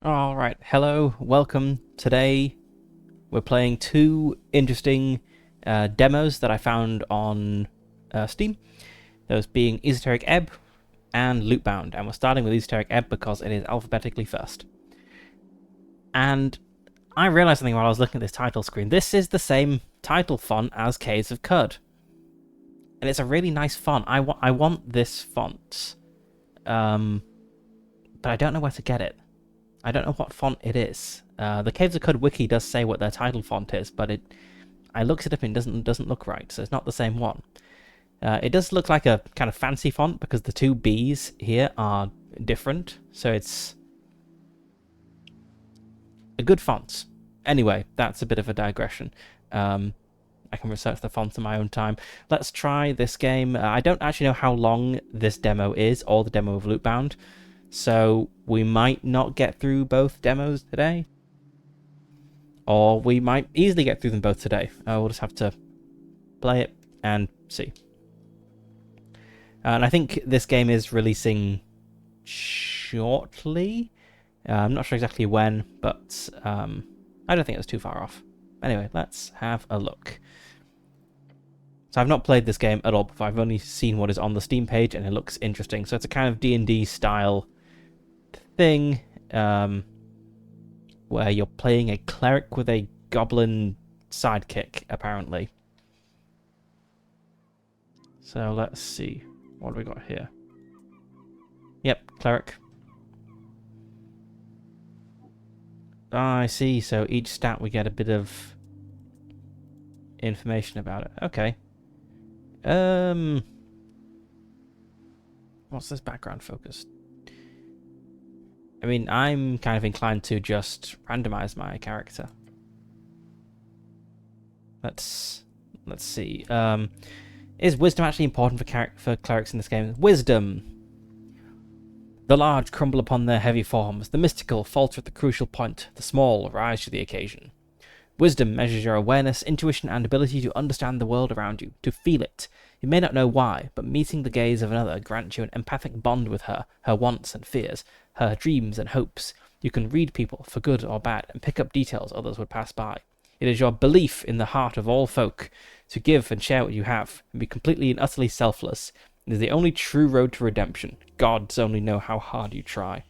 Alright, hello, welcome. Today we're playing two interesting demos that I found on Steam. Those being Esoteric Ebb and Lootbound. And we're starting with Esoteric Ebb because it is alphabetically first. And I realised something while I was looking at this title screen. This is the same title font as Caves of Cud. And it's a really nice font. I want this font. But I don't know where to get it. I don't know what font it is. The Caves of Cud wiki does say what their title font is, but I looked it up and it doesn't look right, so it's not the same one. It does look like a kind of fancy font because the two B's here are different, so it's a good font. Anyway, that's a bit of a digression. I can research the fonts in my own time. Let's try this game. I don't actually know how long this demo is, or the demo of Lootbound. So we might not get through both demos today. Or we might easily get through them both today. We'll just have to play it and see. And I think this game is releasing shortly. I'm not sure exactly when, but I don't think it's too far off. Anyway, let's have a look. So I've not played this game at all before. I've only seen what is on the Steam page, and it looks interesting. So it's a kind of D&D style thing where you're playing a cleric with a goblin sidekick, apparently. So let's see. What have we got here? Yep, cleric. I see. So each stat we get a bit of information about it. Okay. What's this background focus? I mean, I'm kind of inclined to just randomize my character. Let's see. Is wisdom actually important for clerics in this game? Wisdom. The large crumble upon their heavy forms. The mystical falter at the crucial point. The small rise to the occasion. Wisdom measures your awareness, intuition, and ability to understand the world around you, to feel it. You may not know why, but meeting the gaze of another grants you an empathic bond with her wants and fears, her dreams and hopes. You can read people, for good or bad, and pick up details others would pass by. It is your belief in the heart of all folk, to give and share what you have, and be completely and utterly selfless. It is the only true road to redemption. Gods only know how hard you try.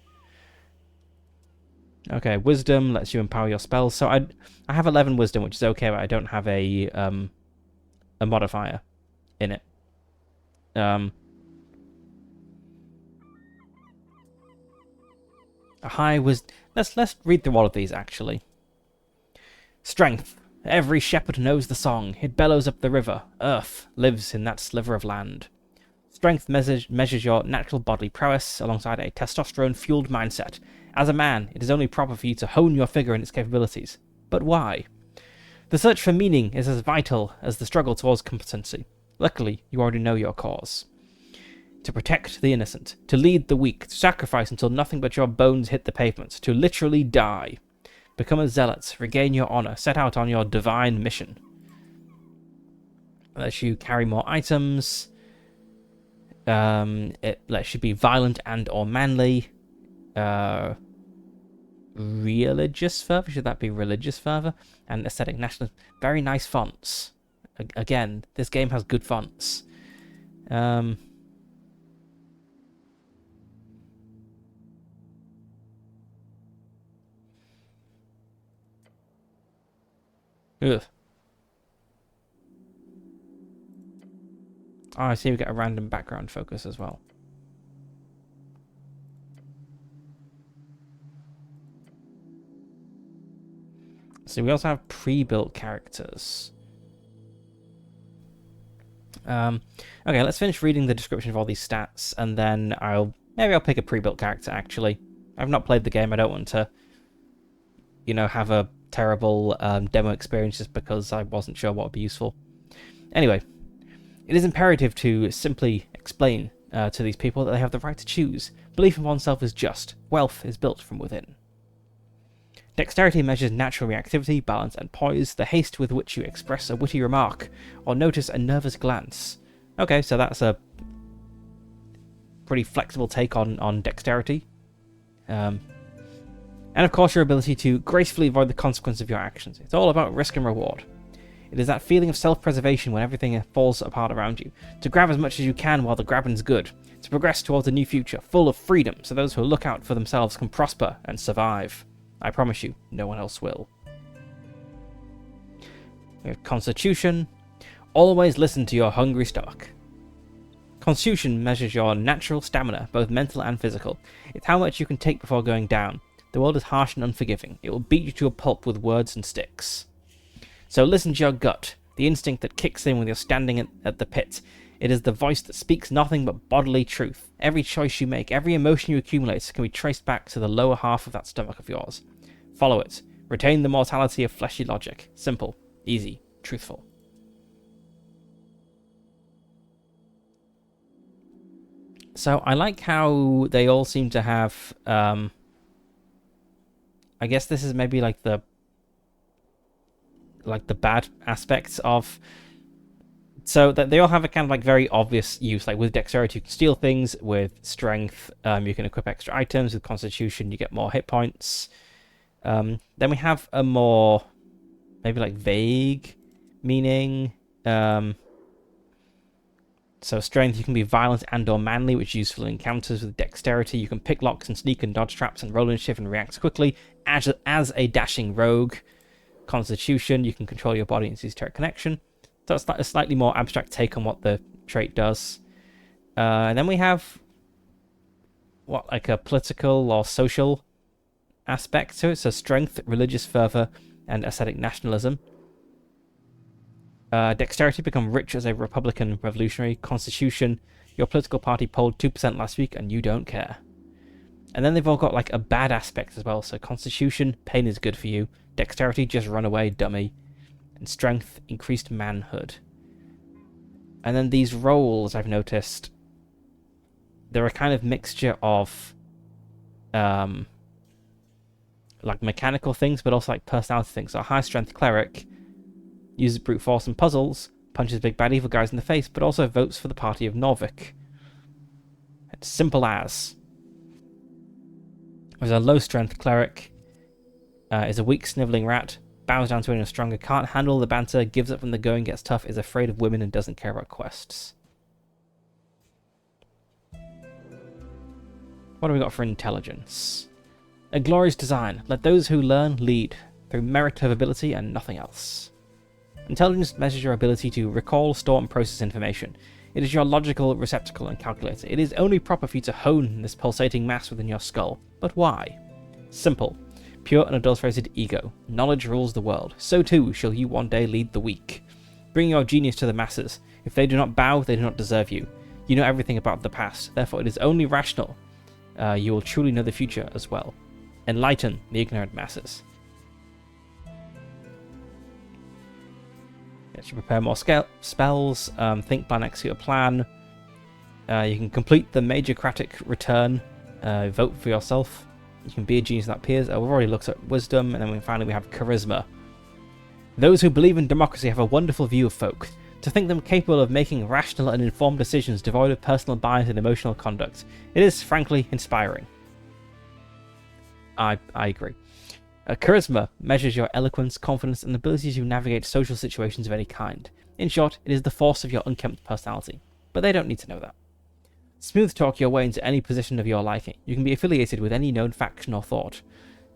Okay, wisdom lets you empower your spells. So I have 11 wisdom, which is okay, but I don't have a modifier in it. A high wisdom. Let's read through all of these actually. Strength. Every shepherd knows the song. It bellows up the river. Earth lives in that sliver of land. Strength measures your natural bodily prowess alongside a testosterone-fueled mindset. As a man, it is only proper for you to hone your figure and its capabilities. But why? The search for meaning is as vital as the struggle towards competency. Luckily, you already know your cause. To protect the innocent, to lead the weak, to sacrifice until nothing but your bones hit the pavement, to literally die. Become a zealot, regain your honor, set out on your divine mission. It lets you carry more items. It lets you be violent and or manly. Religious fervor, should that be religious fervor? And aesthetic nationalism. Very nice fonts. Again, this game has good fonts. Ugh. Oh, I see we get a random background focus as well. So we also have pre-built characters. Okay, let's finish reading the description of all these stats, and then maybe I'll pick a pre-built character, actually. I've not played the game, I don't want to, have a terrible demo experience just because I wasn't sure what would be useful. Anyway, it is imperative to simply explain to these people that they have the right to choose. Belief in oneself is just. Wealth is built from within. Dexterity measures natural reactivity, balance, and poise, the haste with which you express a witty remark, or notice a nervous glance. Okay, so that's a pretty flexible take on dexterity. And of course, your ability to gracefully avoid the consequence of your actions. It's all about risk and reward. It is that feeling of self-preservation when everything falls apart around you. To grab as much as you can while the grabbing's good. To progress towards a new future, full of freedom, so those who look out for themselves can prosper and survive. I promise you, no one else will. We have Constitution. Always listen to your hungry stomach. Constitution measures your natural stamina, both mental and physical. It's how much you can take before going down. The world is harsh and unforgiving. It will beat you to a pulp with words and sticks. So listen to your gut, the instinct that kicks in when you're standing at the pit. It is the voice that speaks nothing but bodily truth. Every choice you make, every emotion you accumulate can be traced back to the lower half of that stomach of yours. Follow it. Retain the mortality of fleshy logic. Simple, easy, truthful. So I like how they all seem to have... I guess this is maybe like the bad aspects of... So that they all have a kind of like very obvious use. Like with dexterity, you can steal things. With strength, you can equip extra items. With constitution, you get more hit points. Then we have a more maybe like vague meaning. So strength, you can be violent and or manly, which is useful in encounters. With dexterity, you can pick locks and sneak and dodge traps and roll and shift and react quickly as a dashing rogue. Constitution, you can control your body and use esoteric connection. So it's a slightly more abstract take on what the trait does. And then we have like a political or social aspect to it. So strength, religious fervor, and ascetic nationalism. Dexterity, become rich as a Republican revolutionary. Constitution, your political party polled 2% last week and you don't care. And then they've all got like a bad aspect as well. So Constitution, pain is good for you. Dexterity, just run away, dummy. And strength, increased manhood. And then these roles, I've noticed, they're a kind of mixture of like mechanical things, but also like personality things. So a high strength cleric uses brute force and puzzles, punches big bad evil guys in the face, but also votes for the party of Norvik. It's simple as. There's a low strength cleric, is a weak snivelling rat, bows down to anyone stronger, can't handle the banter, gives up when the going gets tough, is afraid of women and doesn't care about quests. What do we got for intelligence? A glorious design. Let those who learn lead, through merit of ability and nothing else. Intelligence measures your ability to recall, store, and process information. It is your logical receptacle and calculator. It is only proper for you to hone this pulsating mass within your skull. But why? Simple. Pure and adulterated ego. Knowledge rules the world. So too shall you one day lead the weak. Bring your genius to the masses. If they do not bow, they do not deserve you. You know everything about the past. Therefore it is only rational. You will truly know the future as well. Enlighten the ignorant masses. You should prepare more spells, think, plan, execute a plan. You can complete the Majorcratic return, vote for yourself. You can be a genius that appears. We've already looked at wisdom, and then finally we have charisma. Those who believe in democracy have a wonderful view of folk. To think them capable of making rational and informed decisions devoid of personal bias and emotional conduct. It is, frankly, inspiring. I agree. Charisma measures your eloquence, confidence, and ability to navigate social situations of any kind. In short, it is the force of your unkempt personality. But they don't need to know that. Smooth talk your way into any position of your liking. You can be affiliated with any known faction or thought.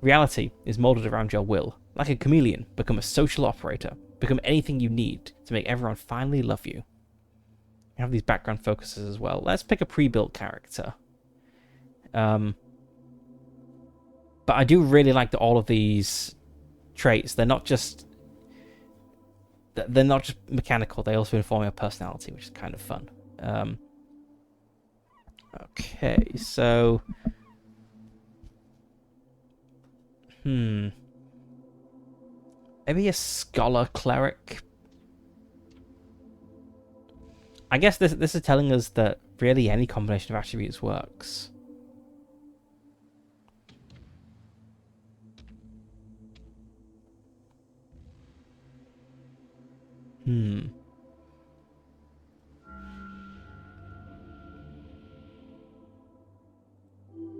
Reality is molded around your will. Like a chameleon, become a social operator. Become anything you need to make everyone finally love you. You have these background focuses as well. Let's pick a pre-built character. But I do really like that all of these traits, they're not just mechanical, they also inform your personality, which is kind of fun. Okay, so maybe a scholar cleric. I guess this is telling us that really any combination of attributes works.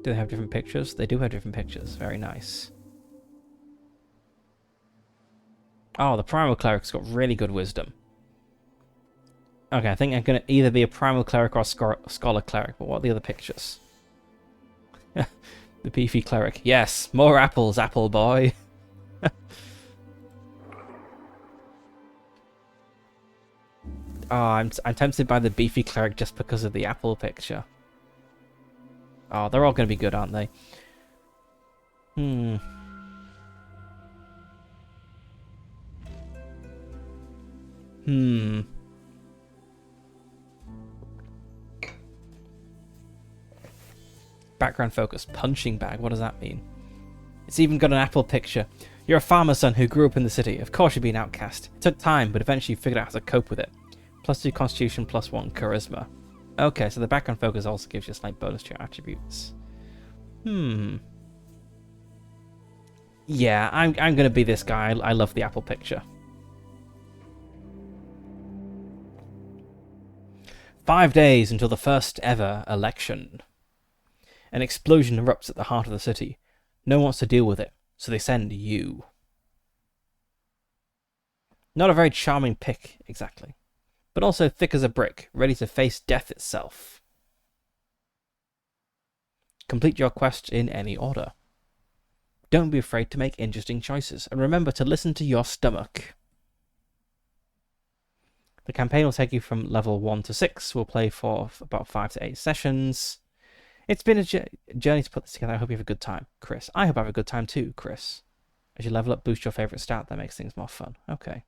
Do they have different pictures? They do have different pictures. Very nice. Oh, the Primal Cleric's got really good wisdom. Okay, I think I'm going to either be a Primal Cleric or a Scholar Cleric, but what are the other pictures? The beefy Cleric. Yes, more apples, apple boy. Oh, I'm tempted by the beefy Cleric just because of the apple picture. Oh, they're all going to be good, aren't they? Background focus. Punching bag. What does that mean? It's even got an apple picture. You're a farmer's son who grew up in the city. Of course you'd be an outcast. It took time, but eventually you figured out how to cope with it. +2 constitution, +1 charisma. Okay, so the background focus also gives you a slight bonus to your attributes. Yeah, I'm going to be this guy. I love the apple picture. 5 days until the first ever election. An explosion erupts at the heart of the city. No one wants to deal with it, so they send you. Not a very charming pick, exactly. But also thick as a brick, ready to face death itself. Complete your quest in any order. Don't be afraid to make interesting choices, and remember to listen to your stomach. The campaign will take you from level 1 to 6. We'll play for about 5 to 8 sessions. It's been a journey to put this together. I hope you have a good time, Chris. I hope I have a good time too, Chris. As you level up, boost your favourite stat. That makes things more fun. Okay.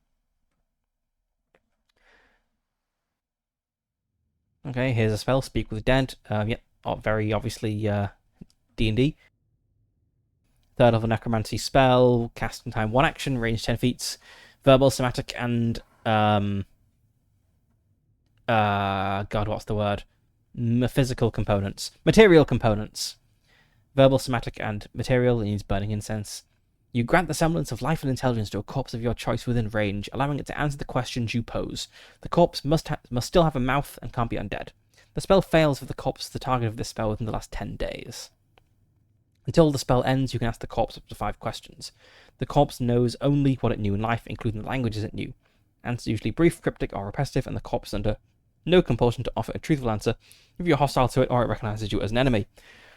Okay, here's a spell. Speak with Dead. Yep, very obviously D&D. 3rd level necromancy spell. Cast in time 1 action. Range 10 feet. Verbal, somatic, and God, what's the word? Physical components. Material components. Verbal, somatic, and material. It needs burning incense. You grant the semblance of life and intelligence to a corpse of your choice within range, allowing it to answer the questions you pose. The corpse must still have a mouth and can't be undead. The spell fails if the corpse is the target of this spell within the last 10 days. Until the spell ends, you can ask the corpse up to 5 questions. The corpse knows only what it knew in life, including the languages it knew. Answers usually brief, cryptic, or repetitive, and the corpse is under no compulsion to offer a truthful answer if you're hostile to it or it recognizes you as an enemy.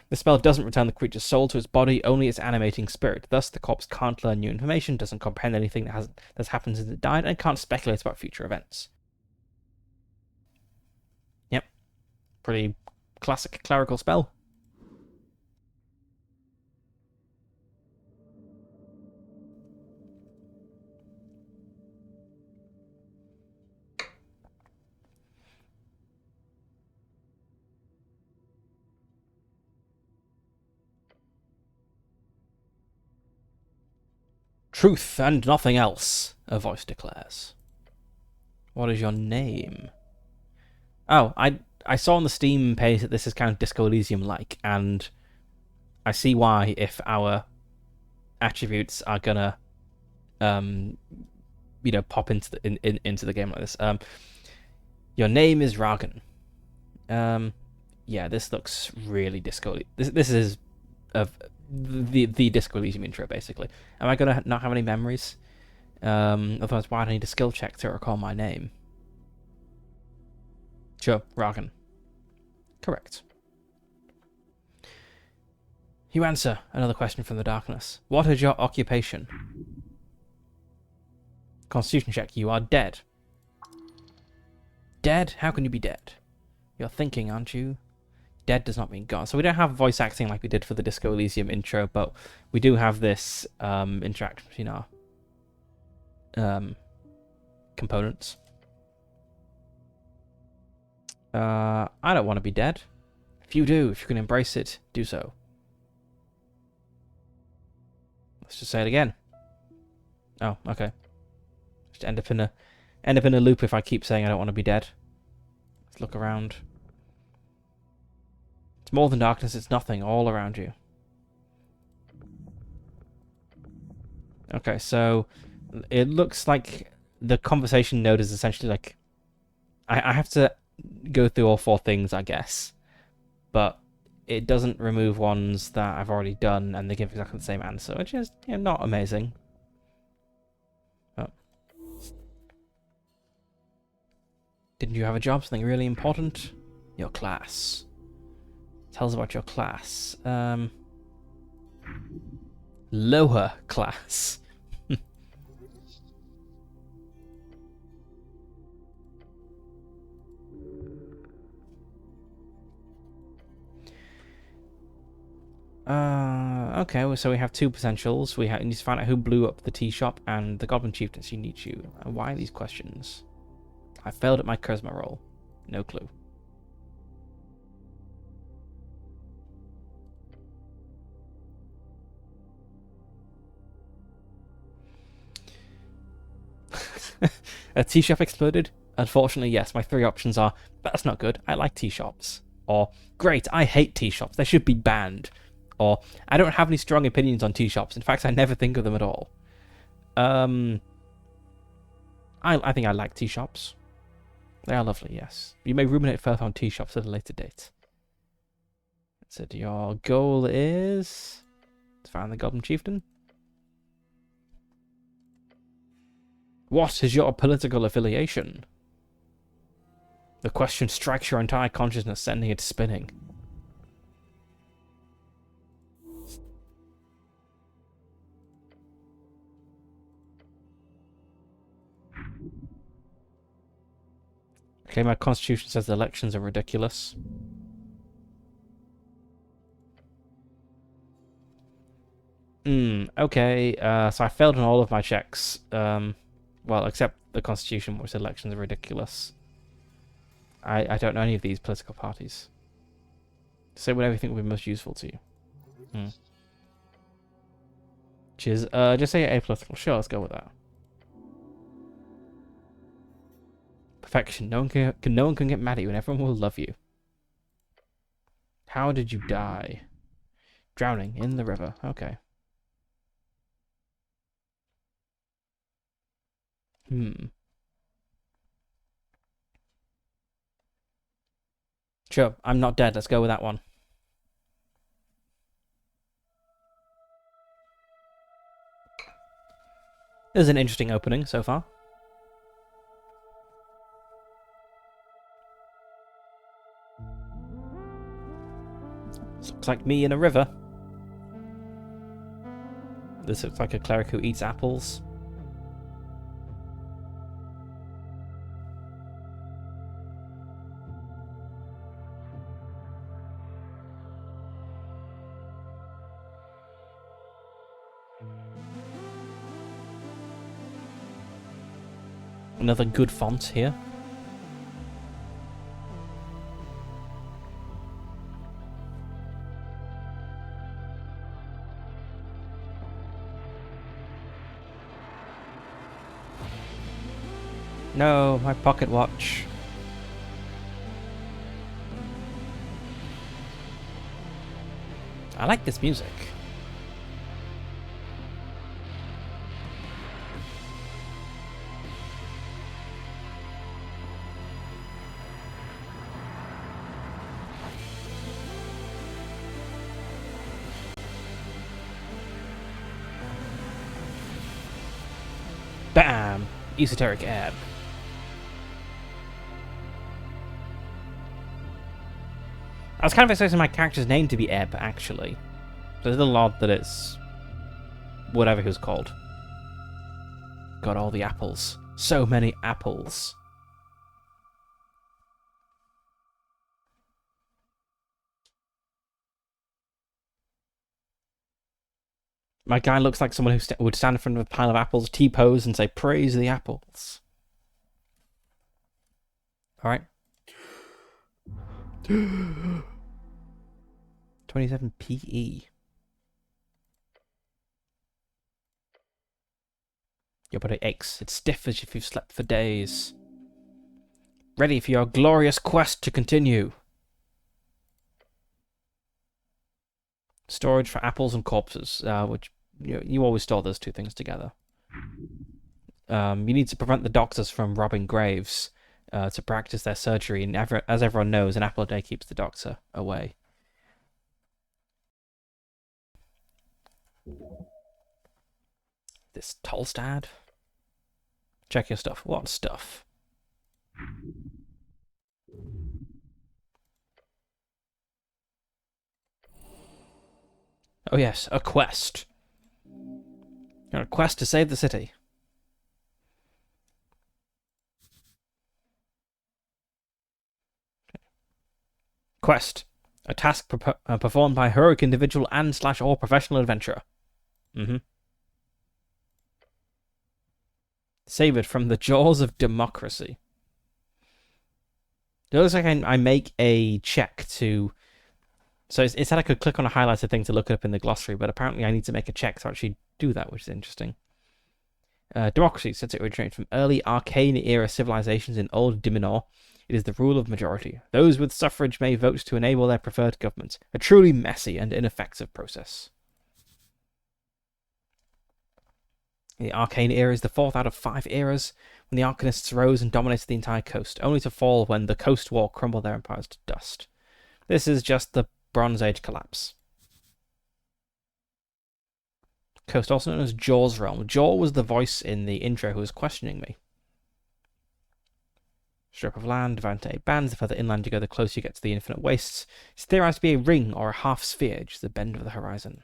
The spell doesn't return the creature's soul to its body, only its animating spirit. Thus, the corpse can't learn new information, doesn't comprehend anything that's happened since it died, and can't speculate about future events. Yep. Pretty classic clerical spell. Truth and nothing else, a voice declares. What is your name? Oh, I saw on the Steam page that this is kind of Disco Elysium-like, and I see why if our attributes are gonna, pop into the game like this. Your name is Ragan. Yeah, this looks really Disco. This is the Disco Elysium intro, basically. Am I gonna not have any memories? Otherwise, why do I need a skill check to recall my name? Sure, Ragan. Correct. You answer. Another question from the darkness. What is your occupation? Constitution check. You are dead. Dead? How can you be dead? You're thinking, aren't you? Dead does not mean gone. So we don't have voice acting like we did for the Disco Elysium intro, but we do have this interaction between our components. I don't want to be dead. If you do, if you can embrace it, do so. Let's just say it again. Oh, okay. Just end up in a loop if I keep saying I don't want to be dead. Let's look around. It's more than darkness, it's nothing all around you. Okay, so it looks like the conversation node is essentially like I have to go through all 4 things, I guess. But it doesn't remove ones that I've already done, and they give exactly the same answer, which is not amazing. Oh. Didn't you have a job? Something really important? Your class. Tell us about your class. Lower class. Okay, well, so we have two potentials. We need to find out who blew up the tea shop and the Goblin Chieftain. She needs you. Why these questions? I failed at my charisma roll. No clue. A tea shop exploded? Unfortunately, yes. My three options are, that's not good, I like tea shops. Or, great, I hate tea shops, they should be banned. Or, I don't have any strong opinions on tea shops. In fact, I never think of them at all. I think I like tea shops. They are lovely, yes. You may ruminate further on tea shops at a later date. So your goal is to find the Goblin Chieftain? What is your political affiliation? The question strikes your entire consciousness, sending it spinning. Okay, my constitution says the elections are ridiculous. Okay, so I failed on all of my checks. Well, except the constitution, which elections are ridiculous. I don't know any of these political parties. Say whatever you think would be most useful to you. Which is, just say apolitical. Sure, let's go with that. Perfection. No one can get mad at you and everyone will love you. How did you die? Drowning in the river. Okay. Sure, I'm not dead. Let's go with that one. This is an interesting opening so far. This looks like me in a river. This looks like a cleric who eats apples. Another good font here. No, my pocket watch. I like this music. Bam! Esoteric Ebb. I was kind of expecting my character's name to be Ebb, actually. So it's a little odd that it's whatever he was called. Got all the apples. So many apples. My guy looks like someone who would stand in front of a pile of apples, T-pose, and say, "Praise the apples." Alright. 27 PE. Your body aches. It's stiff as if you've slept for days. Ready for your glorious quest to continue. Storage for apples and corpses, which you always store those two things together. You need to prevent the doctors from robbing graves to practice their surgery, and as everyone knows, an apple a day keeps the doctor away. This Tolstad. Check your stuff. What stuff? Oh yes, a quest. A quest to save the city. Quest. A task performed by a heroic individual and/or professional adventurer. Save it from the jaws of democracy. It looks like I make a check to... So it said I could click on a highlighted thing to look it up in the glossary, but apparently I need to make a check to actually do that, which is interesting. Democracy, since it originated from early Arcane-era civilizations in Old Diminor, it is the rule of majority. Those with suffrage may vote to enable their preferred government. A truly messy and ineffective process. The Arcane era is the fourth out of 5 eras, when the Arcanists rose and dominated the entire coast, only to fall when the Coast War crumbled their empires to dust. This is just the Bronze Age collapse. Coast, also known as Jaw's realm. Jaw was the voice in the intro who was questioning me. Strip of land, divided into 8 bands. The further inland you go, the closer you get to the infinite wastes. It's theorized to be a ring or a half sphere, just the bend of the horizon.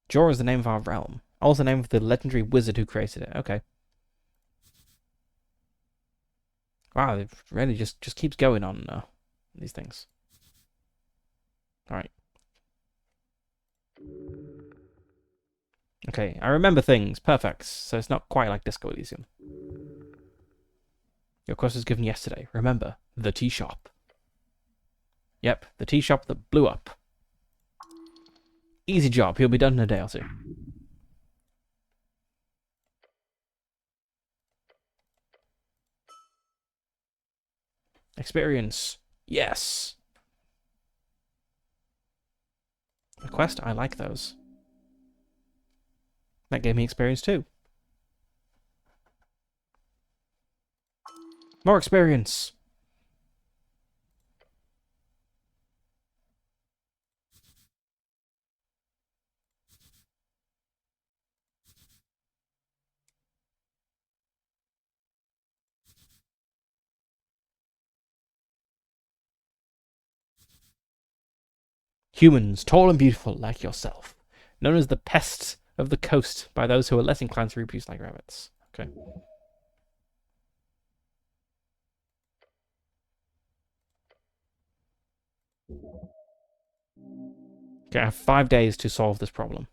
Jaw is the name of our realm. Also the name of the legendary wizard who created it. Okay. Wow, it really just keeps going on these things. Alright. Okay, I remember things. Perfect. So it's not quite like Disco Elysium. Your quest was given yesterday. Remember, the tea shop. Yep, the tea shop that blew up. Easy job. He'll be done in a day or two. Experience. Yes. A quest? I like those. That gave me experience too. More experience. Humans, tall and beautiful like yourself. Known as the pests of the coast by those who are less inclined to reproduce like rabbits. Okay. Okay, I have 5 days to solve this problem.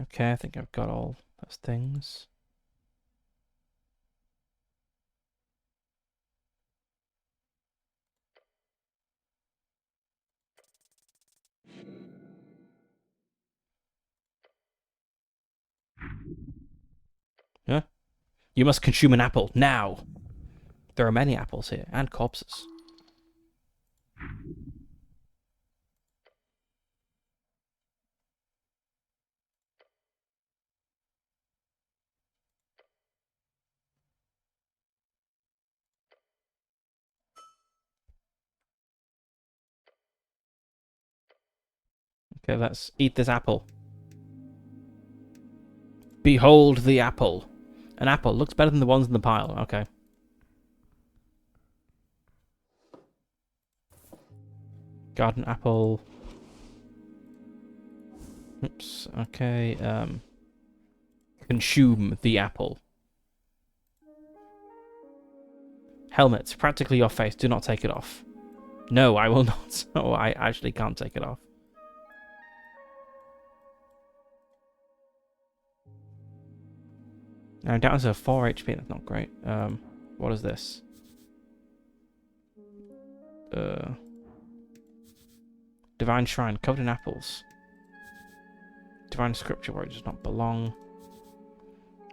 Okay, I think I've got all those things. Yeah? You must consume an apple, now! There are many apples here, and corpses. Okay, let's eat this apple. Behold the apple. An apple looks better than the ones in the pile. Okay. Garden apple. Oops. Okay. Consume the apple. Helmet. Practically your face. Do not take it off. No, I will not. Oh, I actually can't take it off. Now, down to 4 HP. That's not great. What is this? Divine Shrine. Covered in apples. Divine Scripture where it does not belong.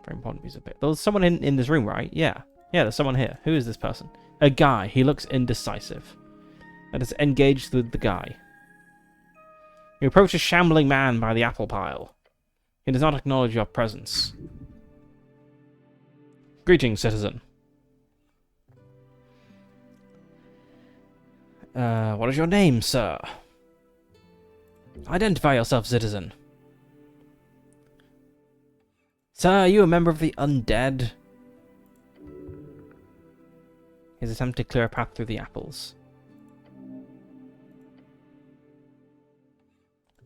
Very important piece of bit. There's someone in this room, right? Yeah. Yeah, there's someone here. Who is this person? A guy. He looks indecisive. Let us engage with the guy. You approach a shambling man by the apple pile. He does not acknowledge your presence. Greetings, citizen. What is your name, sir? Identify yourself, citizen. Sir, are you a member of the undead? His attempt to clear a path through the apples.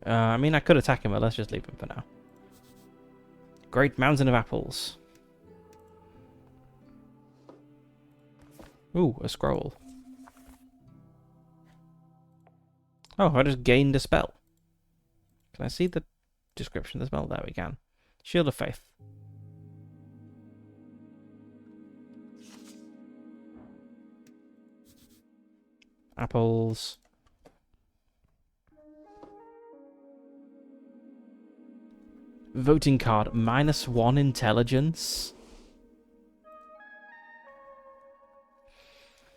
I mean, I could attack him, but let's just leave him for now. Great mountain of apples. Ooh, a scroll. Oh, I just gained a spell. Can I see the description of the spell? There we can. Shield of Faith. Apples. Voting card. -1 intelligence.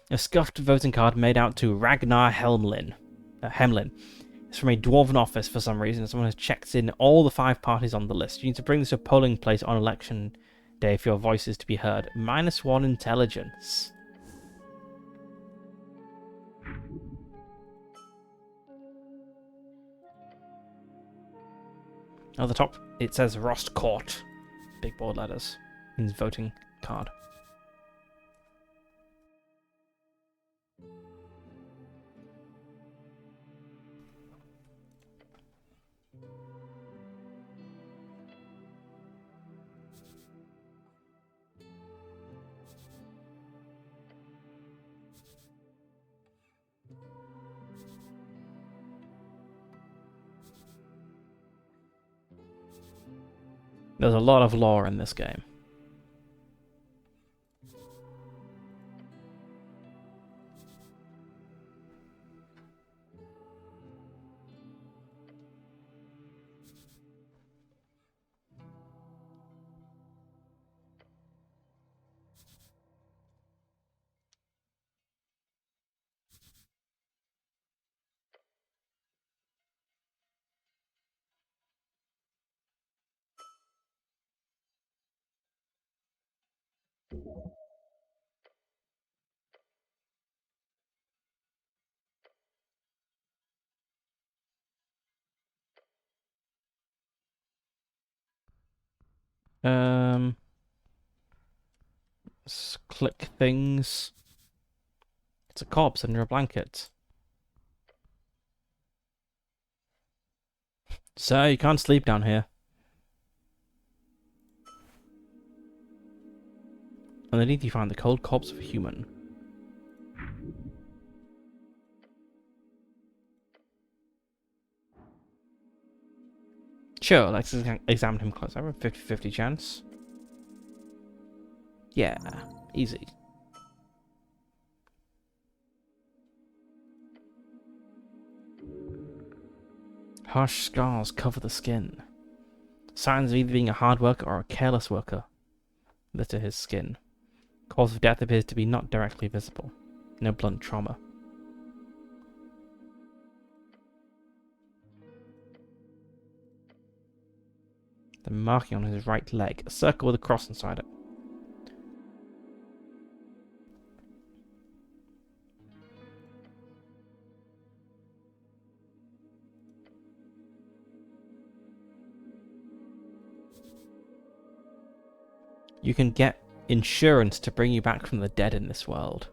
A scuffed voting card made out to Ragnar Hemlin. It's from a dwarven office for some reason. Someone has checked in all the 5 parties on the list. You need to bring this to a polling place on election day if your voice is to be heard. -1 intelligence. At the top, it says Rost Court. Big bold letters. Means voting card. There's a lot of lore in this game. Let's click things. It's a corpse under a blanket. Sir, you can't sleep down here. Underneath you find the cold corpse of a human. Sure, let's examine him closer. I have a 50-50 chance. Yeah, easy. Harsh scars cover the skin. Signs of either being a hard worker or a careless worker litter his skin. Cause of death appears to be not directly visible. No blunt trauma. The marking on his right leg. A circle with a cross inside it. You can get insurance to bring you back from the dead in this world.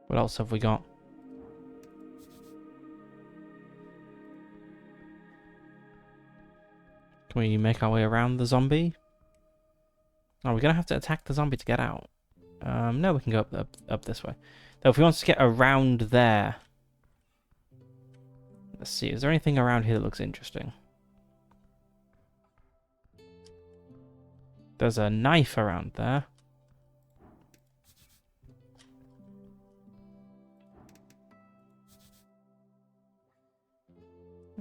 What else have we got? Can we make our way around the zombie? Oh, we're gonna have to attack the zombie to get out. No, we can go up this way. Though if we want to get around there... Let's see, is there anything around here that looks interesting? There's a knife around there.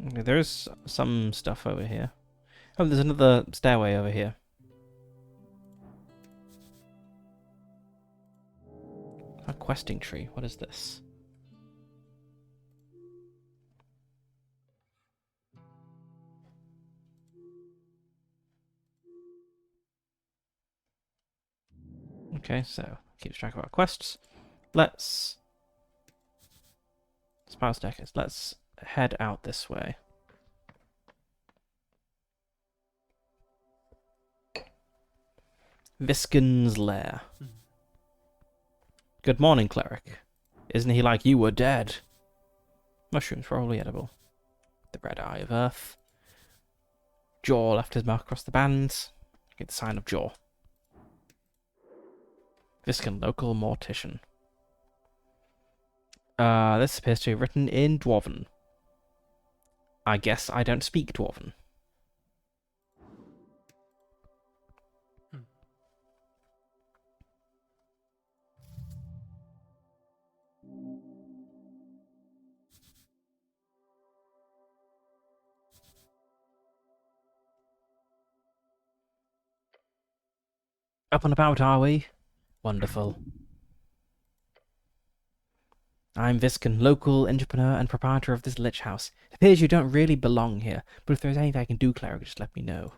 Okay, there's some stuff over here. Oh, there's another stairway over here. A questing tree. What is this? Okay, so keeps track of our quests. Let's... Spiral staircase. Let's head out this way. Viscon's lair. Good morning, cleric. Isn't he like you were dead? Mushrooms, probably edible. The red eye of earth. Jaw left his mark across the bands. Get the sign of jaw. Viscon, local mortician. This appears to be written in Dwarven. I guess I don't speak Dwarven. Up and about, are we? Wonderful. I'm Viscon, local entrepreneur and proprietor of this lich house. It appears you don't really belong here, but if there's anything I can do, cleric, just let me know.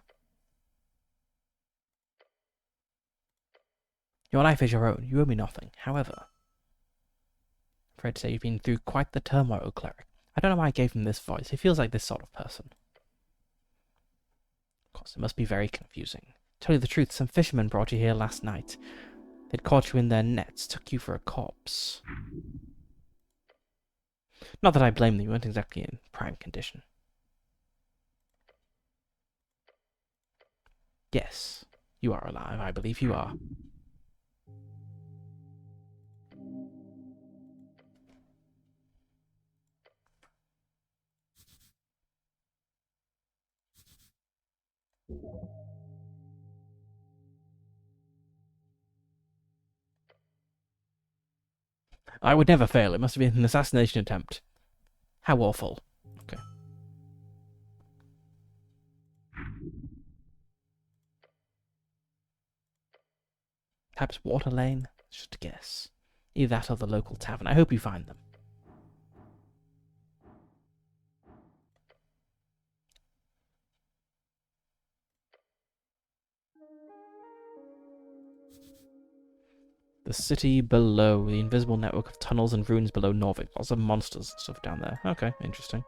Your life is your own. You owe me nothing. However, I'm afraid to say you've been through quite the turmoil, cleric. I don't know why I gave him this voice. He feels like this sort of person. Of course, it must be very confusing. Tell you the truth, some fishermen brought you here last night. They'd caught you in their nets, took you for a corpse. Not that I blame them, you weren't exactly in prime condition. Yes, you are alive, I believe you are. I would never fail, it must have been an assassination attempt. How awful. Okay. Perhaps Water Lane? Just a guess. Either that or the local tavern. I hope you find them. The city below, the invisible network of tunnels and ruins below Norvik. Lots of monsters and stuff down there. Okay, interesting.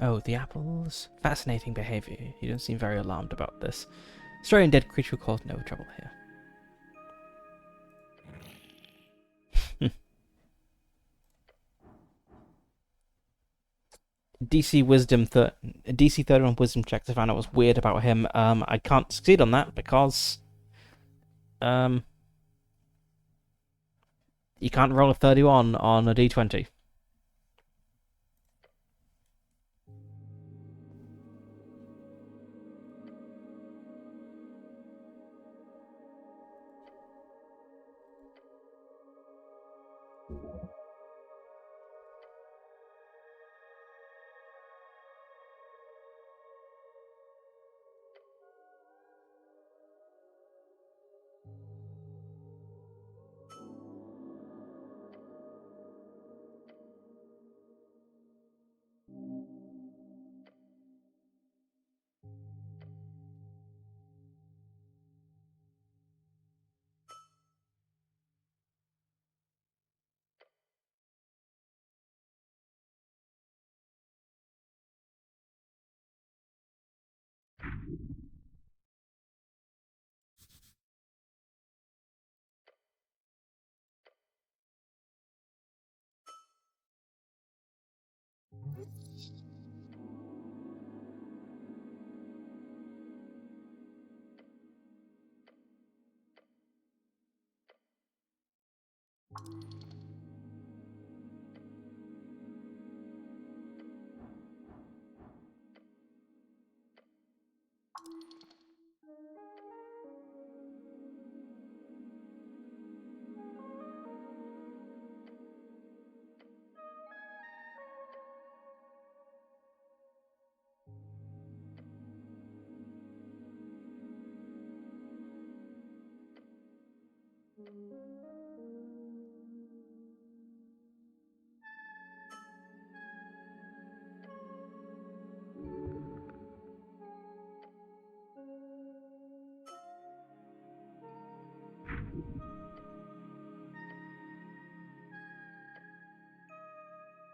Oh, the apples? Fascinating behavior. You don't seem very alarmed about this. Destroying dead creature will cause no trouble here. DC 31 wisdom checks I found out was weird about him. I can't succeed on that because you can't roll a 31 on a D20.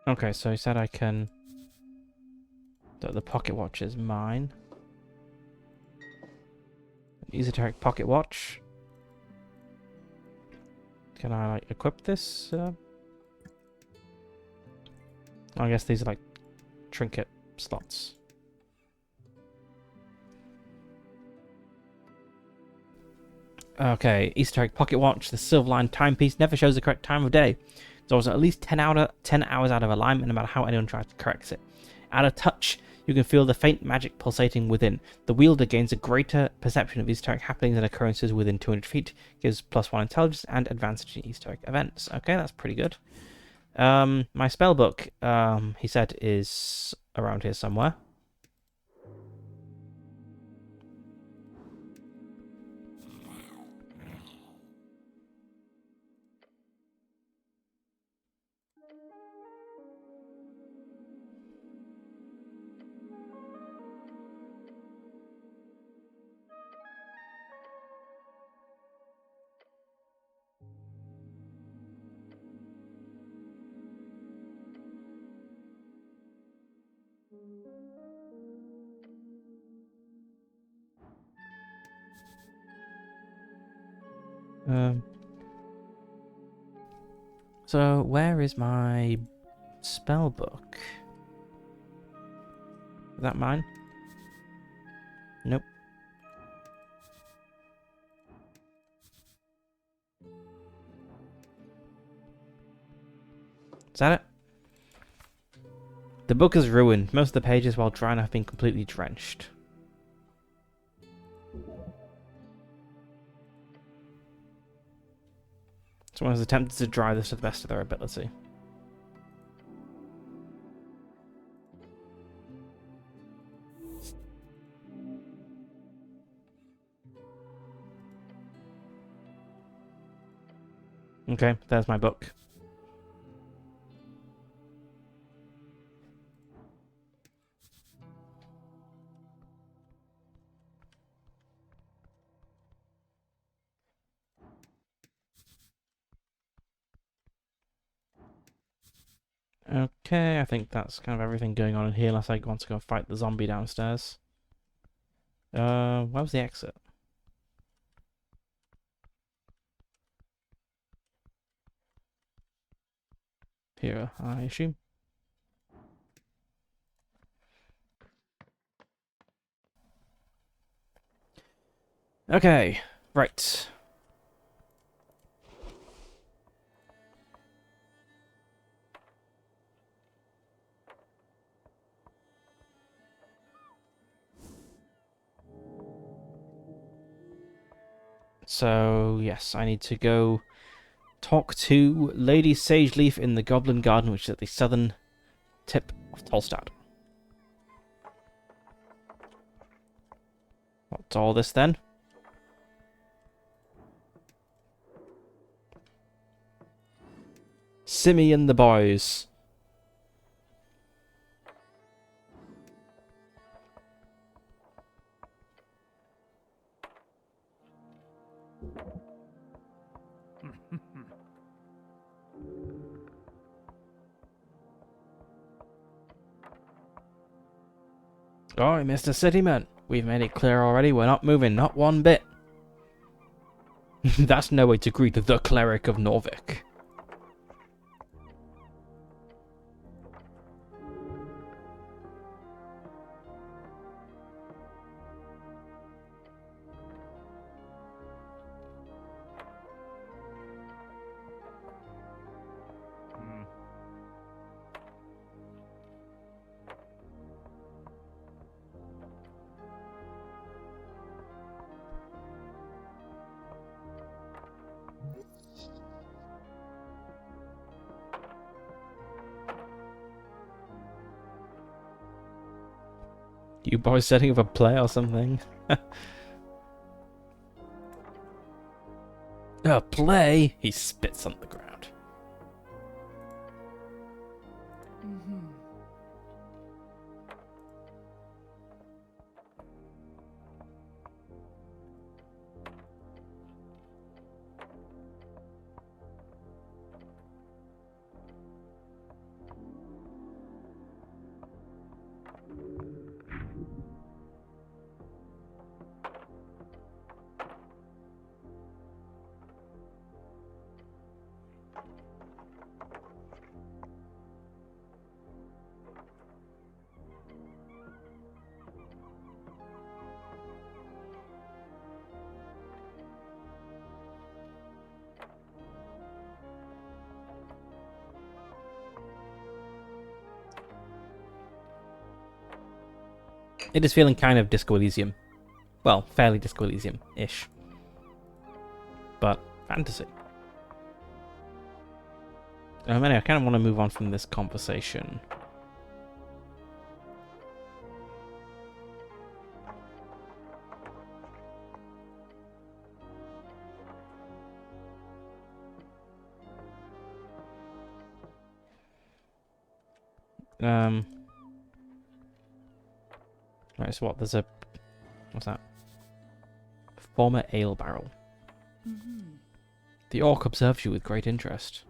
Okay, so he said I can... that the pocket watch is mine. An esoteric pocket watch. Can I, like, equip this? I guess these are, like, trinket slots. Okay, esoteric pocket watch. The silver line timepiece never shows the correct time of day. It's always at least 10 hours out of alignment, no matter how anyone tries to correct it. At a touch, you can feel the faint magic pulsating within. The wielder gains a greater perception of esoteric happenings and occurrences within 200 feet, gives +1 intelligence and advantage in esoteric events. Okay, that's pretty good. My spell book, he said, is around here somewhere. So where is my spell book? Is that mine? Nope. Is that it? The book is ruined. Most of the pages, while drying, have been completely drenched. Someone has attempted to dry this to the best of their ability. Okay, there's my book. Okay, I think that's kind of everything going on in here, unless I want to go fight the zombie downstairs. Where was the exit? Here, I assume. Okay, right. So, yes, I need to go talk to Lady Sageleaf in the Goblin Garden, which is at the southern tip of Tolstad. What's all this then? Simmy and the boys. Oh, Mr. Cityman, we've made it clear already, we're not moving, not one bit. That's no way to greet the cleric of Norvik. You boys setting up a play or something? Play? He spits on the ground. It is feeling kind of Disco Elysium. Well, fairly Disco Elysium-ish. But fantasy. Anyway, I kind of want to move on from this conversation. Right, so what? There's a... What's that? Former ale barrel. The orc observes you with great interest.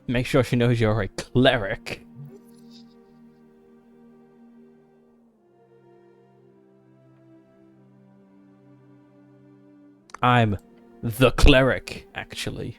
Make sure she knows you're a cleric. I'm the cleric, actually.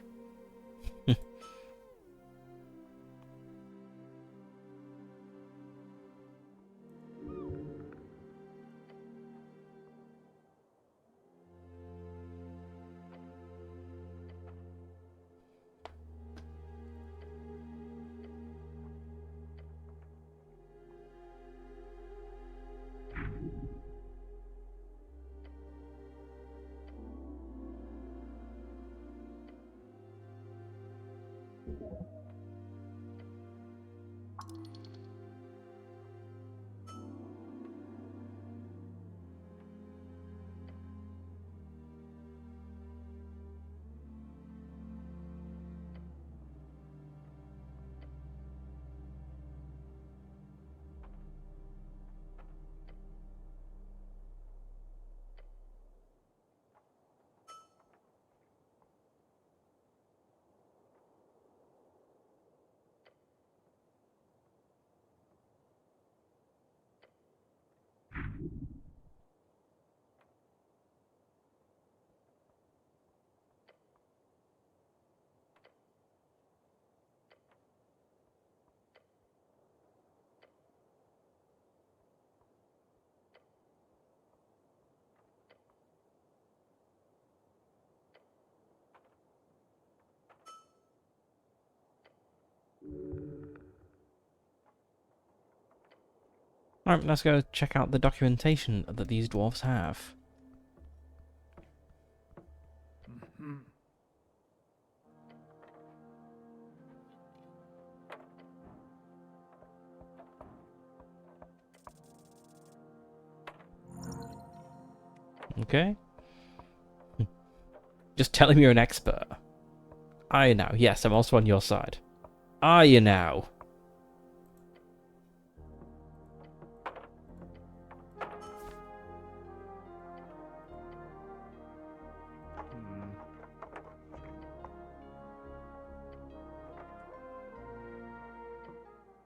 Alright, let's go check out the documentation that these dwarves have. Okay. Just tell him you're an expert. Are you now? Yes, I'm also on your side. Are you now?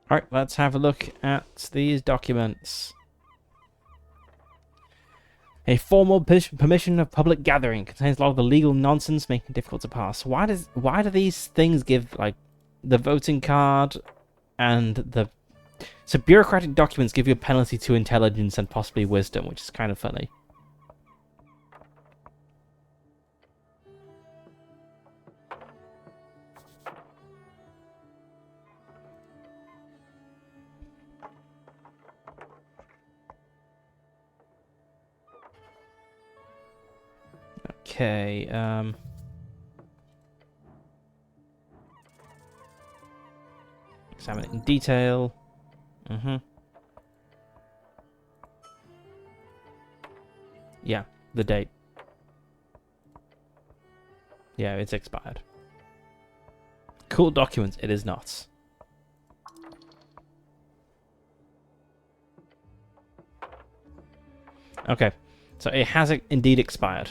Alright, let's have a look at these documents. A formal permission of public gathering contains a lot of the legal nonsense making it difficult to pass. Why do these things give, like, the voting card and the... So bureaucratic documents give you a penalty to intelligence and possibly wisdom, which is kind of funny. Okay, examine it in detail. Yeah, the date. Yeah, it's expired. Cool documents, it is not. Okay, so it has indeed expired.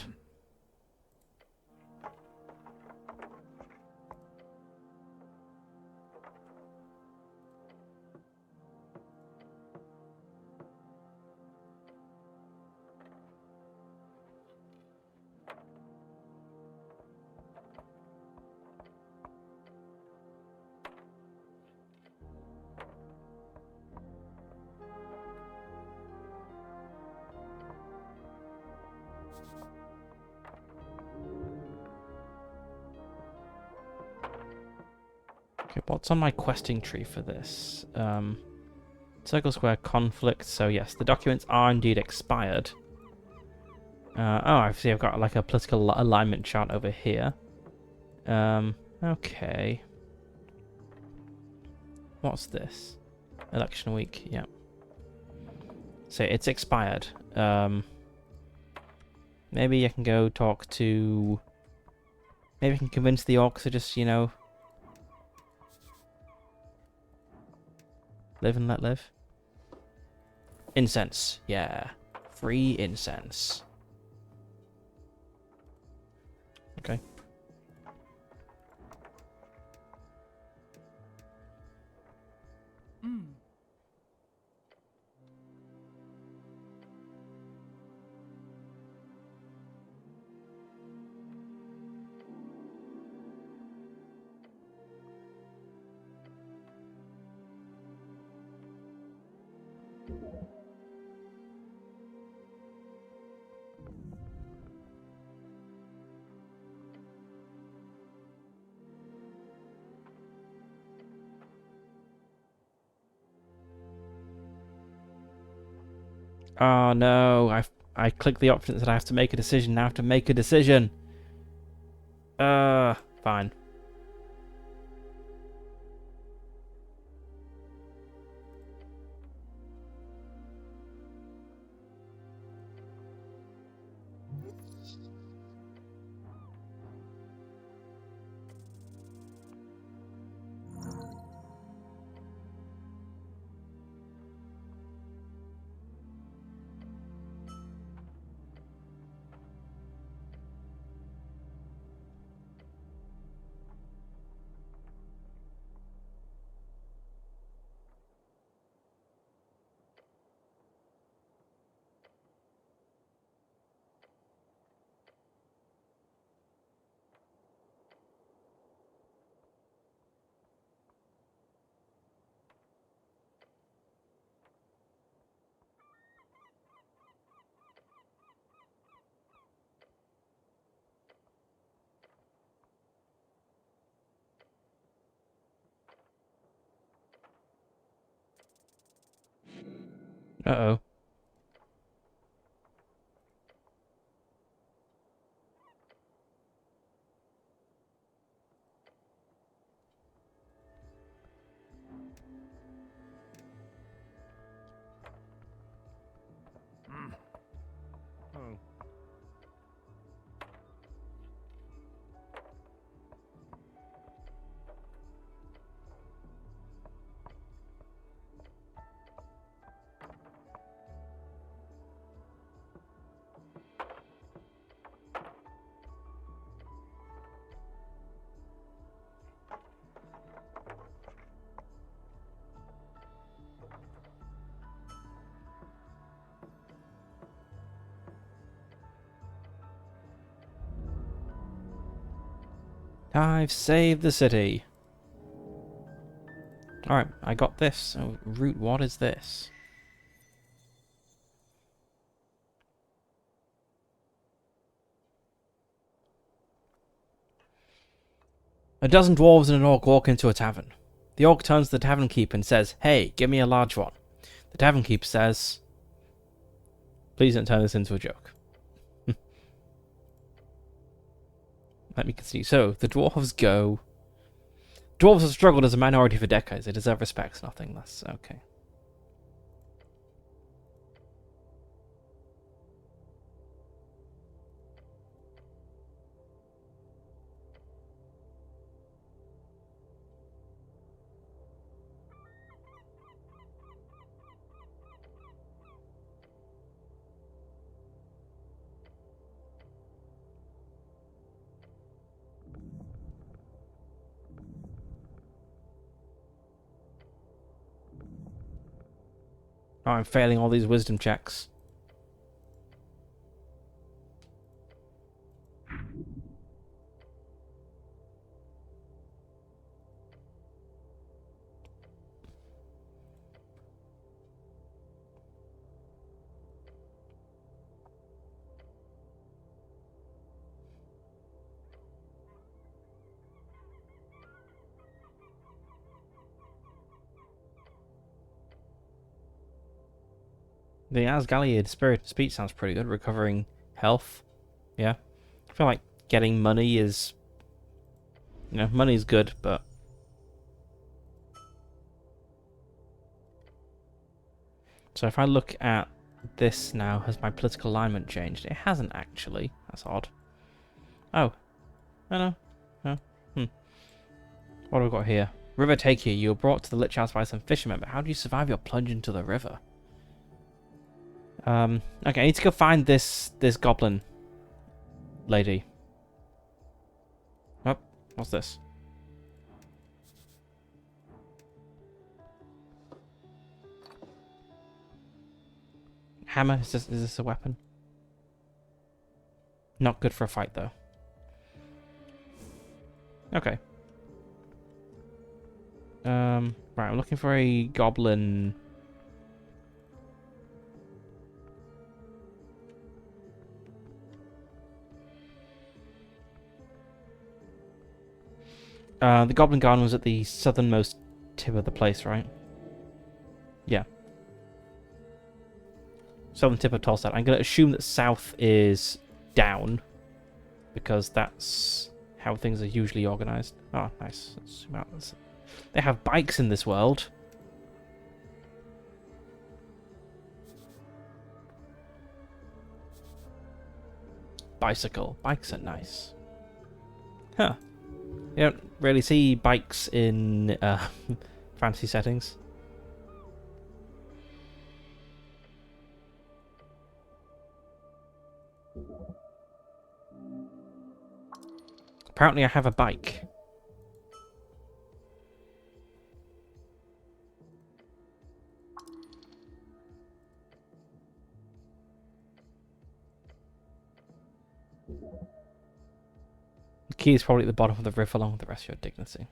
Okay, what's on my questing tree for this? Circle square conflict. So yes, the documents are indeed expired. Oh, I see. I've got like a political alignment chart over here. Okay. What's this? Election week. Yeah. So it's expired. Maybe I can go talk to. Maybe I can convince the orcs to just, you know, live and let live. Incense. Yeah. Free incense. Okay. Oh no, I clicked the option that said I have to make a decision. Now I have to make a decision. Fine. Uh-oh. I've saved the city. Alright, I got this. So, route, what is this? A dozen dwarves and an orc walk into a tavern. The orc turns to the tavern keeper and says, "Hey, give me a large one." The tavern keeper says, "Please don't turn this into a joke." let me continue. So, the dwarves go... Dwarves have struggled as a minority for decades. They deserve respect, nothing less. Okay. Oh, I'm failing all these wisdom checks. The Asgaliad Spirit Speech sounds pretty good. Recovering health. Yeah. I feel like getting money is... You know, money's good, but... So if I look at this now, has my political alignment changed? It hasn't actually. That's odd. Oh. Oh no. Oh. What have we got here? River take you. You were brought to the Lich House by some fishermen, but how do you survive your plunge into the river? Okay, I need to go find this goblin lady. Oh, what's this? Hammer? Is this a weapon? Not good for a fight though. Okay. Right, I'm looking for a goblin. The Goblin Garden was at the southernmost tip of the place, right? Yeah. Southern tip of Tolstad. I'm going to assume that south is down, because that's how things are usually organized. Oh, nice. Let's zoom out. They have bikes in this world. Bicycle. Bikes are nice. Huh. You don't really see bikes in fantasy settings. Apparently I have a bike. The key is probably at the bottom of the river along with the rest of your dignity.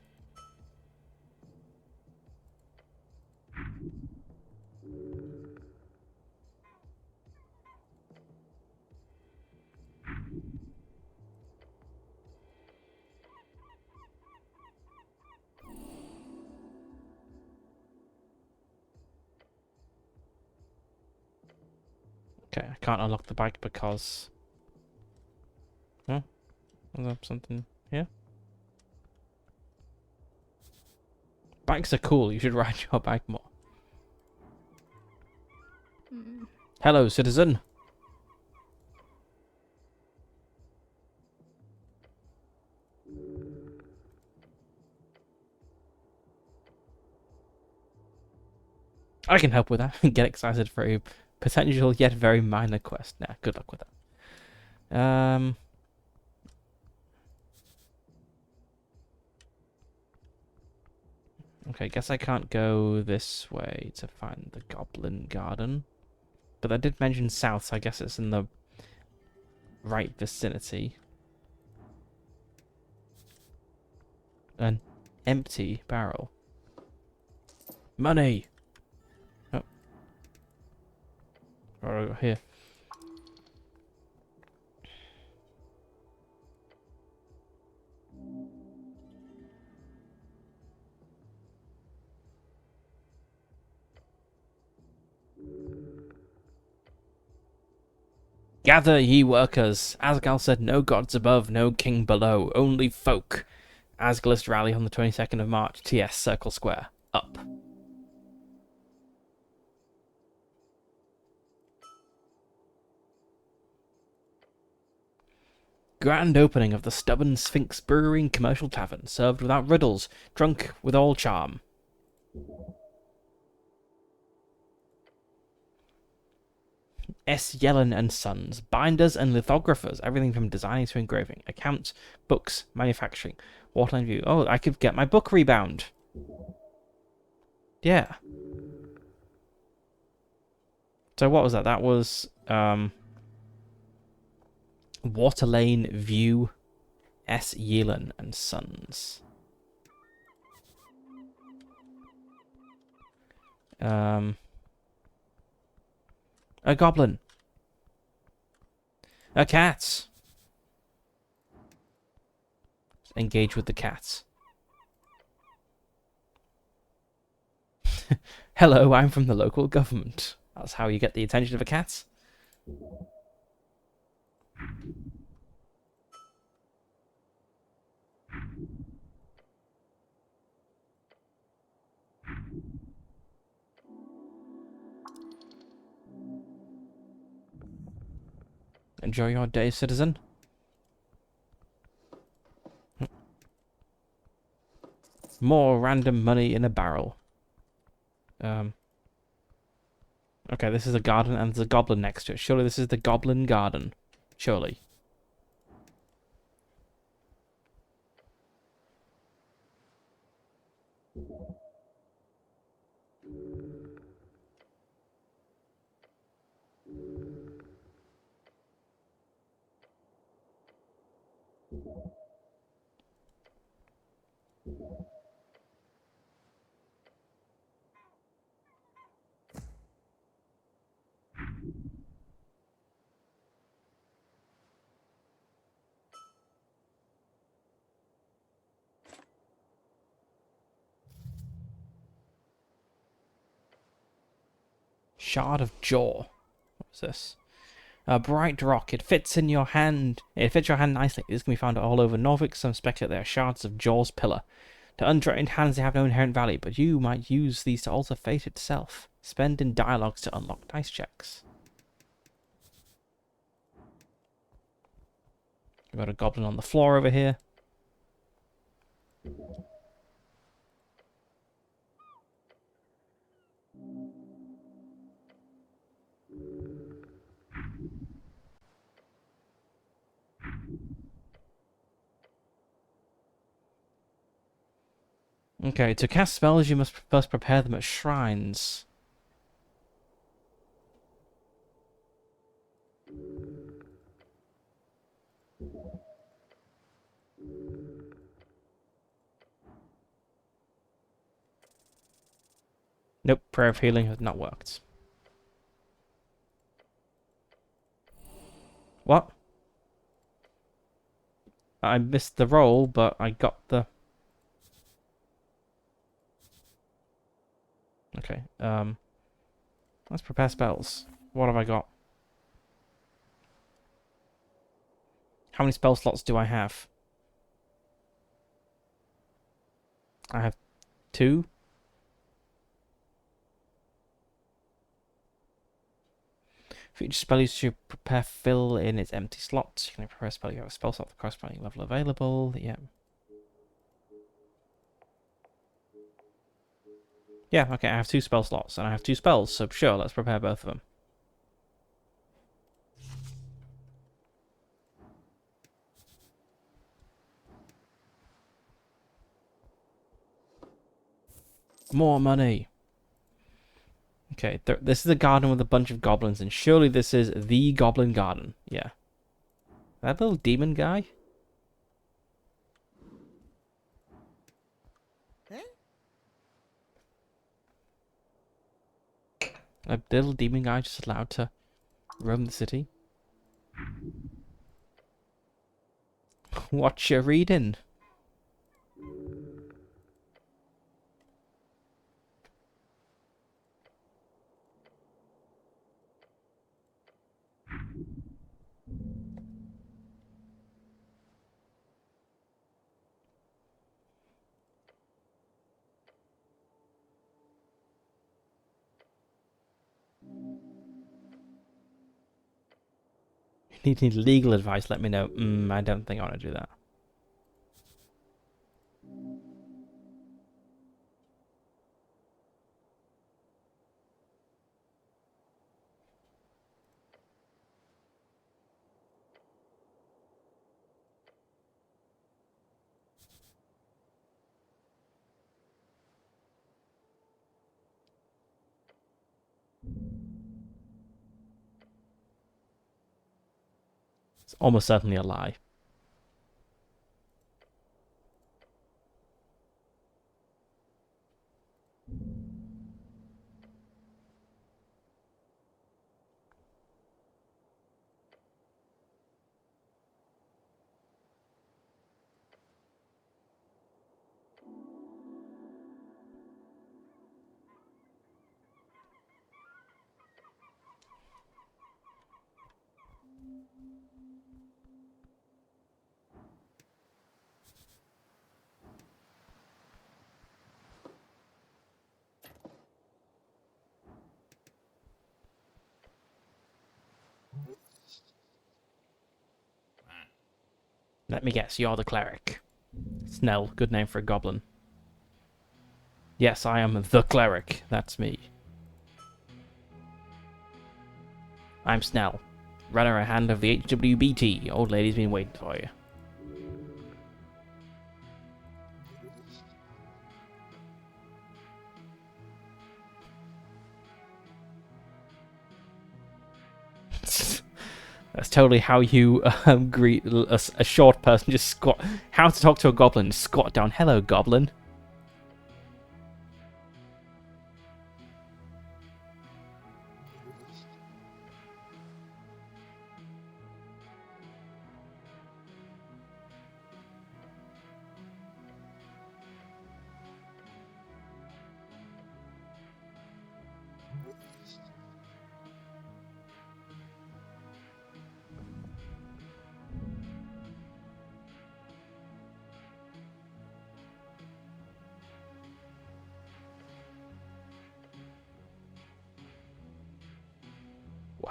Okay, I can't unlock the bike because... Oh, is there something here? Bikes are cool, you should ride your bike more. Hello, citizen. I can help with that. Get excited for a potential yet very minor quest. Nah, good luck with that. Okay, guess I can't go this way to find the Goblin Garden. But I did mention south, so I guess it's in the right vicinity. An empty barrel. Money! Oh. What do I got here? Gather, ye workers. Asgal said, no gods above, no king below, only folk. Asgalist rally on the 22nd of March, TS Circle Square. Up. Grand opening of the Stubborn Sphinx Brewery and Commercial Tavern, served without riddles, drunk with all charm. S. Yellen and Sons, binders and lithographers, everything from designing to engraving, accounts, books, manufacturing, Waterline View. Oh, I could get my book rebound. Yeah. So what was that? That was Waterlane View, S. Yellen and Sons. A goblin. A cat. Engage with the cats. Hello, I'm from the local government. That's how you get the attention of a cat. Enjoy your day, citizen. More random money in a barrel. Okay, this is a garden and there's a goblin next to it. Surely this is the goblin garden. Surely. Shard of Jaw. What was this? A bright rock. It fits in your hand. It fits your hand nicely. This can be found all over Norvik. Some speculate they are shards of Jaw's pillar. To untrained hands, they have no inherent value, but you might use these to alter fate itself. Spend in dialogues to unlock dice checks. We've got a goblin on the floor over here. Okay, to cast spells, you must first prepare them at shrines. Nope, Prayer of Healing has not worked. What? I missed the roll, but I got the... Okay, let's prepare spells. What have I got? How many spell slots do I have? I have 2. For each spell you should prepare fill in its empty slots. You can prepare a spell, you have a spell slot for corresponding level available. Yeah. Yeah, okay, I have 2 spell slots, and I have 2 spells, so sure, let's prepare both of them. More money. Okay, this is a garden with a bunch of goblins, and surely this is the goblin garden. Yeah. That little demon guy? A little demon guy just allowed to roam the city? What you reading? Need legal advice, let me know. I don't think I want to do that. It's almost certainly a lie. Let me guess, you're the cleric. Snell, good name for a goblin. Yes, I am the cleric. That's me. I'm Snell, runner and hand of the HWBT. Old lady's been waiting for you. That's totally how you greet a short person. Just squat. How to talk to a goblin. Squat down. Hello, goblin.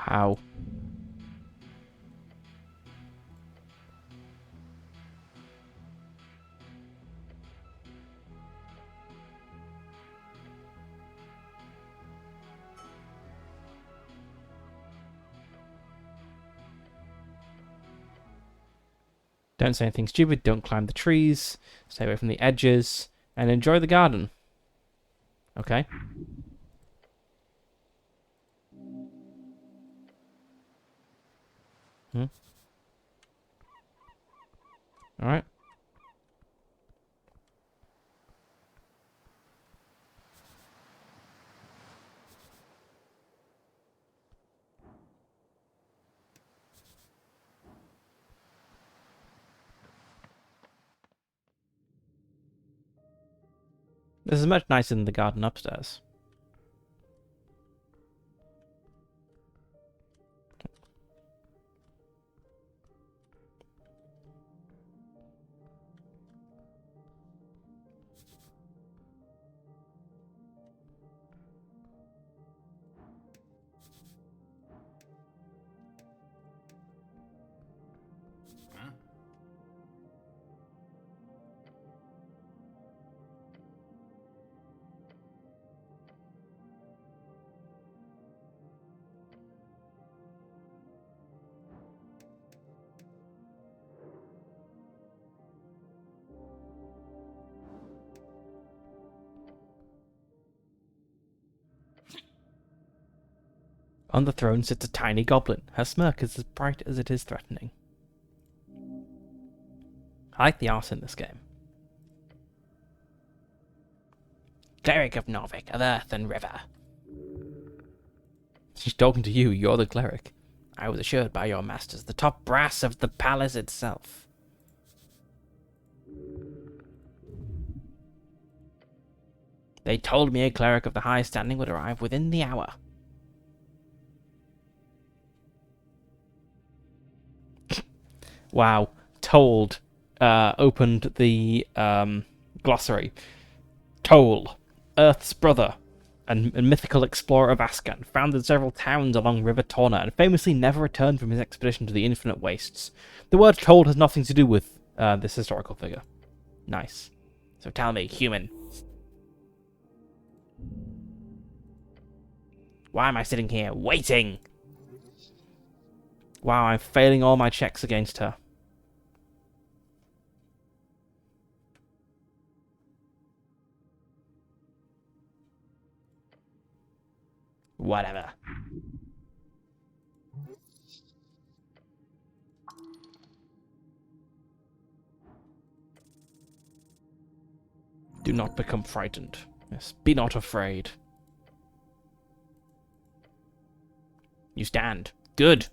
Wow. Don't say anything stupid, don't climb the trees, stay away from the edges, and enjoy the garden. Okay. Alright. This is much nicer than the garden upstairs. On the throne sits a tiny goblin. Her smirk is as bright as it is threatening. I like the art in this game. Cleric of Norvik, of earth and river. She's talking to you, you're the cleric. I was assured by your masters, the top brass of the palace itself. They told me a cleric of the highest standing would arrive within the hour. Wow. Told. Opened the glossary. Toll. Earth's brother. and mythical explorer of Ascan, founded several towns along River Torna, and famously never returned from his expedition to the Infinite Wastes. The word told has nothing to do with this historical figure. Nice. So tell me, human. Why am I sitting here waiting? Wow, I'm failing all my checks against her. Whatever. Do not become frightened. Yes, be not afraid. You stand. Good.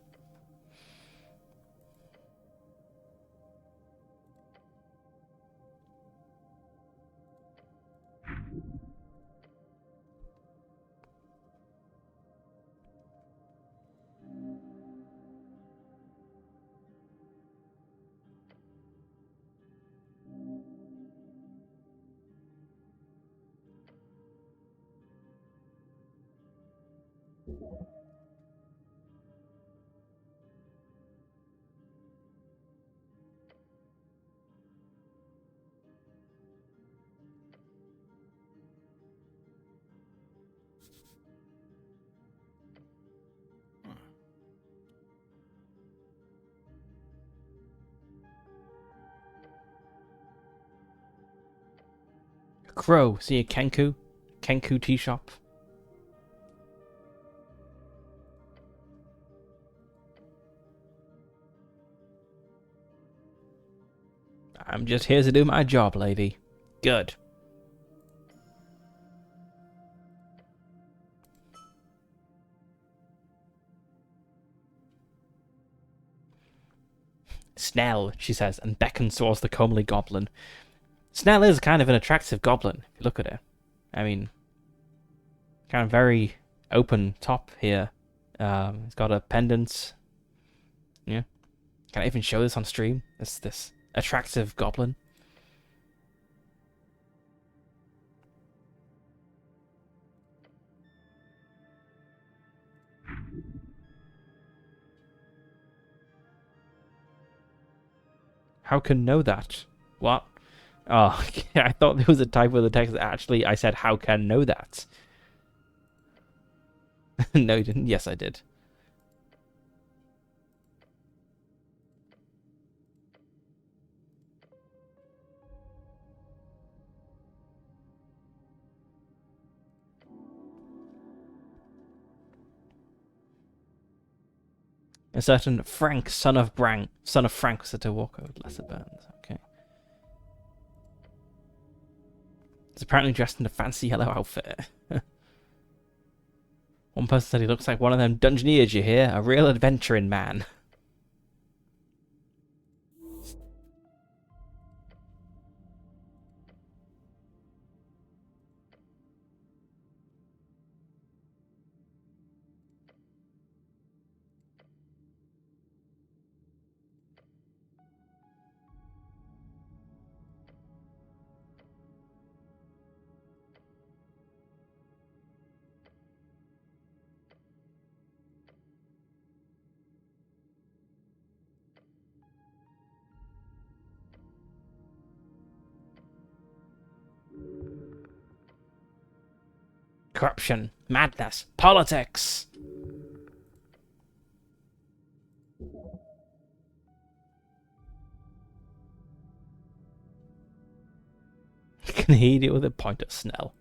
Crow, see a Kenku? Kenku tea shop? I'm just here to do my job, lady. Good. Snell, she says, and beckons towards the comely goblin. Snell is kind of an attractive goblin, if you look at it. I mean, kind of very open top here. It's got a pendant. Yeah. Can I even show this on stream? It's this attractive goblin. How can know that? What? Oh, I thought there was a typo of the text that actually I said, how can know that? No, you didn't. Yes, I did. A certain Frank, son of Frank, was at a walk over lesser burns. Okay. He's apparently dressed in a fancy yellow outfit. One person said he looks like one of them Dungeoneers you hear, a real adventuring man. Corruption, madness, politics. Can he deal with a point at Snell?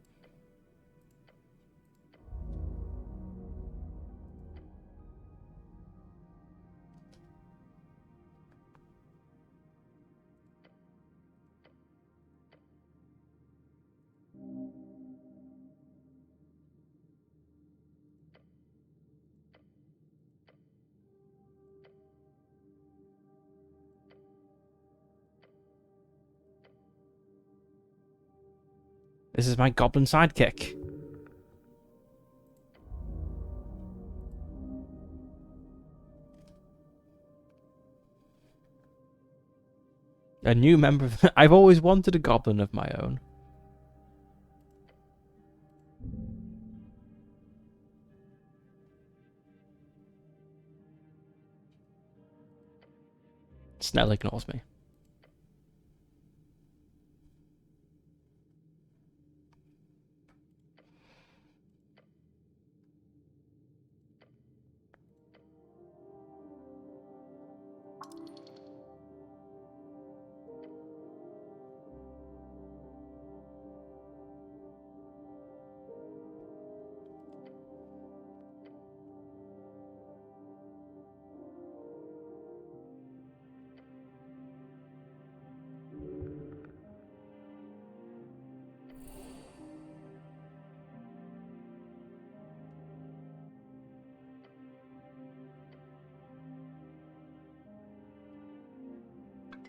This is my goblin sidekick. A new member of... I've always wanted a goblin of my own. Snell ignores me.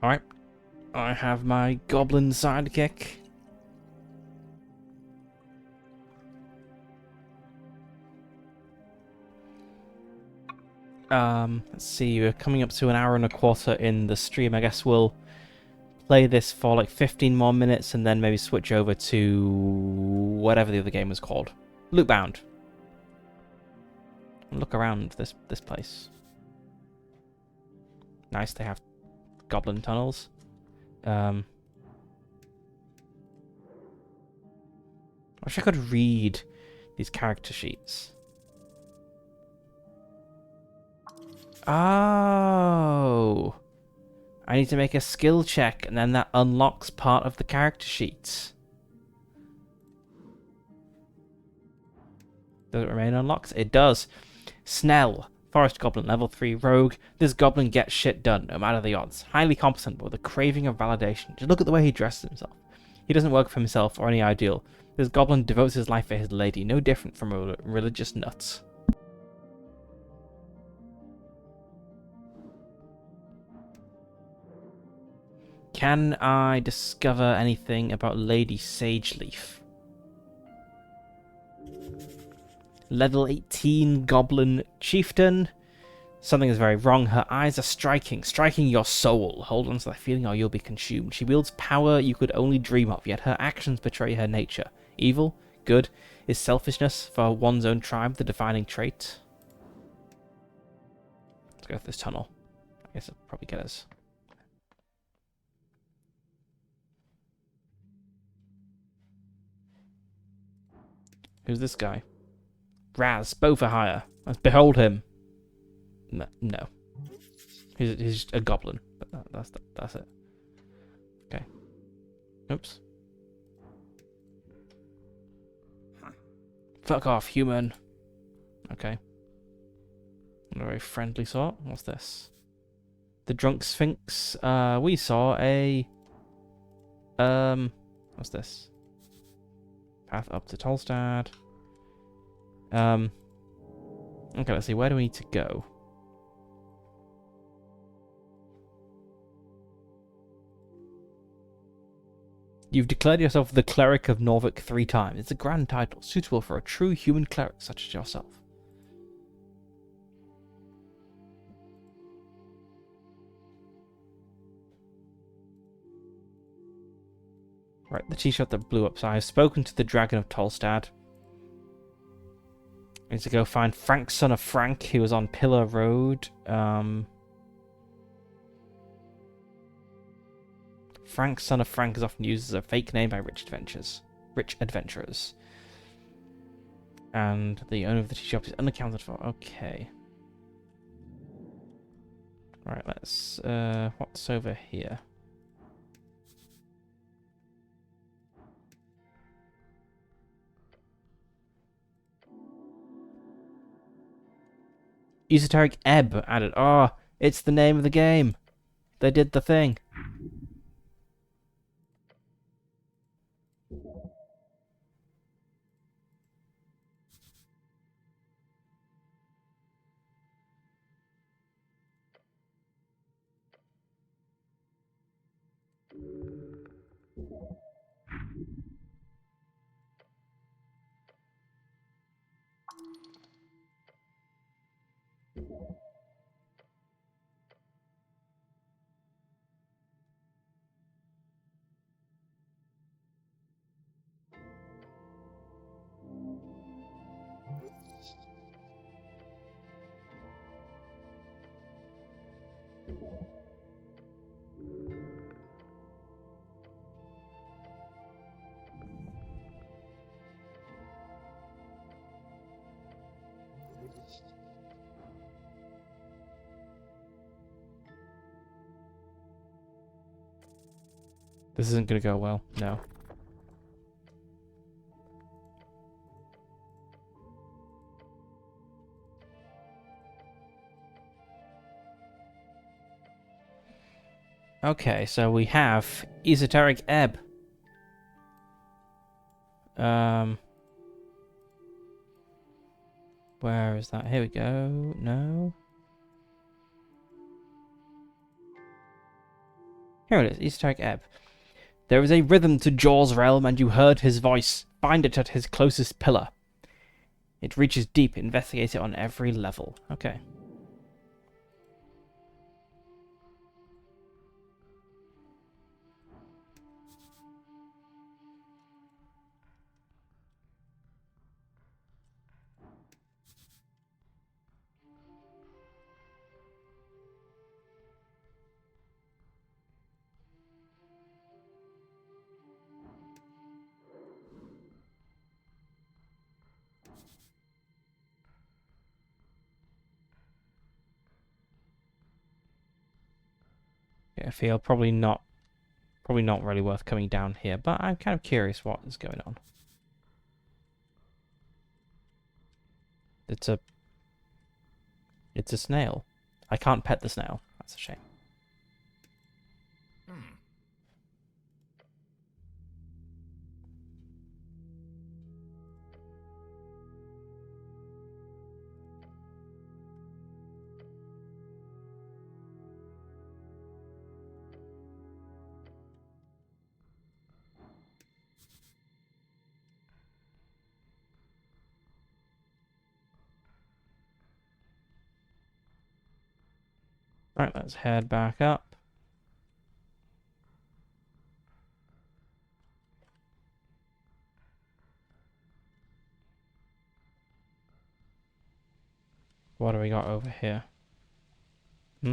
Alright. I have my goblin sidekick. Let's see, we're coming up to an hour and a quarter in the stream. I guess we'll play this for like 15 more minutes and then maybe switch over to whatever the other game was called. Lootbound. Look around this place. Nice, they have goblin tunnels. I wish I could read these character sheets. Oh, I need to make a skill check and then that unlocks part of the character sheet. Does it remain unlocked? It does. Snell, Forest Goblin, level 3 rogue. This goblin gets shit done, no matter the odds. Highly competent, but with a craving of validation. Just look at the way he dresses himself. He doesn't work for himself or any ideal. This goblin devotes his life for his lady, no different from a religious nut. Can I discover anything about Lady Sageleaf? Level 18 Goblin Chieftain. Something is very wrong. Her eyes are striking your soul. Hold on to that feeling or you'll be consumed. She wields power you could only dream of, yet her actions betray her nature. Evil? Good? Is selfishness for one's own tribe the defining trait? Let's go through this tunnel. I guess it'll probably get us. Who's this guy? Raz, bow for hire. Let's behold him. No. He's a goblin. But that's it. Okay. Oops. Fuck off, human. Okay. Not a very friendly sort. What's this? The drunk sphinx. We saw a... What's this? Path up to Tolstad. Okay, let's see. Where do we need to go? You've declared yourself the cleric of Norvik 3 times. It's a grand title, suitable for a true human cleric such as yourself. Right, the t-shirt that blew up. So I have spoken to the Dragon of Tolstad. I need to go find Frank, son of Frank, who was on Pillar Road. Frank, son of Frank is often used as a fake name by rich adventurers. And the owner of the tea shop is unaccounted for. Okay. Right, let's... what's over here? Esoteric Ebb added. Oh, it's the name of the game. They did the thing. This isn't going to go well. No. Okay, so we have Esoteric Ebb. Where is that? Here we go. No. Here it is, Esoteric Ebb. There is a rhythm to Jaw's realm, and you heard his voice. Find it at his closest pillar. It reaches deep. Investigate it on every level. Okay. Yeah, I feel probably not really worth coming down here, but I'm kind of curious what is going on. It's a snail. I can't pet the snail. That's a shame. Right, let's head back up. What do we got over here? Hmm?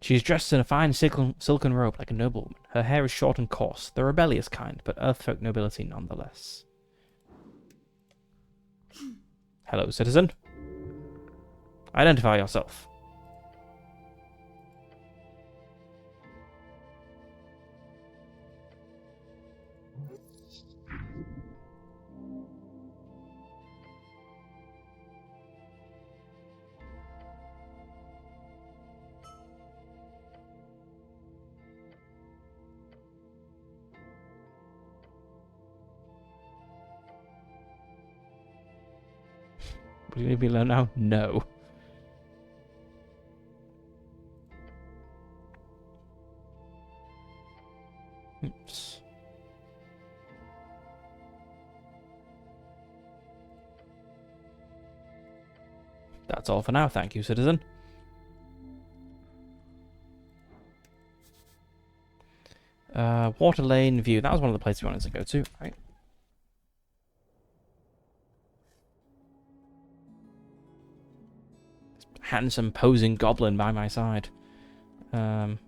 She's dressed in a fine silken robe like a noblewoman. Her hair is short and coarse, the rebellious kind, but earthfolk nobility nonetheless. Hello, citizen. Identify yourself. Will you leave me alone now? No. Oops. That's all for now, thank you, citizen. Water Lane View. That was one of the places we wanted to go to, right? Handsome posing goblin by my side. S.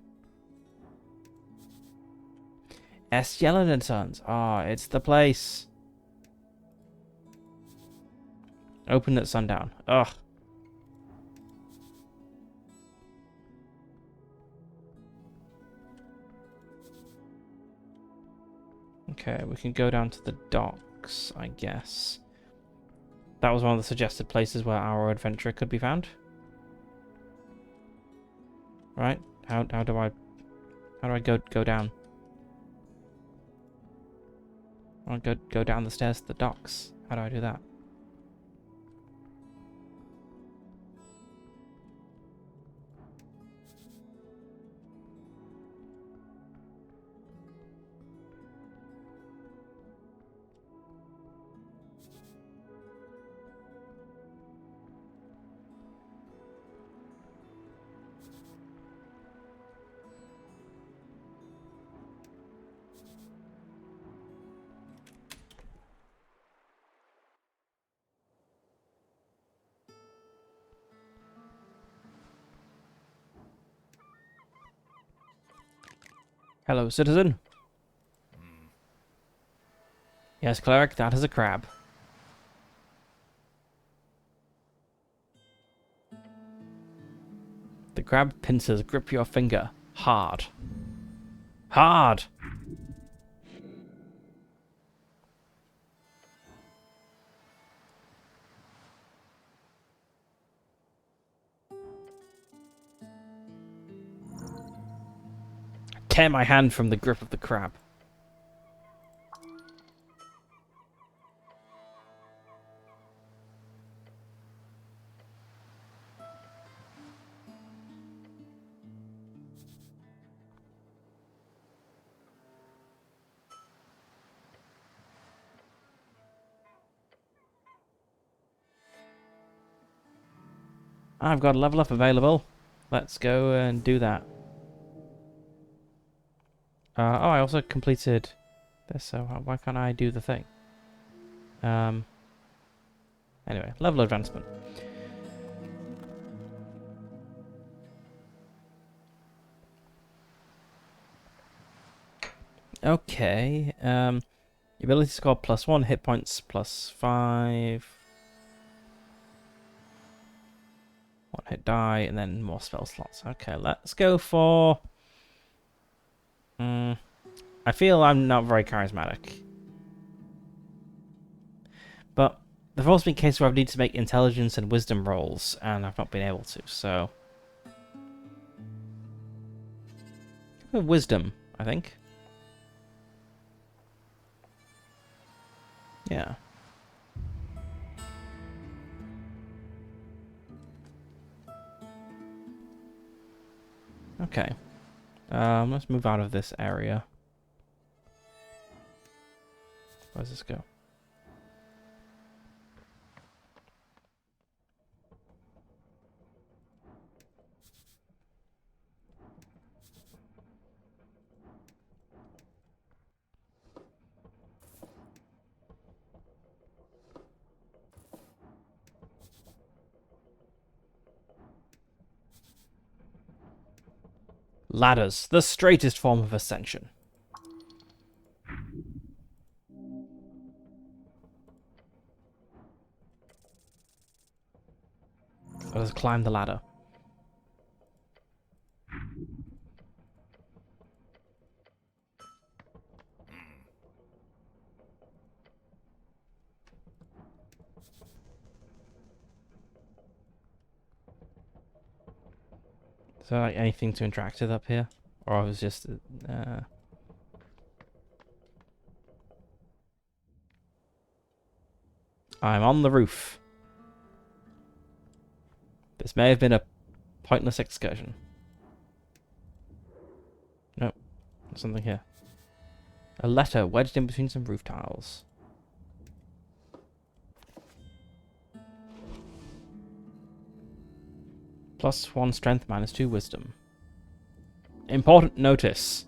Yellen and Sons. Ah, it's the place. Open at sundown. Ugh. Okay, we can go down to the docks, I guess. That was one of the suggested places where our adventurer could be found. Right? How do I go down? I want to go down the stairs to the docks. How do I do that? Hello, citizen. Yes, cleric, that is a crab. The crab pincers grip your finger. Hard. Hard! Tear my hand from the grip of the crab. I've got a level up available. Let's go and do that. Oh, I also completed this, so why can't I do the thing? Anyway, level advancement. Okay, ability score +1, hit points +5. 1 hit die, and then more spell slots. Okay, let's go for... I feel I'm not very charismatic. But there's also been cases where I've needed to make intelligence and wisdom rolls, and I've not been able to, so... Wisdom, I think. Yeah. Okay. Let's move out of this area. Where does this go? Ladders, the straightest form of ascension. Let us climb the ladder. Is there like anything to interact with up here? Or I was just... I'm on the roof. This may have been a pointless excursion. Nope. There's something here. A letter wedged in between some roof tiles. +1 strength, -2 wisdom. Important notice.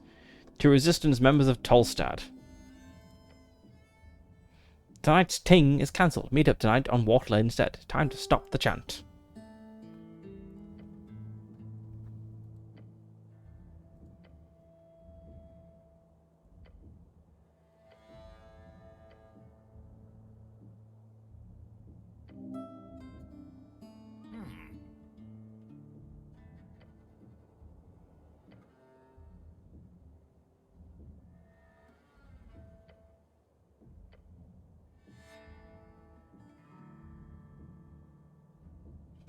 To Resistance members of Tolstad. Tonight's ting is cancelled. Meet up tonight on Water Lane instead. Time to stop the chant.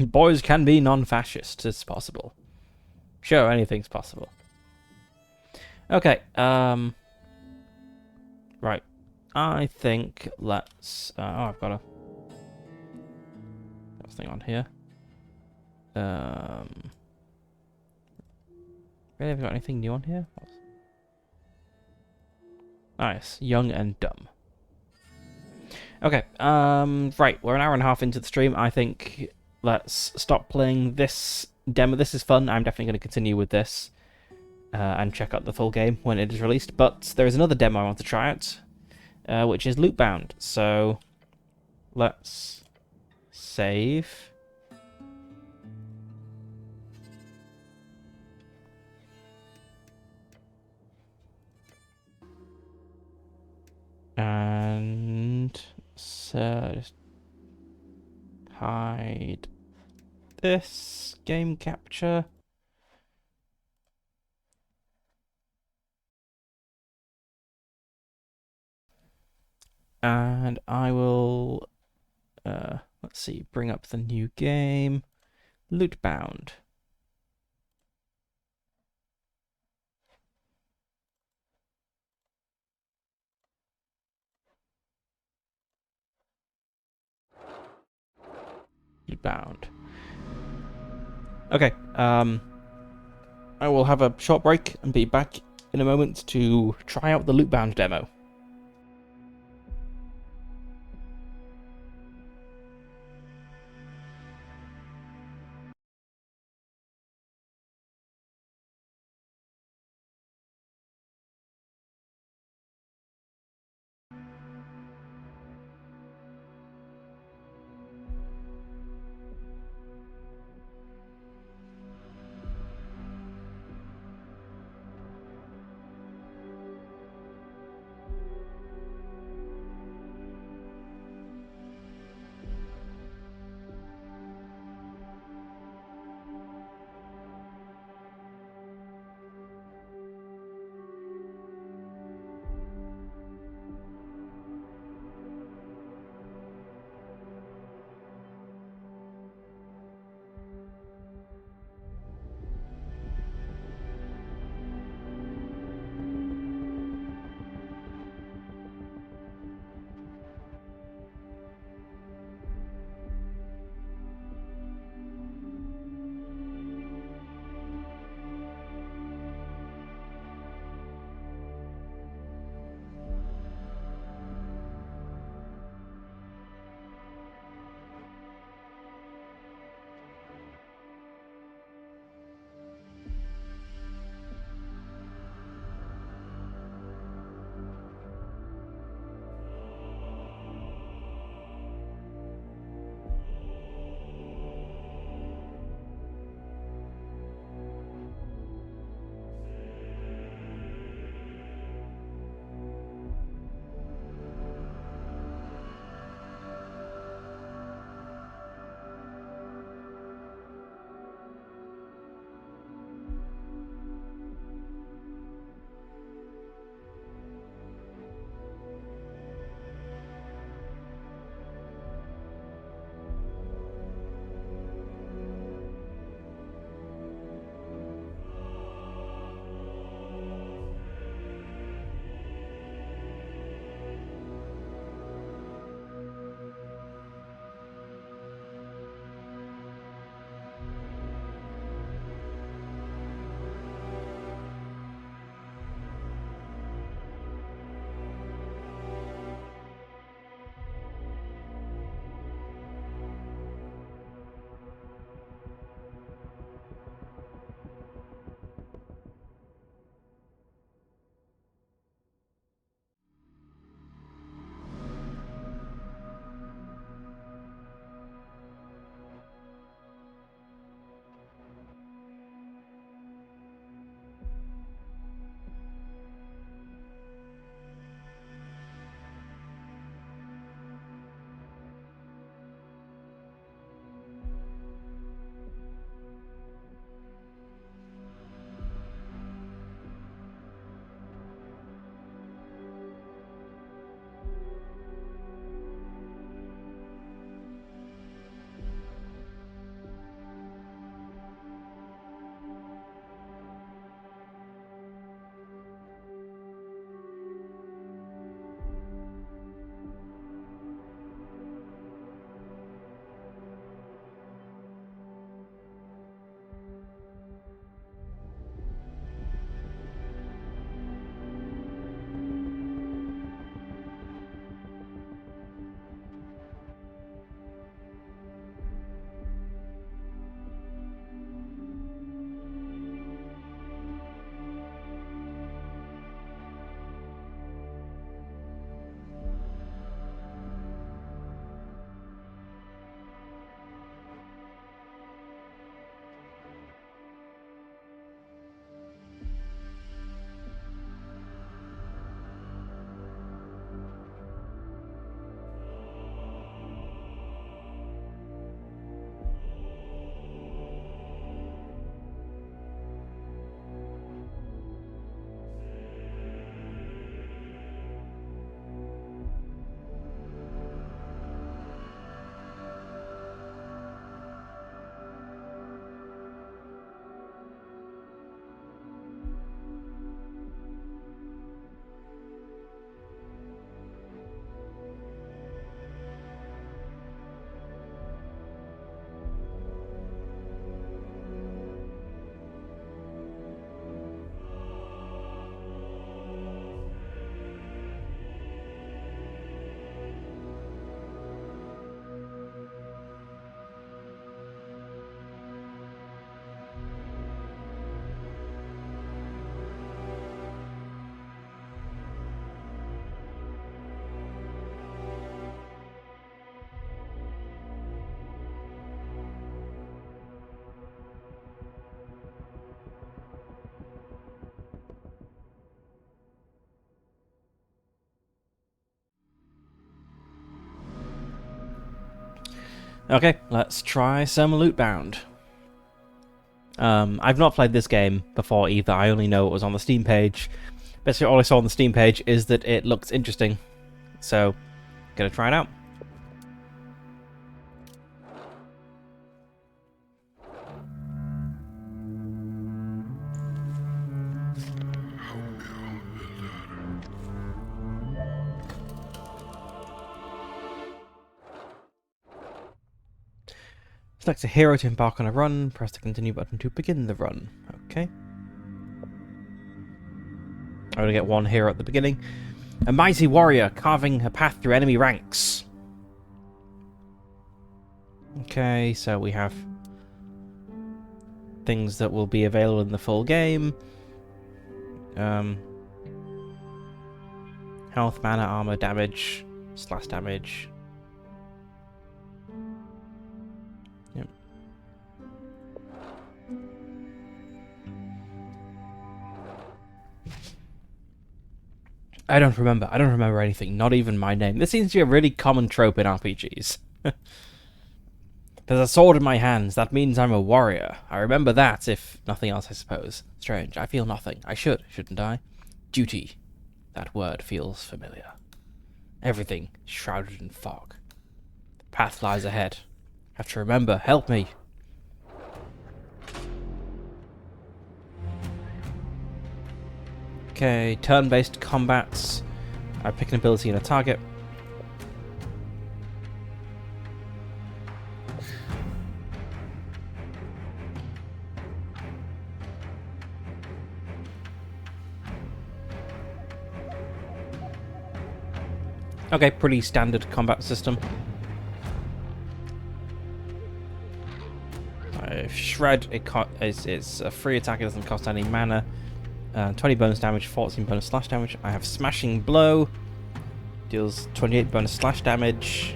Boys can be non-fascist. It's possible. Sure, anything's possible. Okay, right. I think let's... oh, I've got a... There's thing on here. Really, have we got anything new on here? Nice. Young and dumb. Okay, right. We're an hour and a half into the stream. I think let's stop playing this demo. This is fun. I'm definitely going to continue with this and check out the full game when it is released. But there is another demo I want to try out, which is Lootbound. So let's save. And so just hide this game capture. And I will, let's see, bring up the new game, Lootbound. Lootbound. Okay, I will have a short break and be back in a moment to try out the Lootbound demo. Okay, let's try some Lootbound. I've not played this game before either. I only know it was on the Steam page. Basically, all I saw on the Steam page is that it looks interesting. So, gonna try it out. Select a hero to embark on a run. Press the continue button to begin the run. Okay. I'm gonna get one hero at the beginning. A mighty warrior carving a path through enemy ranks. Okay, so we have things that will be available in the full game. Health, mana, armor, damage, slash damage. Yep. I don't remember anything, not even my name. This seems to be a really common trope in RPGs. There's a sword in my hands, that means I'm a warrior. I remember that, if nothing else, I suppose. Strange, I feel nothing. I should, shouldn't I? Duty. That word feels familiar. Everything shrouded in fog. The path lies ahead. Have to remember, help me. Okay, turn-based combats. I pick an ability and a target. Okay, pretty standard combat system. Shred, it's a free attack, it doesn't cost any mana. 20 bonus damage, 14 bonus slash damage. I have Smashing Blow, deals 28 bonus slash damage.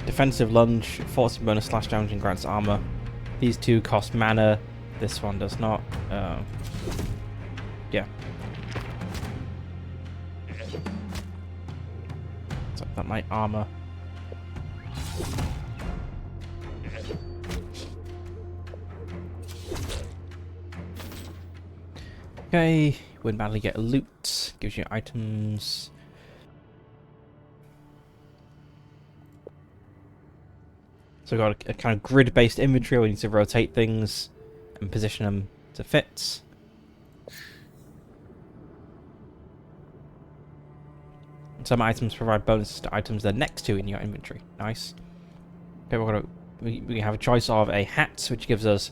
Defensive Lunge, 14 bonus slash damage and grants armor. These two cost mana, this one does not. Yeah. So that might armor. Okay, win badly, get a loot, gives you items. So we've got a kind of grid-based inventory where we need to rotate things and position them to fit. Some items provide bonuses to items they're next to in your inventory. Nice. Okay, we have a choice of a hat, which gives us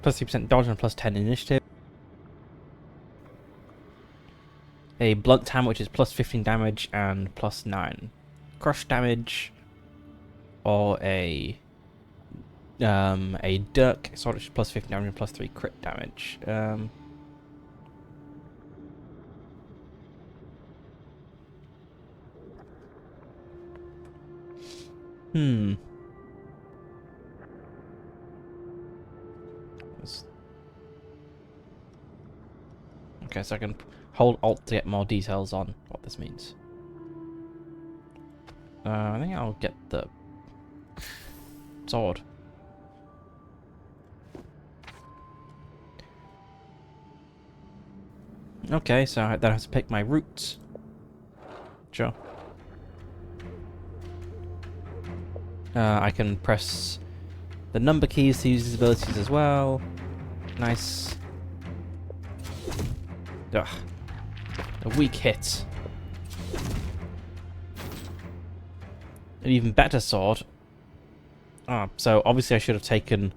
plus 3% dodge and plus 10 initiative. A blunt hammer, which is plus 15 damage and plus 9 crush damage. Or a dirk sword, which is plus 15 damage and plus 3 crit damage. Okay, so I can hold Alt to get more details on what this means. I think I'll get the sword. Okay, so I then have to pick my route. Sure. I can press the number keys to use these abilities as well. Nice. Ugh. A weak hit. An even better sword. Ah, so obviously I should have taken...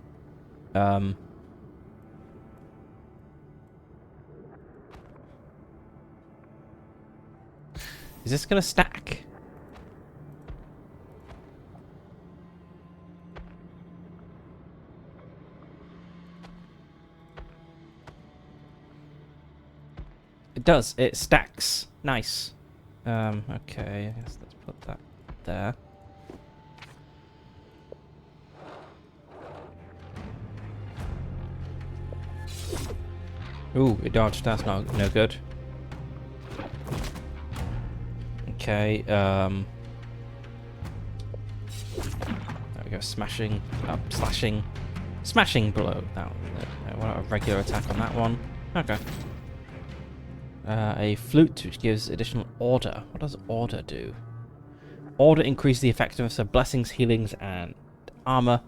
Is this gonna stack? It does. It stacks. Nice. Okay, I guess let's put that there. Ooh, it dodged. That's no good. Okay, we go smashing, slashing, smashing blow. That what a regular attack on that one. Okay. A flute which gives additional order. What does order do? Order increases the effectiveness of blessings, healings, and armor.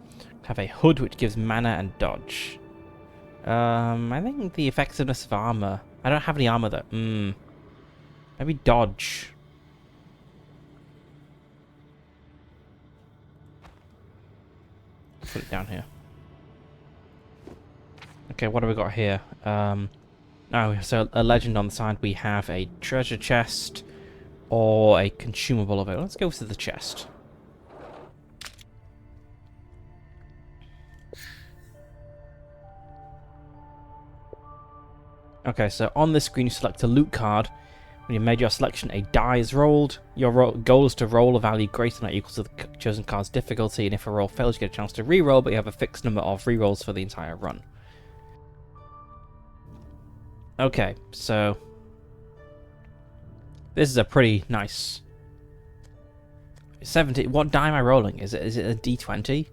Have a hood which gives mana and dodge. I think the effectiveness of armor. I don't have any armor though. Maybe dodge. Put it down here. Okay, what have we got here? Oh, so a legend on the side. We have a treasure chest or a consumable available. Let's go to the chest. Okay, so on this screen you select a loot card. When you've made your selection, a die is rolled. Your goal is to roll a value greater than or equal to the chosen card's difficulty, and if a roll fails, you get a chance to re-roll, but you have a fixed number of re-rolls for the entire run. Okay, so this is a pretty nice 70. What die am I rolling? Is it a D20?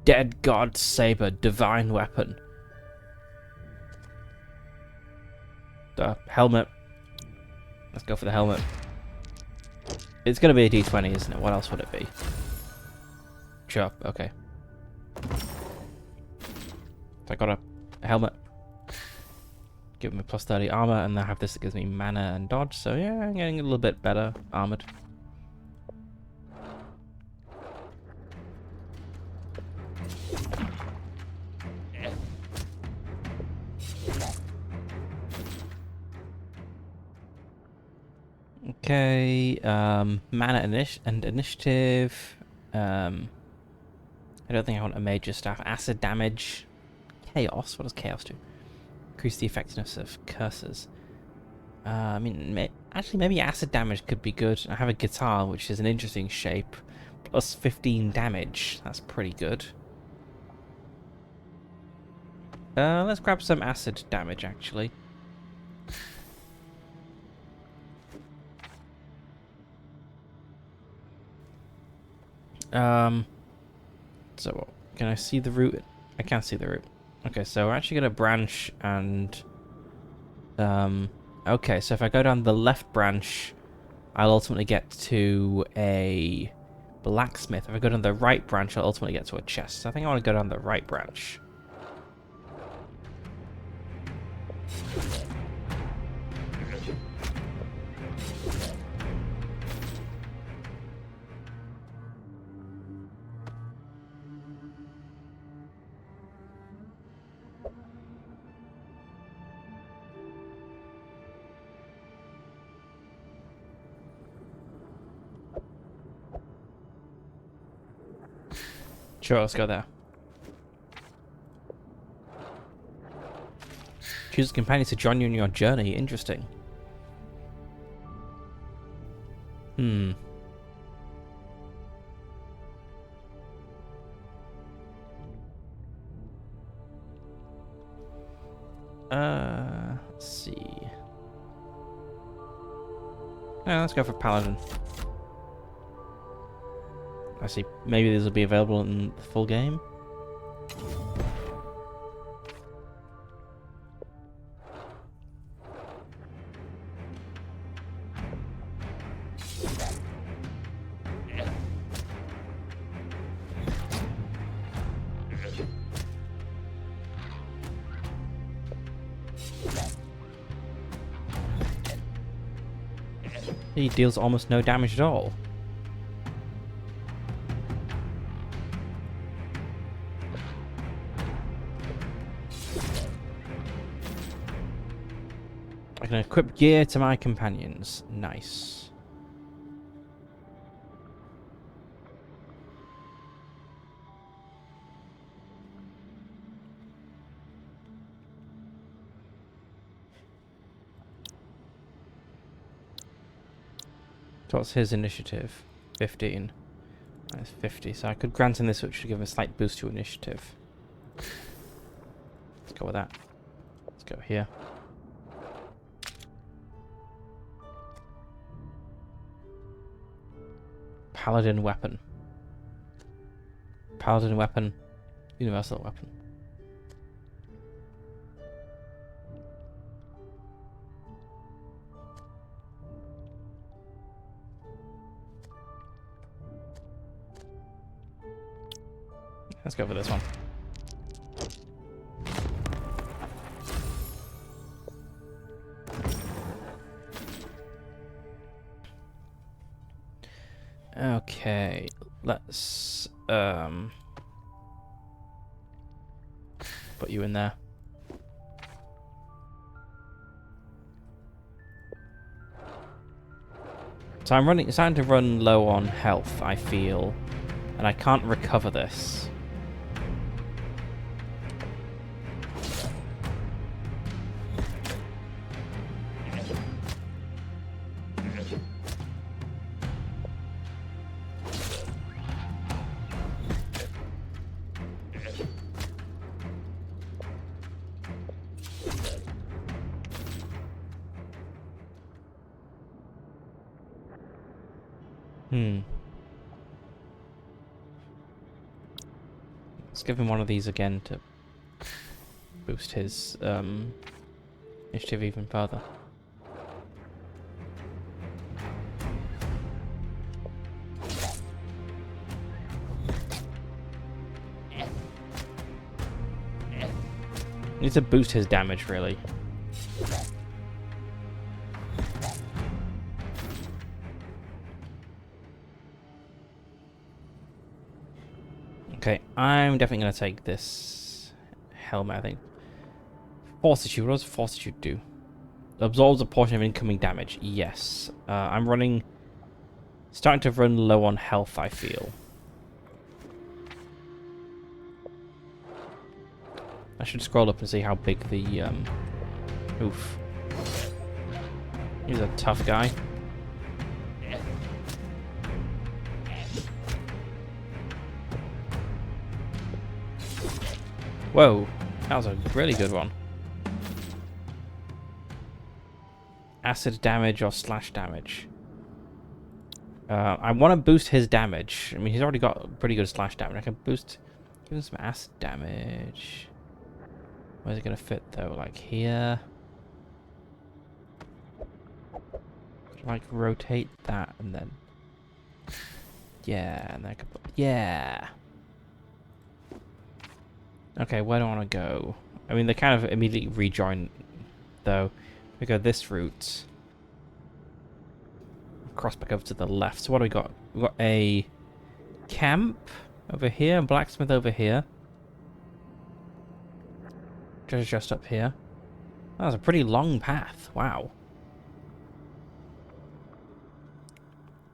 Dead God Saber, Divine Weapon. The helmet. Let's go for the helmet. It's going to be a D20, isn't it? What else would it be? Sure, okay. So I got a helmet. Give me plus 30 armor, and I have this that gives me mana and dodge. So yeah, I'm getting a little bit better armored. Okay, mana and initiative. I don't think I want a major staff. Acid damage. Chaos. What does chaos do? Increase the effectiveness of curses. I mean, actually, maybe acid damage could be good. I have a guitar, which is an interesting shape. Plus 15 damage. That's pretty good. Let's grab some acid damage, actually. So, can I see the route? I can't see the route. Okay, so we're actually going to branch and... okay, so if I go down the left branch, I'll ultimately get to a blacksmith. If I go down the right branch, I'll ultimately get to a chest. So I think I want to go down the right branch. Sure, let's go there. Choose a companion to join you in your journey. Interesting. Let's see. Yeah, let's go for Paladin. I see. Maybe these will be available in the full game. He deals almost no damage at all. I can equip gear to my companions. Nice. So what's his initiative? 15. That's 50. So I could grant him this, which would give him a slight boost to initiative. Let's go with that. Let's go here. Paladin weapon. Paladin weapon. Universal weapon. Let's go for this one. Okay, let's put you in there. So I'm starting to run low on health, I feel, and I can't recover this. Let's give him one of these again to boost his initiative even further. Needs to boost his damage, really. Okay, I'm definitely going to take this helmet, I think. Fortitude, what does Fortitude do? Absorbs a portion of incoming damage. Yes. I'm starting to run low on health, I feel. I should scroll up and see how big the, oof. He's a tough guy. Whoa, that was a really good one. Acid damage or slash damage. I want to boost his damage. I mean, he's already got pretty good slash damage. I can boost, give him some acid damage. Where's it going to fit, though? Like here? Like, rotate that and then... Yeah, and then I can put... Yeah! Okay, where do I want to go? I mean, they kind of immediately rejoin, though. We go this route. Cross back over to the left. So what do we got? We've got a camp over here, blacksmith over here. Just up here. That was a pretty long path. Wow.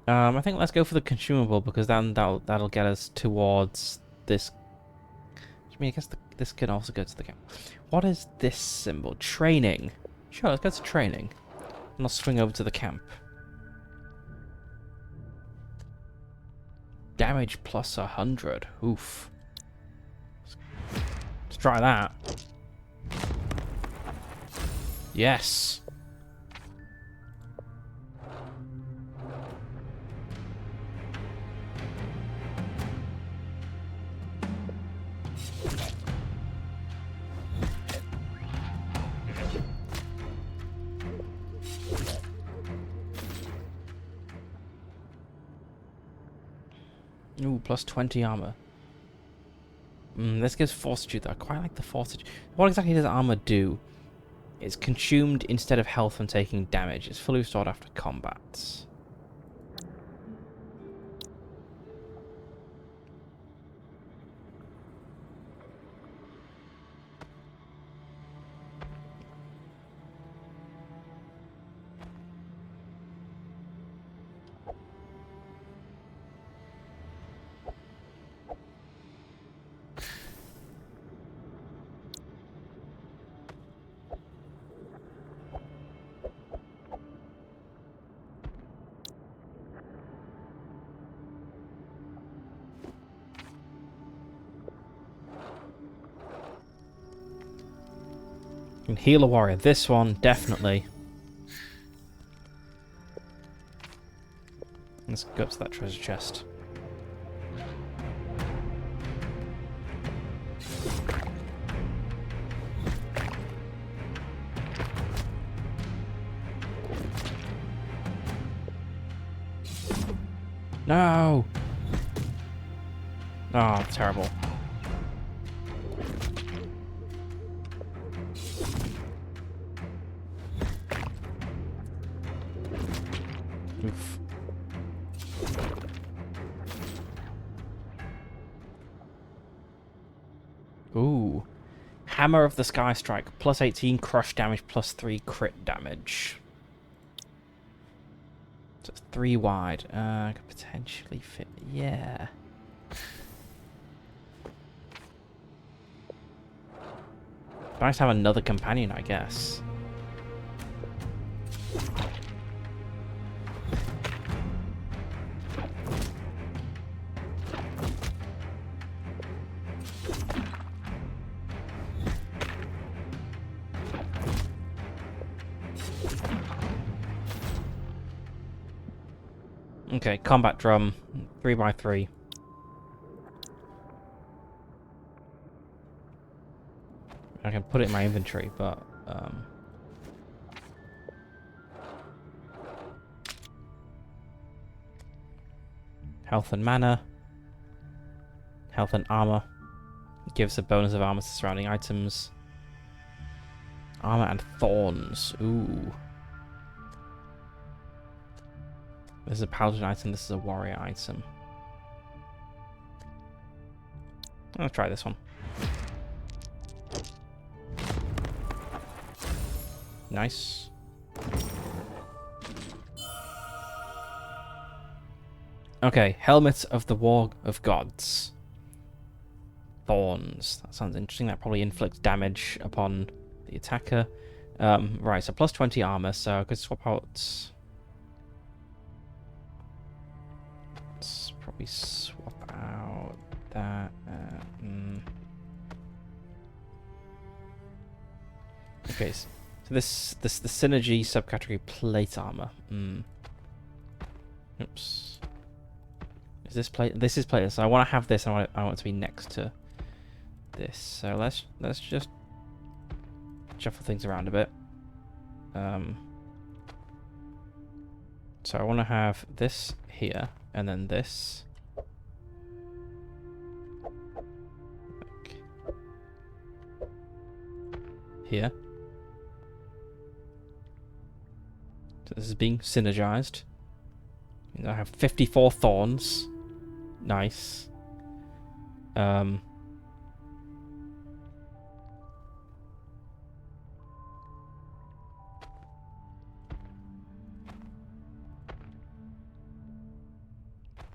I think let's go for the consumable, because then that'll get us towards this. I mean, I guess this can also go to the camp. What is this symbol? Training. Sure, let's go to training. And I'll swing over to the camp. Damage plus 100. Oof. Let's try that. Yes. Ooh, plus 20 armor. This gives fortitude, though. I quite like the fortitude. What exactly does armor do? It's consumed instead of health when taking damage. It's fully restored after combat. You can heal a warrior. This one, definitely. Let's go up to that treasure chest. No! Oh, terrible. Oof. Ooh. Hammer of the Sky Strike. Plus 18 crush damage, plus 3 crit damage. So it's 3 wide. Could potentially fit. Yeah. Nice to have another companion, I guess. Okay, combat drum, 3x3. I can put it in my inventory, but health and mana, health and armor. Gives a bonus of armor to surrounding items. Armor and thorns. Ooh. This is a paladin item, this is a warrior item. I'll try this one. Nice. Okay, Helmet of the War of Gods. Thorns. That sounds interesting. That probably inflicts damage upon the attacker. Right, so plus 20 armor, so I could swap out... Let's probably swap out that. Okay, so this the synergy subcategory plate armor. Oops. Is this plate? This is plate. So I want to have this. I want it to be next to this. So let's just shuffle things around a bit. So I want to have this here, and then this. Here. So this is being synergized. I have 54 thorns. Nice.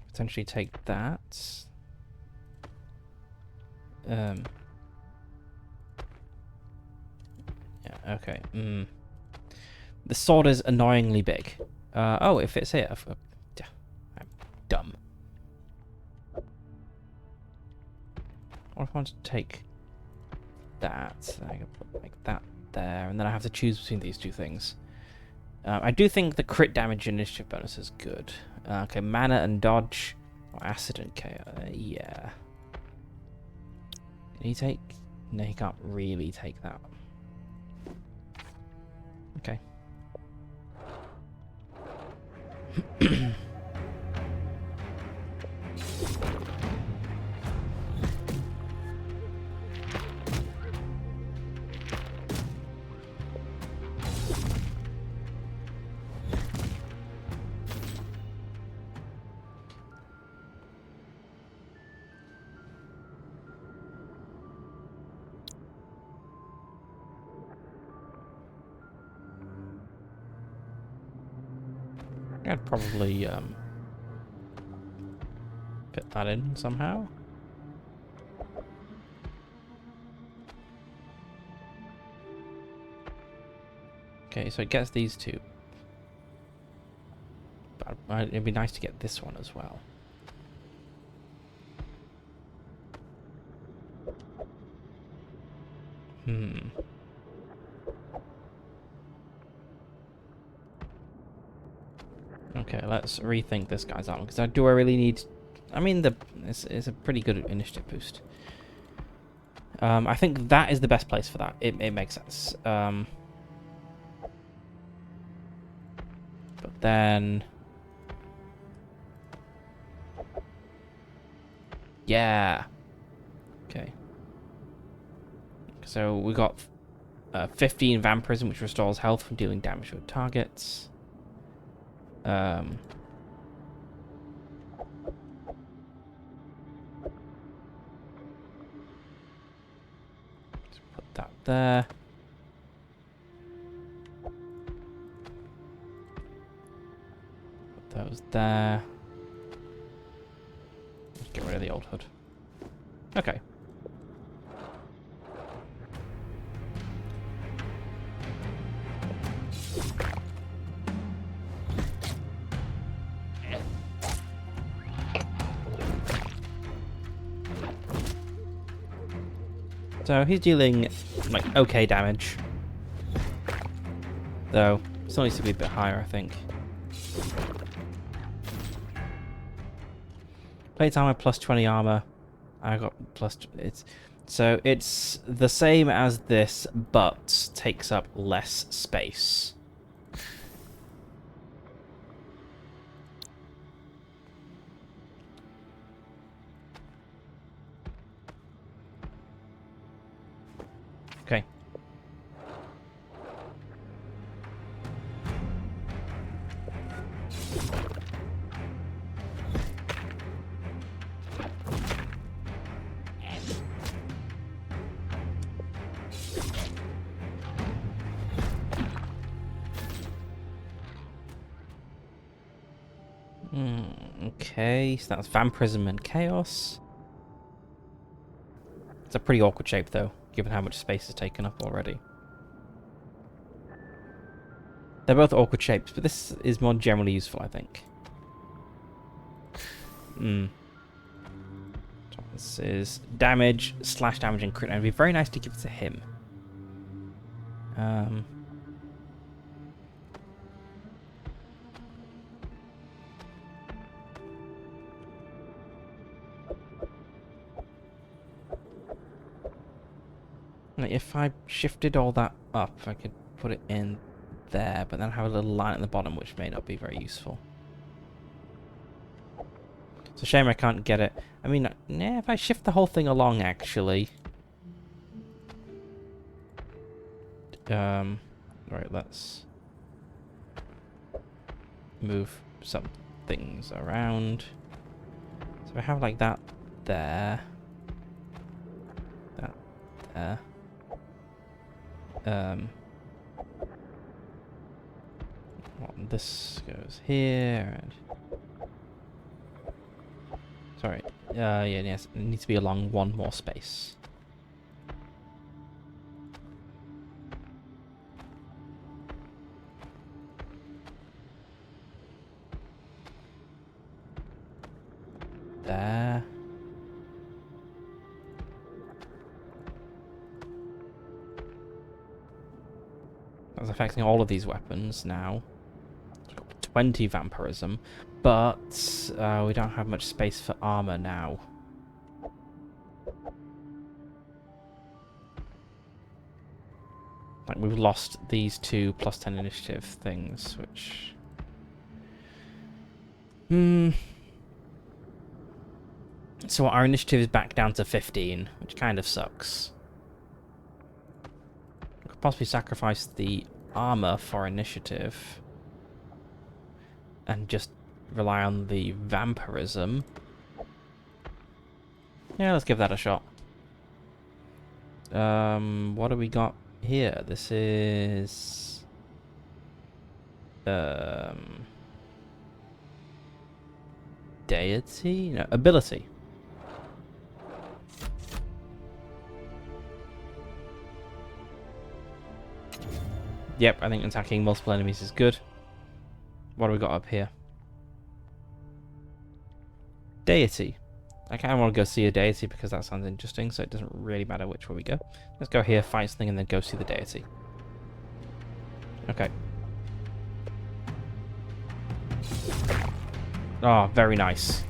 Potentially take that. Yeah, okay. The sword is annoyingly big. Oh, it fits here. I'm dumb. What if I want to take that? I can put like that there, and then I have to choose between these two things. I do think the crit damage initiative bonus is good. Okay, mana and dodge, or acid and chaos. Yeah. Can he take? No, he can't really take that. Okay. I'd probably fit that in somehow. Okay, so it gets these two. But it'd be nice to get this one as well. Okay. Okay, let's rethink this guy's armor, because do I really need... I mean, it's a pretty good initiative boost. I think that is the best place for that. It makes sense. But then... Yeah. Okay. So we got 15 Vampirism, which restores health from dealing damage to targets. Let's put that there. Put those there. Let's get rid of the old hood. Okay. So he's dealing, like, okay damage. Though, still needs to be a bit higher, I think. Plate armor plus 20 armor. I got plus... So it's the same as this, but takes up less space. Okay. Okay, so that's Vampirism and Chaos. It's a pretty awkward shape, though, given how much space is taken up already. They're both awkward shapes, but this is more generally useful, I think. So this is damage, slash damage, and crit. And it'd be very nice to give it to him. If I shifted all that up, I could put it in there, but then have a little line at the bottom, which may not be very useful. It's a shame I can't get it. I mean, yeah, if I shift the whole thing along, actually. Right, let's move some things around. So I have like that there. That there. Well, this goes here, and sorry, yeah, yes, it needs to be along one more space. There. That's affecting all of these weapons now. 20 Vampirism, but we don't have much space for armor now. Like, we've lost these two plus 10 initiative things, which... So our initiative is back down to 15, which kind of sucks. We could possibly sacrifice the armor for initiative and just rely on the vampirism. Yeah, let's give that a shot. What do we got here? This is deity? No, ability. Yep, I think attacking multiple enemies is good. What do we got up here? Deity. I kind of want to go see a deity because that sounds interesting, so it doesn't really matter which way we go. Let's go here, fight something, and then go see the deity. Okay. Oh, very nice.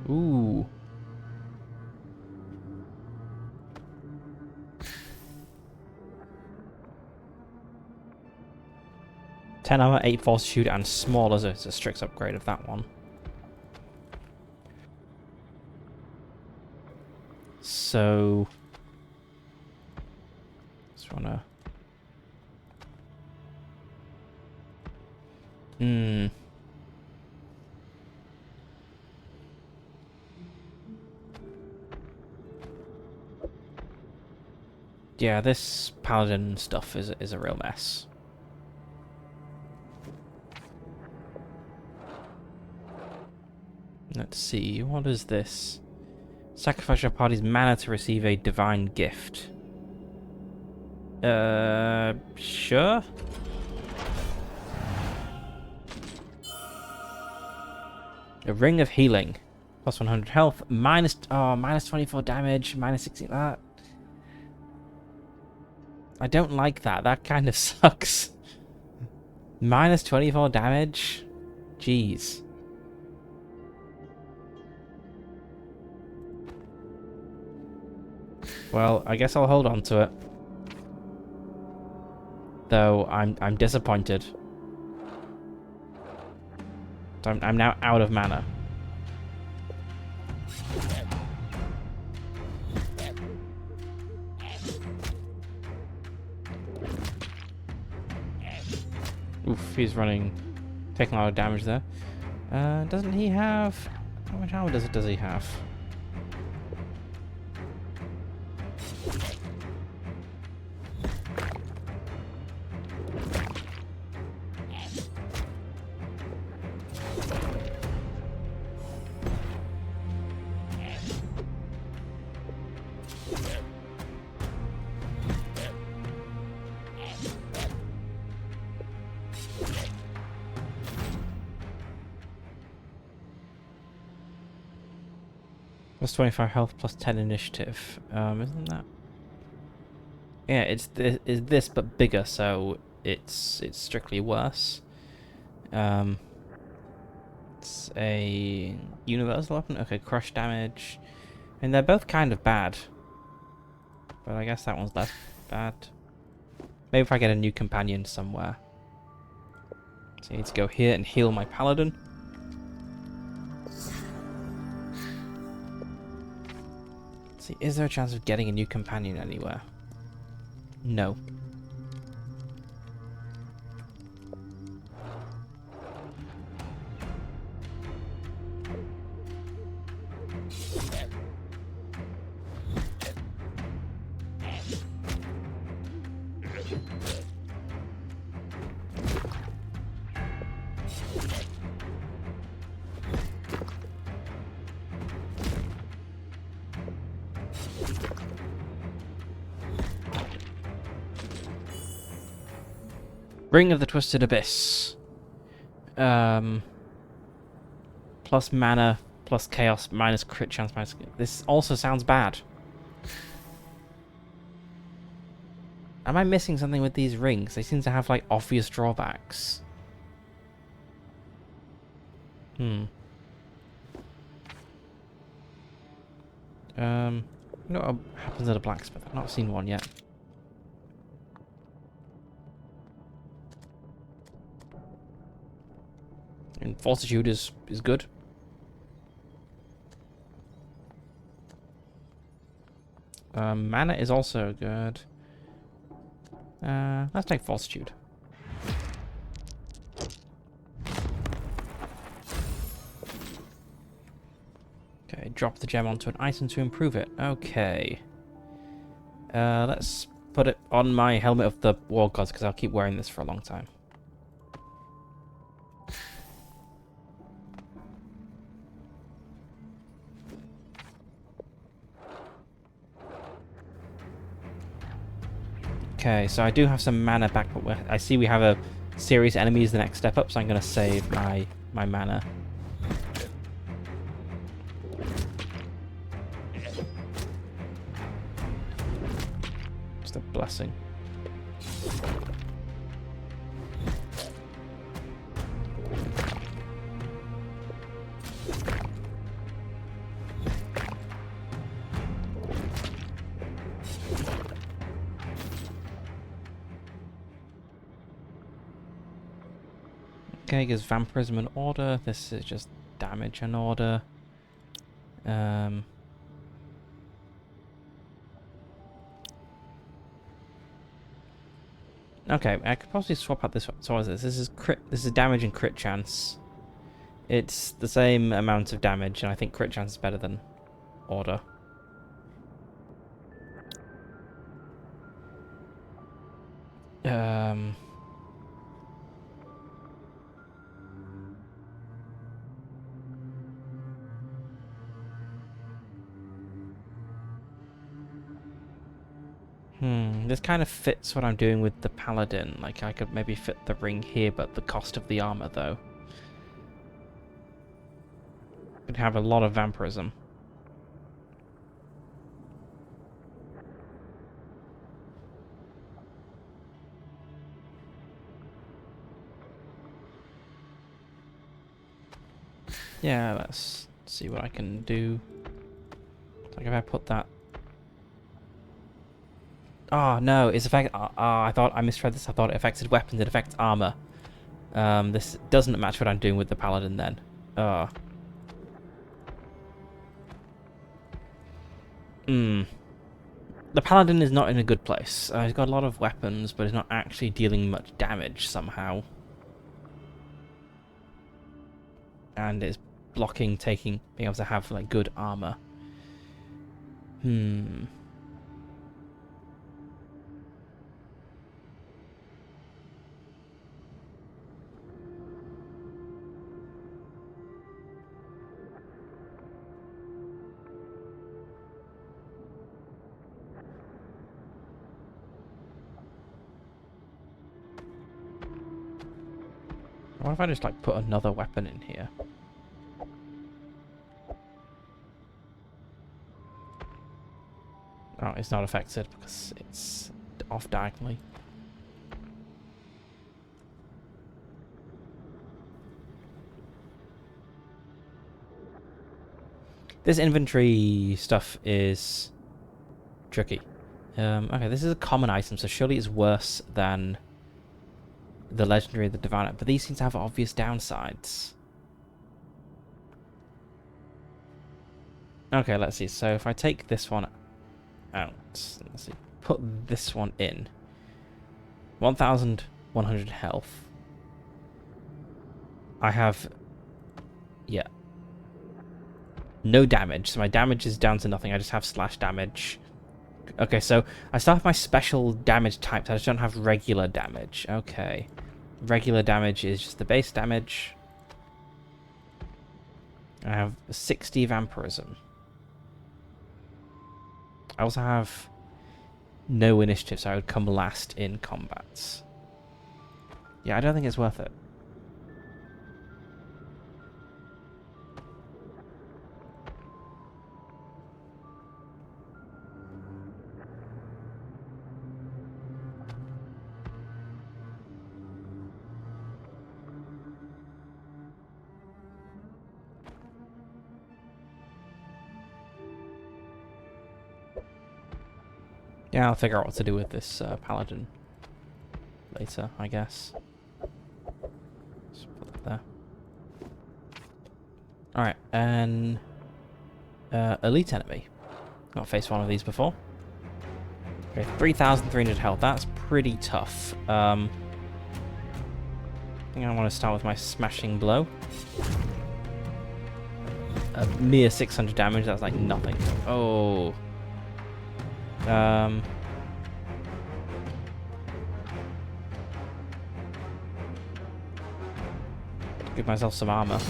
Ooh. Ten armor, 8 fortitude, and small as a strict upgrade of that one. So, just wanna. Yeah, this paladin stuff is a real mess. Let's see, what is this? Sacrifice your party's mana to receive a divine gift. Sure? A ring of healing. Plus 100 health, minus 24 damage, minus 60 that. I don't like that. That kind of sucks. Minus 24 damage? Jeez. Well, I guess I'll hold on to it. Though I'm disappointed. So I'm now out of mana. Oof, he's taking a lot of damage there. Doesn't he have... How much armor does he have? Plus 25 health, plus 10 initiative. Isn't that? Yeah, it's this but bigger, so it's strictly worse. It's a universal weapon. Okay, crush damage, and they're both kind of bad. But I guess that one's less bad. Maybe if I get a new companion somewhere. So I need to go here and heal my paladin. See, is there a chance of getting a new companion anywhere? No. Ring of the Twisted Abyss. Plus mana, plus chaos, minus crit chance, minus... This also sounds bad. Am I missing something with these rings? They seem to have, like, obvious drawbacks. You know what happens at a blacksmith? I've not seen one yet. And fortitude is good. Mana is also good. Let's take fortitude. Okay, drop the gem onto an item to improve it. Okay. Let's put it on my helmet of the war gods because I'll keep wearing this for a long time. Okay, so I do have some mana back, but I see we have a serious enemy as the next step up, so I'm going to save my mana. blessing. Okay, gives vampirism an order. This is just damage an order. Okay, I could possibly swap out this one. So what is this? This is crit. This is damage and crit chance. It's the same amount of damage, and I think crit chance is better than order. This kind of fits what I'm doing with the paladin. Like, I could maybe fit the ring here, but the cost of the armor, though. Could have a lot of vampirism. Yeah, let's see what I can do. Like if I put that... Oh, no, it's effect... I thought I misread this. I thought it affected weapons. It affects armor. This doesn't match what I'm doing with the paladin then. The paladin is not in a good place. He's got a lot of weapons, but he's not actually dealing much damage somehow. And it's blocking, being able to have like good armor. What if I just like put another weapon in here? Oh, it's not affected because it's off diagonally. This inventory stuff is tricky. Okay, this is a common item, so surely it's worse than the legendary and the divine, but these seem to have obvious downsides. Okay, let's see. So if I take this one out, let's see, put this one in. 1,100 health. I have, yeah, no damage, so my damage is down to nothing. I just have slash damage. Okay, so I start with my special damage types. I just don't have regular damage. Okay. Regular damage is just the base damage. I have 60 vampirism. I also have no initiative, so I would come last in combats. Yeah, I don't think it's worth it. Yeah, I'll figure out what to do with this paladin later, I guess. Just put that there. Alright, and elite enemy. Not faced one of these before. Okay, 3,300 health. That's pretty tough. I think I want to start with my smashing blow. A mere 600 damage. That's like nothing. Oh. Give myself some armor.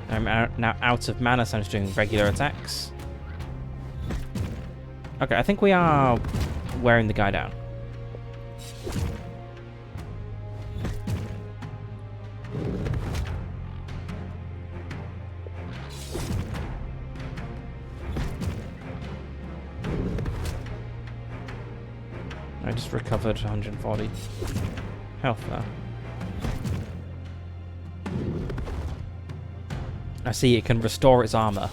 I'm now out of mana, so I'm just doing regular attacks. Okay, I think we are wearing the guy down. I just recovered 140 health there. I see it can restore its armor.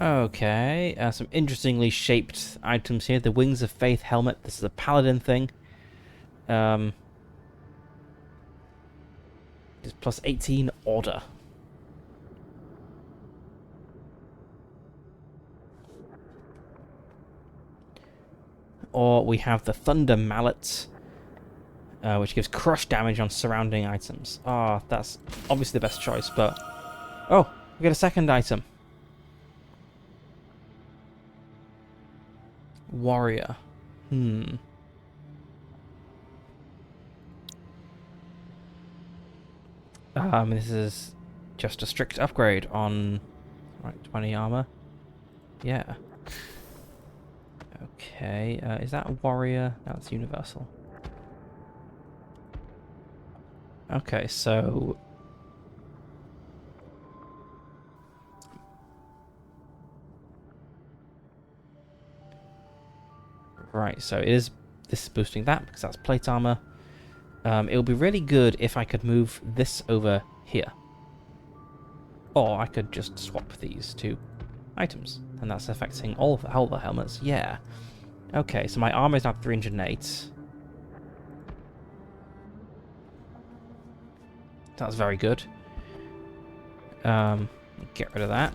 Okay, some interestingly shaped items here. The Wings of Faith helmet. This is a paladin thing. It's plus 18 order. Or we have the Thunder Mallet, which gives crush damage on surrounding items. Ah, that's obviously the best choice, but... Oh, we get a second item. Warrior. This is just a strict upgrade on... Right, 20 armor. Yeah. Okay, is that a warrior? No, it's universal. Okay, so... Right, so this is boosting that because that's plate armor. It would be really good if I could move this over here. Or I could just swap these two items. And that's affecting all the helmets. Yeah. Okay, so my armor is now 308. That's very good. Get rid of that.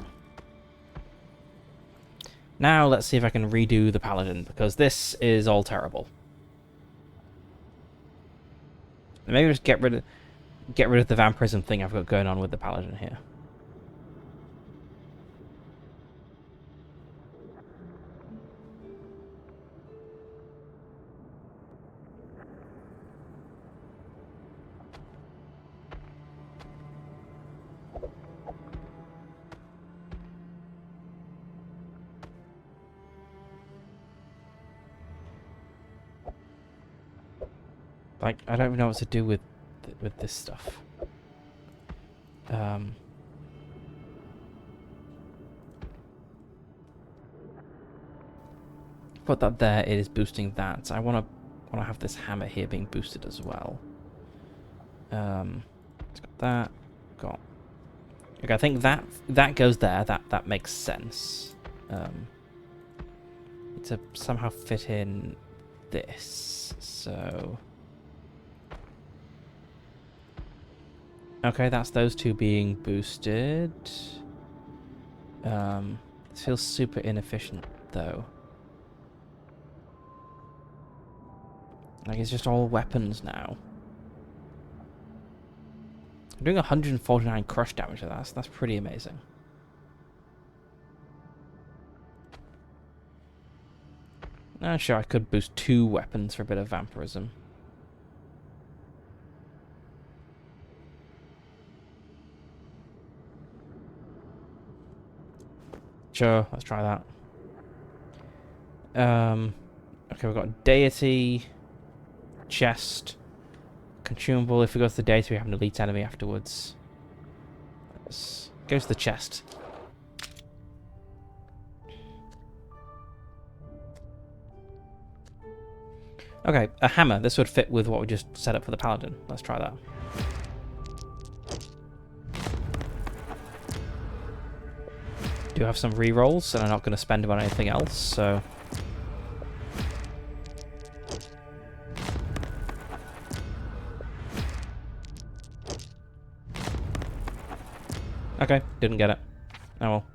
Now let's see if I can redo the paladin, because this is all terrible. Maybe just get rid of the vampirism thing I've got going on with the paladin here. Like, I don't even know what to do with this stuff. Put that there. It is boosting that. I want to have this hammer here being boosted as well. It's got that. Got. Okay, I think that goes there. That makes sense. To somehow fit in this. So. Okay, that's those two being boosted. This feels super inefficient, though. Like, it's just all weapons now. I'm doing 149 crush damage with that, so that's pretty amazing. Sure, I could boost 2 weapons for a bit of vampirism. Sure, let's try that. Okay, we've got deity, chest, consumable. If we go to the deity, we have an elite enemy afterwards. Let's go to the chest. Okay, a hammer. This would fit with what we just set up for the paladin. Let's try that. Do have some rerolls, and I'm not going to spend them on anything else, so... Okay, didn't get it. Oh well.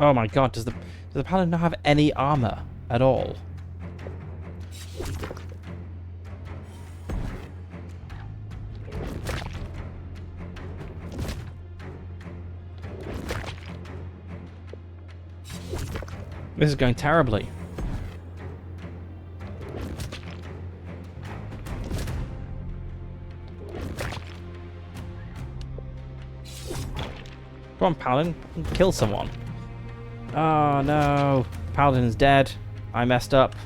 Oh my god, does the paladin not have any armor at all? This is going terribly. Come on, Paladin. Kill someone. Oh, no. Paladin's dead. I messed up.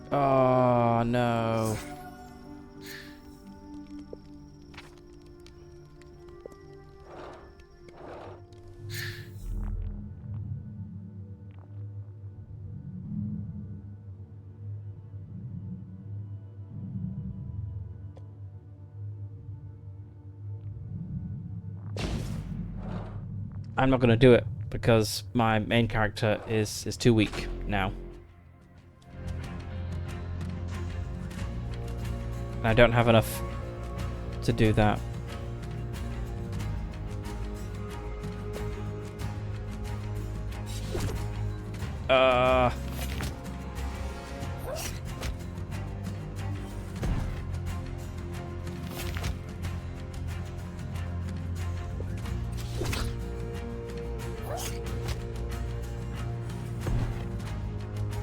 Oh, no. I'm not going to do it because my main character is too weak now. I don't have enough to do that.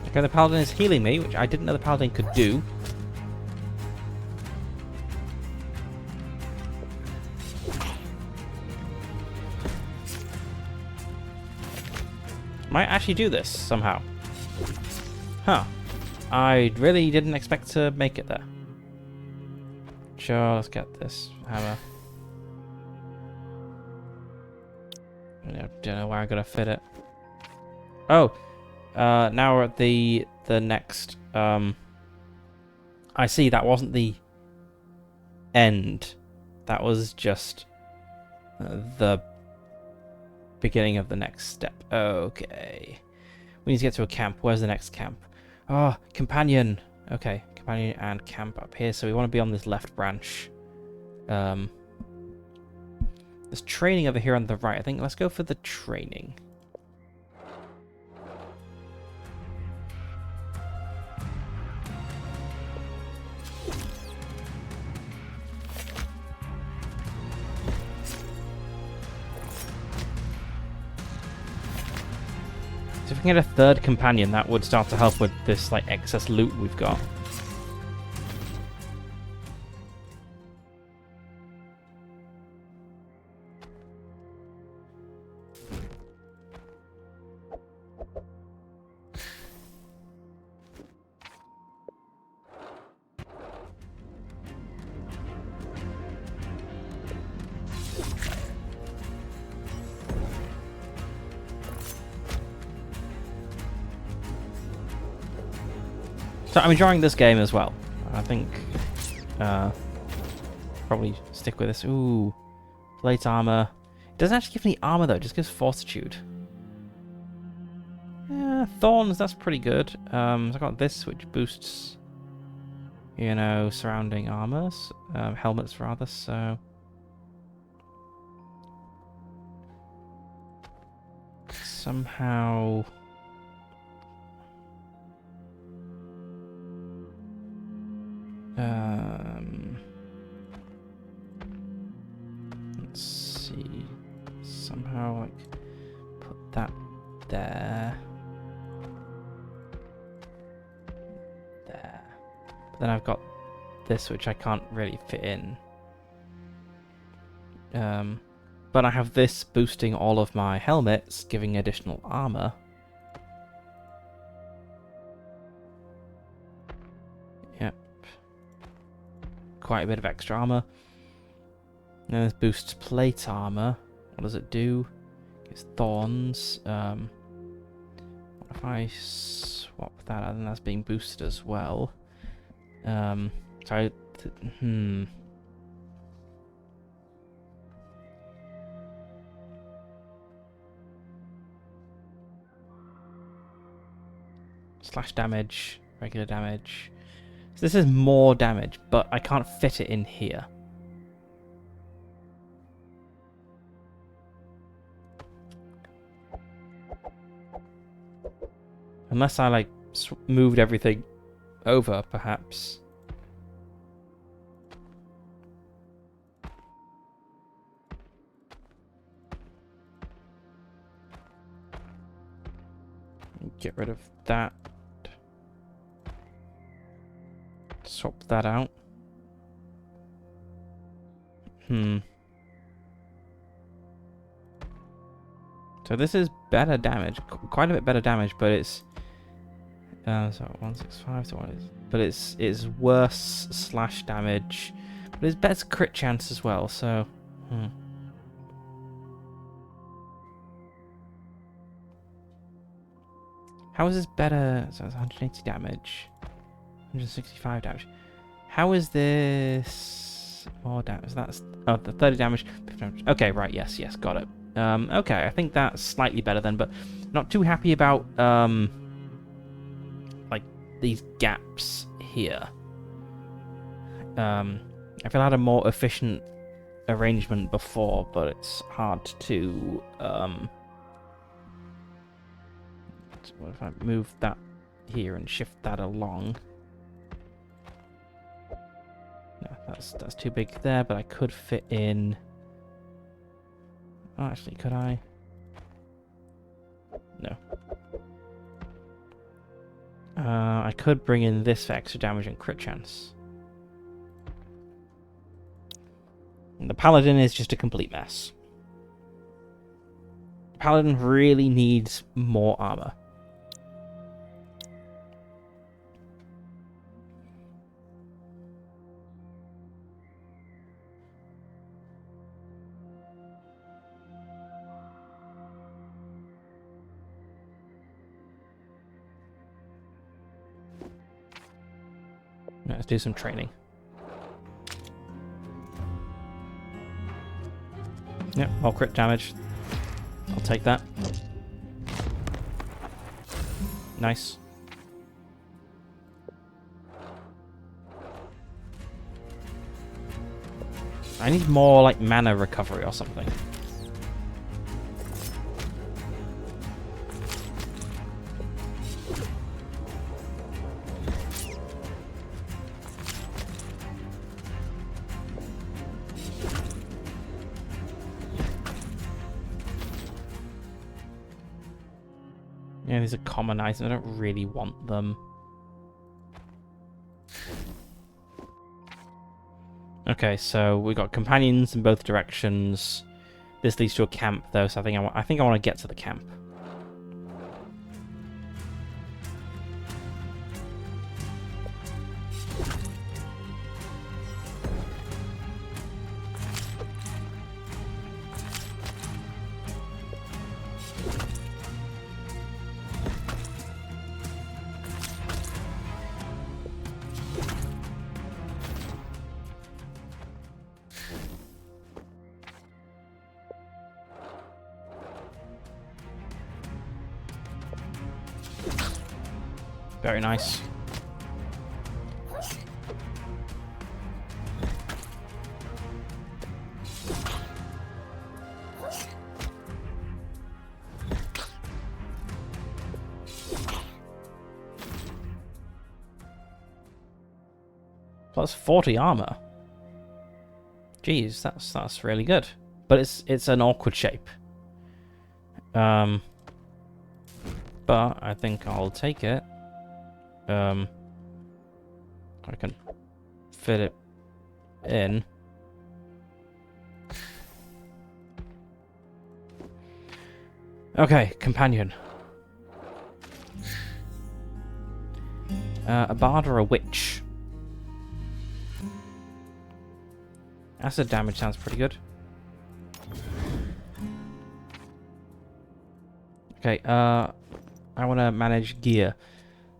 Okay, the Paladin is healing me, which I didn't know the Paladin could do. Might actually do this somehow. Huh. I really didn't expect to make it there. Sure, let's get this hammer. I don't know where I'm gonna fit it. Oh, now we're at the next. I see. That wasn't the end. That was just the beginning of the next step. Okay. We need to get to a camp. Where's the next camp? Oh, companion. Okay, companion and camp up here. So we want to be on this left branch. There's training over here on the right. I think let's go for the training. So if we can get a third companion, that would start to help with this like excess loot we've got. So I'm enjoying this game as well. I think probably stick with this. Ooh, plate armor. It doesn't actually give any armor though, it just gives fortitude. Thorns, that's pretty good. So I got this, which boosts, you know, surrounding armors, helmets rather. So somehow. Let's see. Somehow, like, put that there. There. But then I've got this, which I can't really fit in. But I have this boosting all of my helmets, giving additional armor. Yep. Quite a bit of extra armor. And this boosts plate armor. What does it do? Gives thorns. What if I swap that? I think that's being boosted as well. Slash damage, regular damage. So this is more damage, but I can't fit it in here. Unless I, like, moved everything over, perhaps. Get rid of that. Swap that out. So this is better damage, quite a bit better damage, but it's so 165. So what is? But it's worse slash damage, but it's better crit chance as well. So, how is this better? So it's 180 damage, 165 damage. How is this more damage? That's the 30 damage. Okay, right. Yes, got it. Okay, I think that's slightly better then, but not too happy about like these gaps here. I feel I had a more efficient arrangement before, but it's hard to what if I move that here and shift that along? No, that's too big there, but I could fit in. Oh, actually, could I? No. I could bring in this for extra damage and crit chance. And the Paladin is just a complete mess. Paladin really needs more armor. Let's do some training. Yep, more crit damage. I'll take that. Nice. I need more, like, mana recovery or something. Yeah, these are common items. I don't really want them. Okay, so we got companions in both directions. This leads to a camp, though, so I think I want to get to the camp. Very nice. Plus 40 armor. Jeez, that's really good. But it's an awkward shape. But I think I'll take it. I can fit it in. Okay, companion. A bard or a witch? Acid damage sounds pretty good. Okay, I want to manage gear.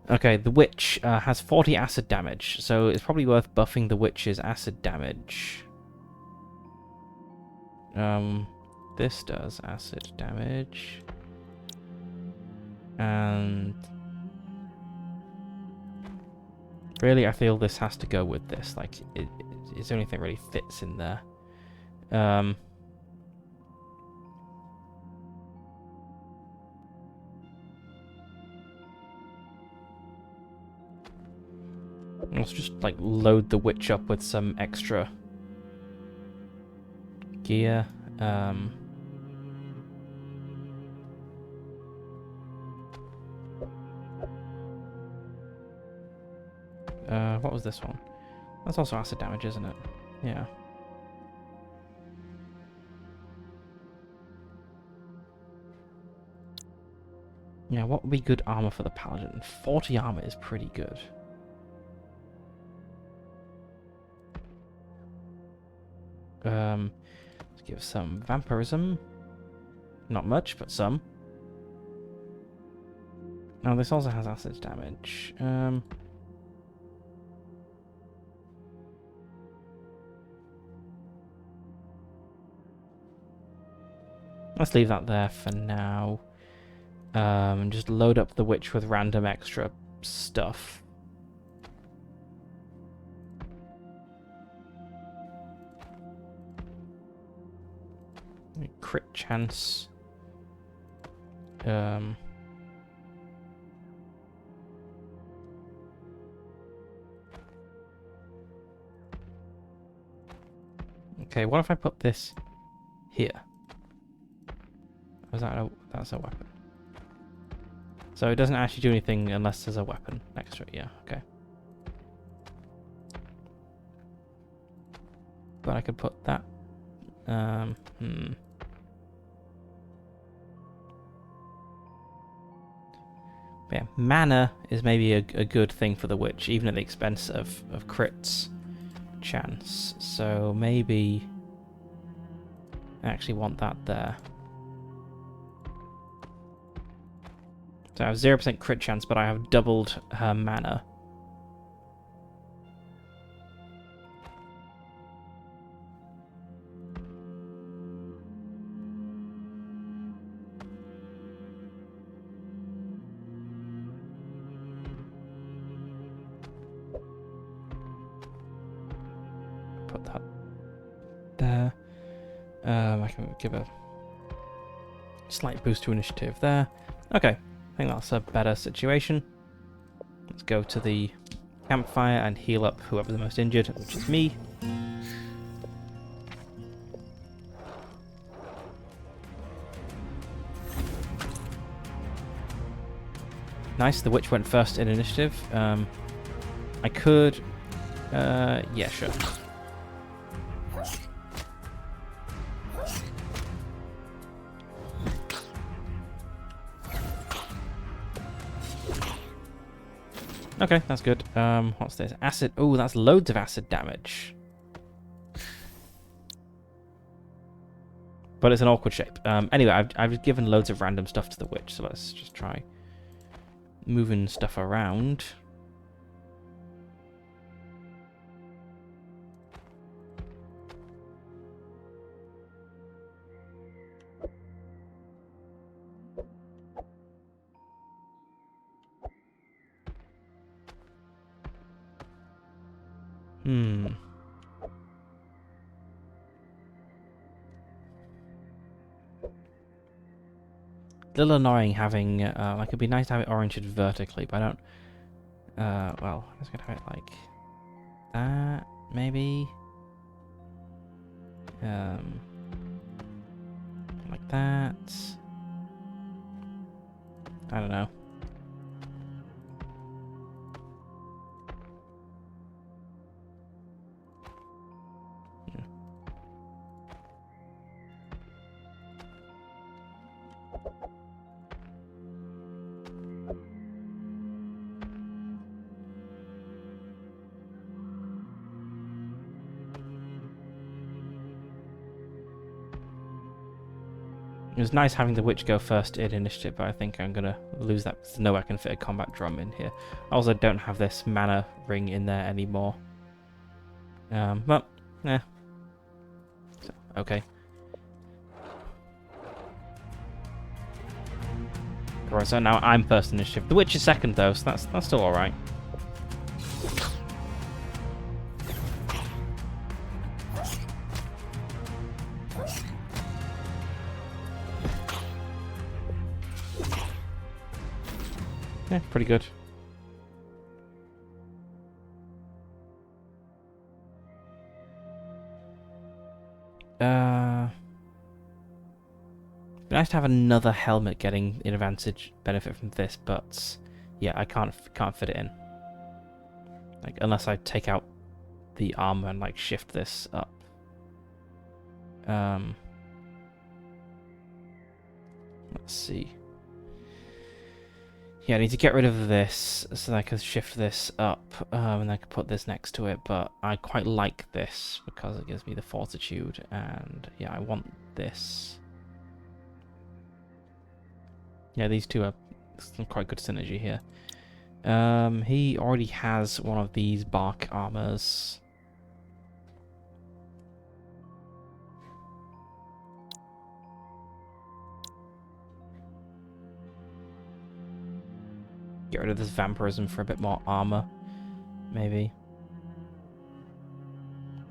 Okay, the witch has 40 acid damage, so it's probably worth buffing the witch's acid damage. This does acid damage. And really, I feel this has to go with this. Like, it's the only thing that really fits in there. Let's just like load the witch up with some extra gear. What was this one? That's also acid damage, isn't it? Yeah. Yeah, what would be good armor for the paladin? 40 armor is pretty good. Let's give some vampirism. Not much, but some. Now this also has acid damage. Let's leave that there for now. And just load up the witch with random extra stuff. Crit chance. Okay, what if I put this here? Is that that's a weapon? So it doesn't actually do anything unless there's a weapon next to it. Yeah, okay. But I could put that. But yeah, mana is maybe a good thing for the witch, even at the expense of crits chance. So maybe I actually want that there. So I have 0% crit chance, but I have doubled her mana. Put that there. I can give a slight boost to initiative there. Okay. I think that's a better situation. Let's go to the campfire and heal up whoever's the most injured, which is me. Nice, the witch went first in initiative. I could... yeah, sure. Okay, that's good. What's this? Acid. Oh, that's loads of acid damage. But it's an awkward shape. Anyway, I've given loads of random stuff to the witch, so let's just try moving stuff around. A little annoying having, like, it'd be nice to have it oriented vertically, but I don't, well, I'm just gonna have it like that, maybe, like that, I don't know. It was nice having the witch go first in initiative, but I think I'm going to lose that because there's no way I can fit a combat drum in here. I also don't have this mana ring in there anymore. But, yeah. So, okay. Alright, so now I'm first initiative. The witch is second though, so that's still alright. Yeah, pretty good. Be nice to have another helmet getting an advantage benefit from this, but yeah, I can't fit it in. Like, unless I take out the armor and like shift this up. Let's see. Yeah, I need to get rid of this so that I can shift this up, and I can put this next to it, but I quite like this because it gives me the fortitude, and yeah, I want this. Yeah, these two are some quite good synergy here. He already has one of these bark armors. Get rid of this vampirism for a bit more armor, maybe.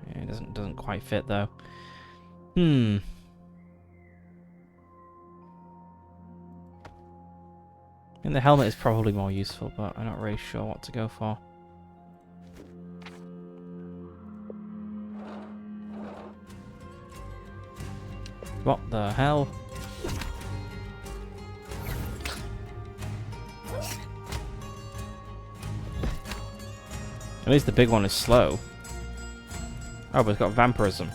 Yeah, it doesn't quite fit though. And the helmet is probably more useful, but I'm not really sure what to go for. What the hell? At least the big one is slow. Oh, but it's got vampirism.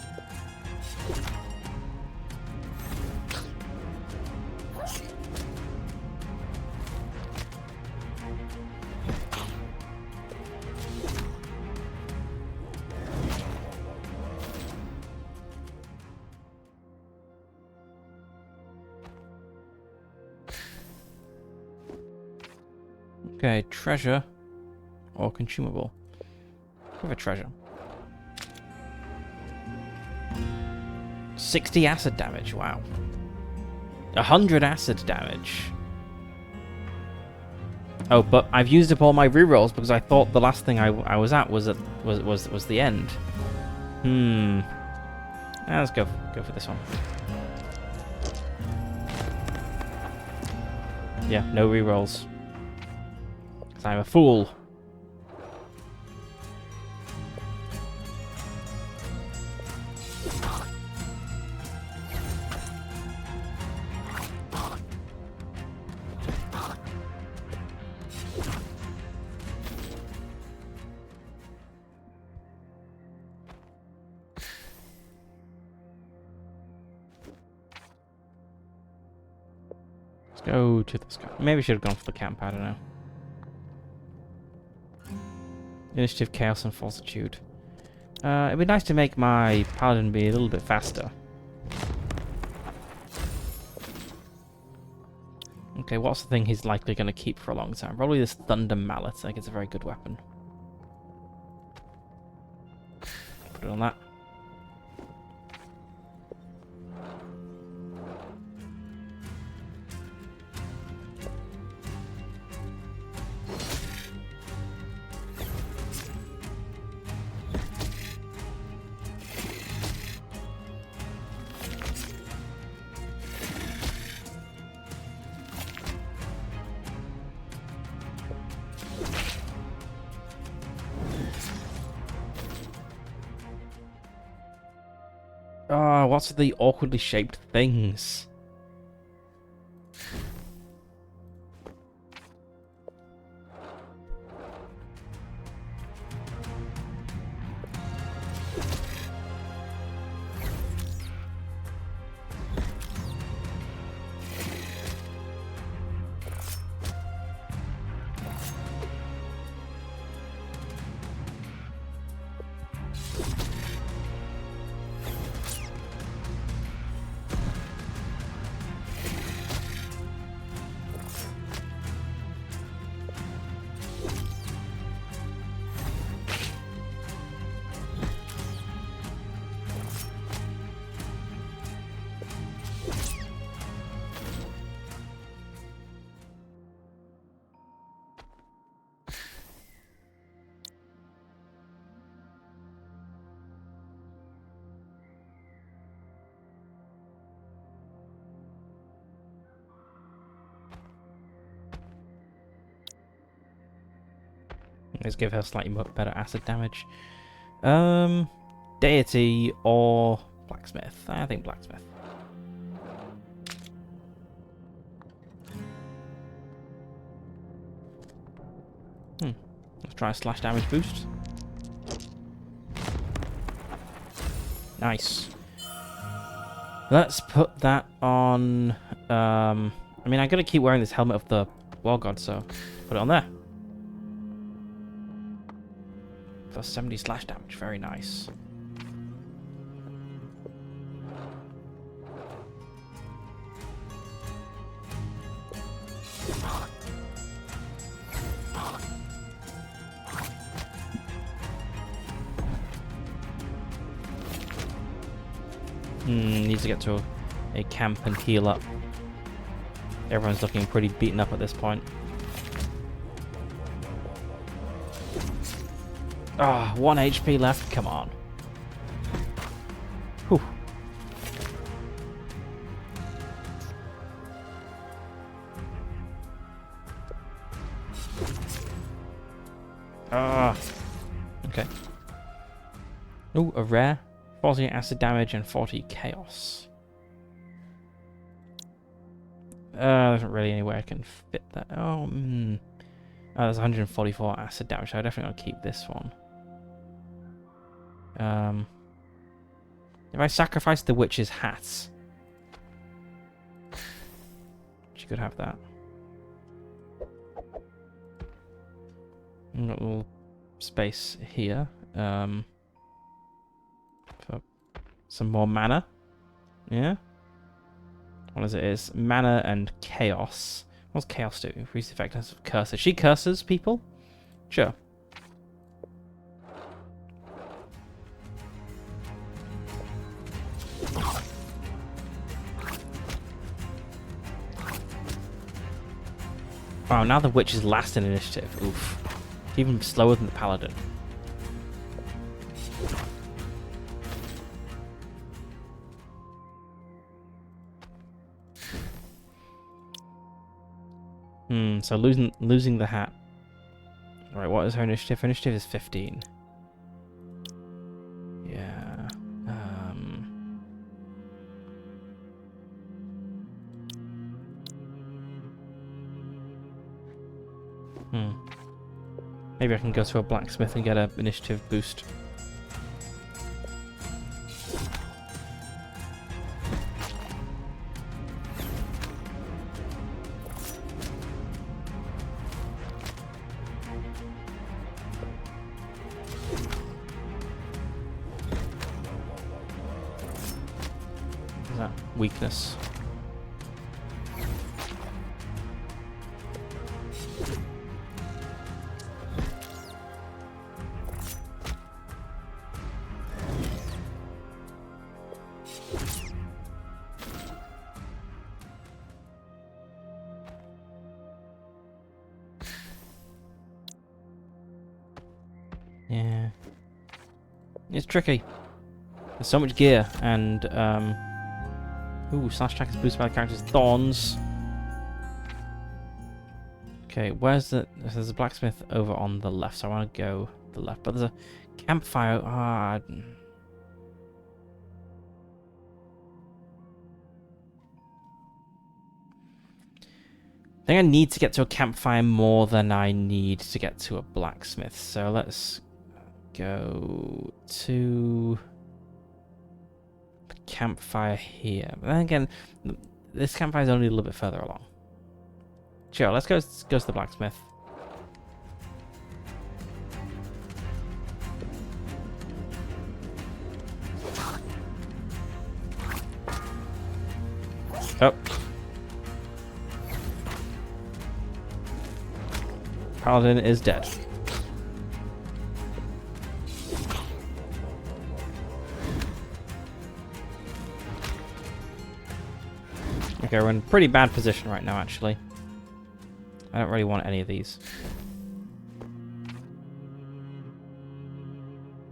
Okay, treasure or consumable. Have a treasure. 60 acid damage, wow. 100 acid damage. Oh, but I've used up all my rerolls because I thought the last thing I was at was the end. Let's go for this one. Yeah, no rerolls. Because I'm a fool. Let's go to this guy. Maybe I should have gone for the camp, I don't know. Initiative, Chaos, and Fortitude. It'd be nice to make my paladin be a little bit faster. Okay, what's the thing he's likely going to keep for a long time? Probably this Thunder Mallet. I think it's a very good weapon. Put it on that. Oh, what's the awkwardly shaped things? Let's give her slightly better acid damage. Deity or Blacksmith? I think Blacksmith. Let's try a slash damage boost. Nice. Let's put that on... I mean, I'm going to keep wearing this helmet of the War God, so put it on there. Plus 70 slash damage. Very nice. Needs to get to a camp and heal up. Everyone's looking pretty beaten up at this point. Ah, 1 HP left. Come on. Whew. Ah. Okay. Ooh, a rare. 40 acid damage and 40 chaos. There isn't really any way I can fit that. Oh, there's 144 acid damage, so I definitely want to keep this one. If I sacrifice the witch's hats, she could have that. Got a little space here. For some more mana. Yeah. What is it? It's mana and chaos. What's chaos do? Increase the effectiveness of curses. She curses people? Sure. Wow, now the witch is last in initiative. Oof. Even slower than the paladin. So losing the hat. Right, what is her initiative? Her initiative is 15. Yeah. Maybe I can go to a blacksmith and get an initiative boost. Is that weakness? Yeah. It's tricky. There's so much gear, and, ooh, slash attack is boosted by the character's thorns. Okay, where's the... There's a blacksmith over on the left, so I want to go the left. But there's a campfire... I think I need to get to a campfire more than I need to get to a blacksmith. So let's go to the campfire here. But then again, this campfire is only a little bit further along. Sure, let's go to the blacksmith. Oh. Paladin is dead. Okay, we're in a pretty bad position right now, actually. I don't really want any of these.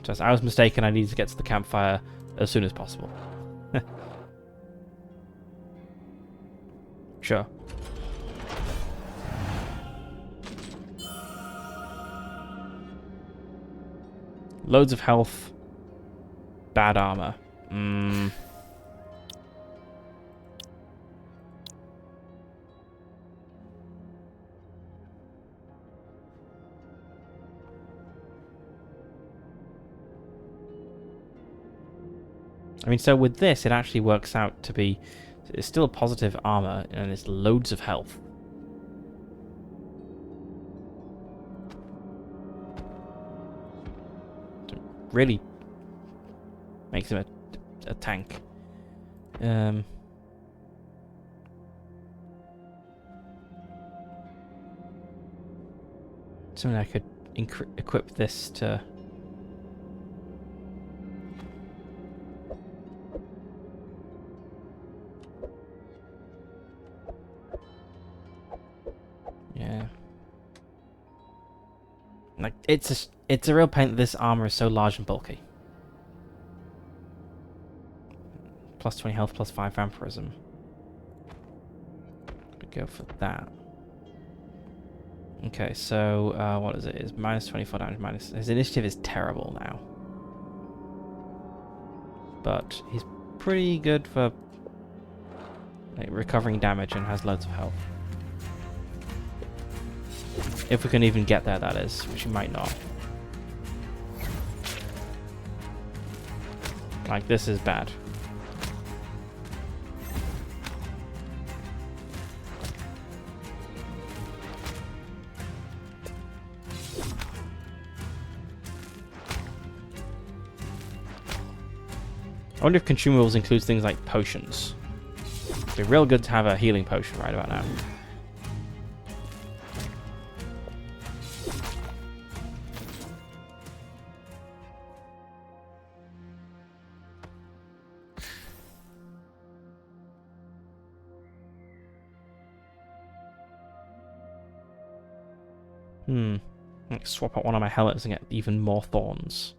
Just, I was mistaken, I need to get to the campfire as soon as possible. Sure. Loads of health. Bad armor. I mean, so with this, it actually works out to be... It's still a positive armor, and it's loads of health. It really makes him a tank. Something I could equip this to... Yeah. Like, it's a real pain that this armor is so large and bulky. Plus 20 health, plus 5 vampirism. Could go for that. Okay, so what is it? It's minus 24 damage. Minus his initiative is terrible now, but he's pretty good for like recovering damage and has loads of health. If we can even get there, that is, which we might not. Like, this is bad. I wonder if consumables includes things like potions. It'd be real good to have a healing potion right about now. Like swap out one of my helmets and get even more thorns.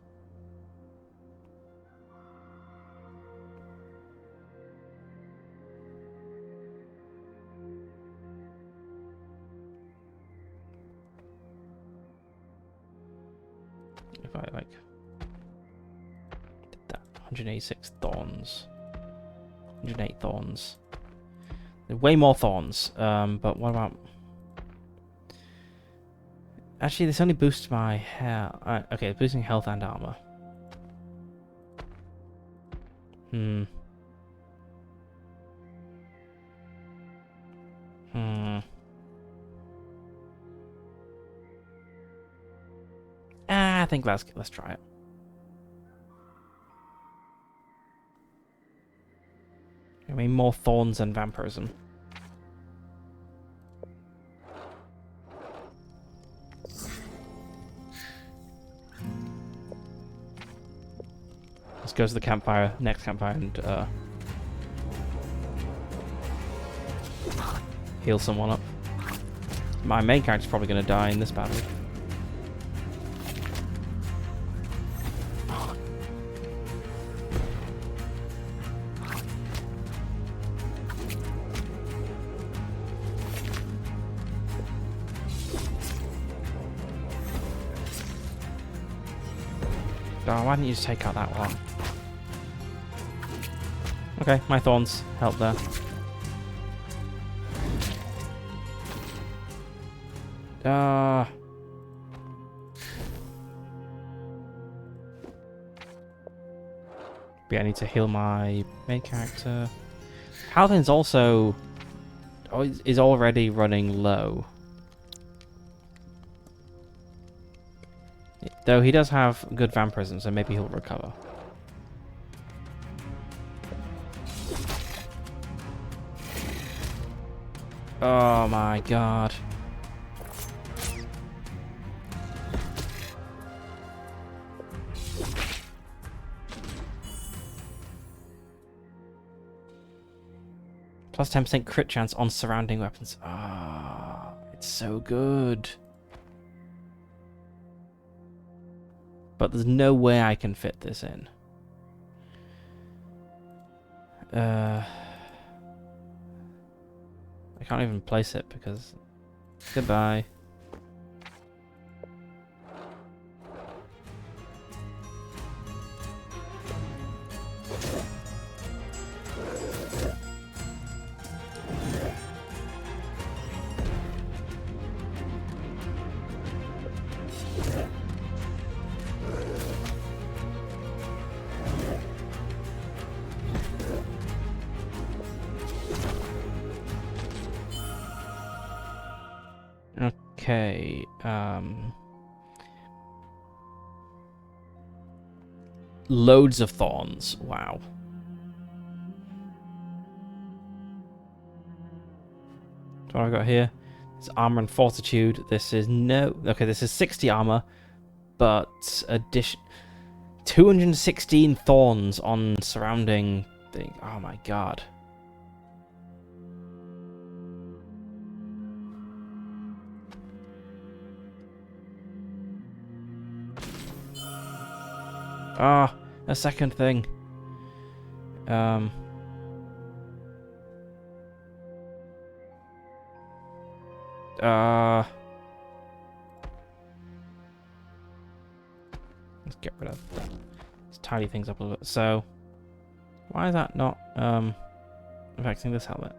If I like did that, 186 thorns, 108 thorns. There's way more thorns. But what about? Actually, this only boosts my health. Okay, it's boosting health and armor. I think let's try it. I mean, more thorns and vampirism. Let's go to the campfire, next campfire, and heal someone up. My main character's probably going to die in this battle. Oh, why didn't you just take out that one? Okay, my thorns help there. Yeah, I need to heal my main character. Paladin's also is already running low. Though he does have good vampirism, so maybe he'll recover. Oh my god. Plus 10% crit chance on surrounding weapons. Ah, it's so good. But there's no way I can fit this in. I can't even place it because... Goodbye. Okay. Loads of thorns. Wow. What have I got here? It's armor and fortitude. This is no. Okay, this is 60 armor, but addition 216 thorns on surrounding thing. Oh my god. Ah, a second thing. Let's get rid of that. Let's tidy things up a little bit. So, why is that not affecting this helmet?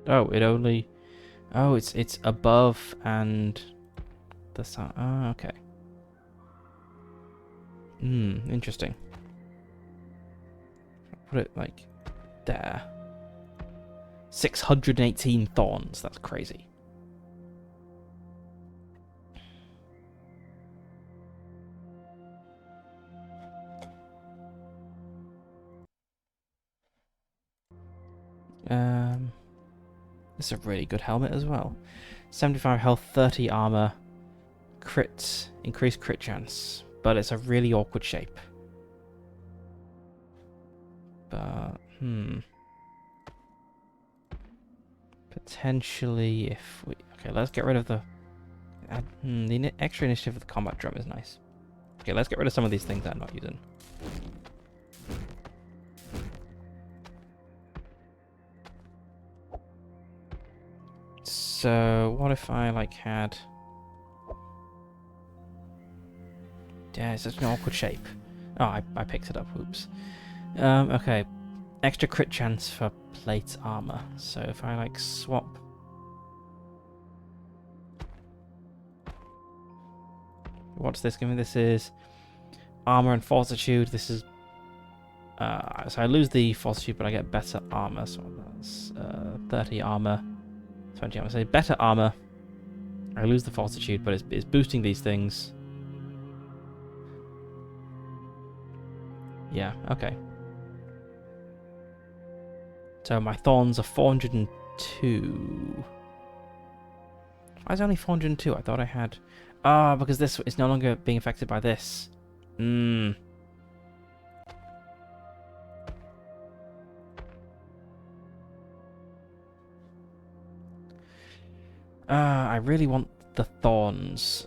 Oh, it only. Oh, it's above and the side. Oh, okay. Interesting. Put it like there. 618 thorns. That's crazy. This is a really good helmet as well. 75 health, 30 armor, crit, increased crit chance, but it's a really awkward shape. But potentially if we let's get rid of the extra initiative of the combat drum is nice. Okay, let's get rid of some of these things that I'm not using. So what if I like had? Yeah, it's such an awkward shape. Oh, I picked it up. Oops. Okay, extra crit chance for plate armor. So if I like swap. What's this giving? This is armor and fortitude. This is so I lose the fortitude, but I get better armor. So that's 30 armor, 20 armor. So better armor. I lose the fortitude, but it's boosting these things. Yeah. Okay. So my thorns are 402. Why is it only 402? I thought I had. Ah, because this is no longer being affected by this. I really want the thorns.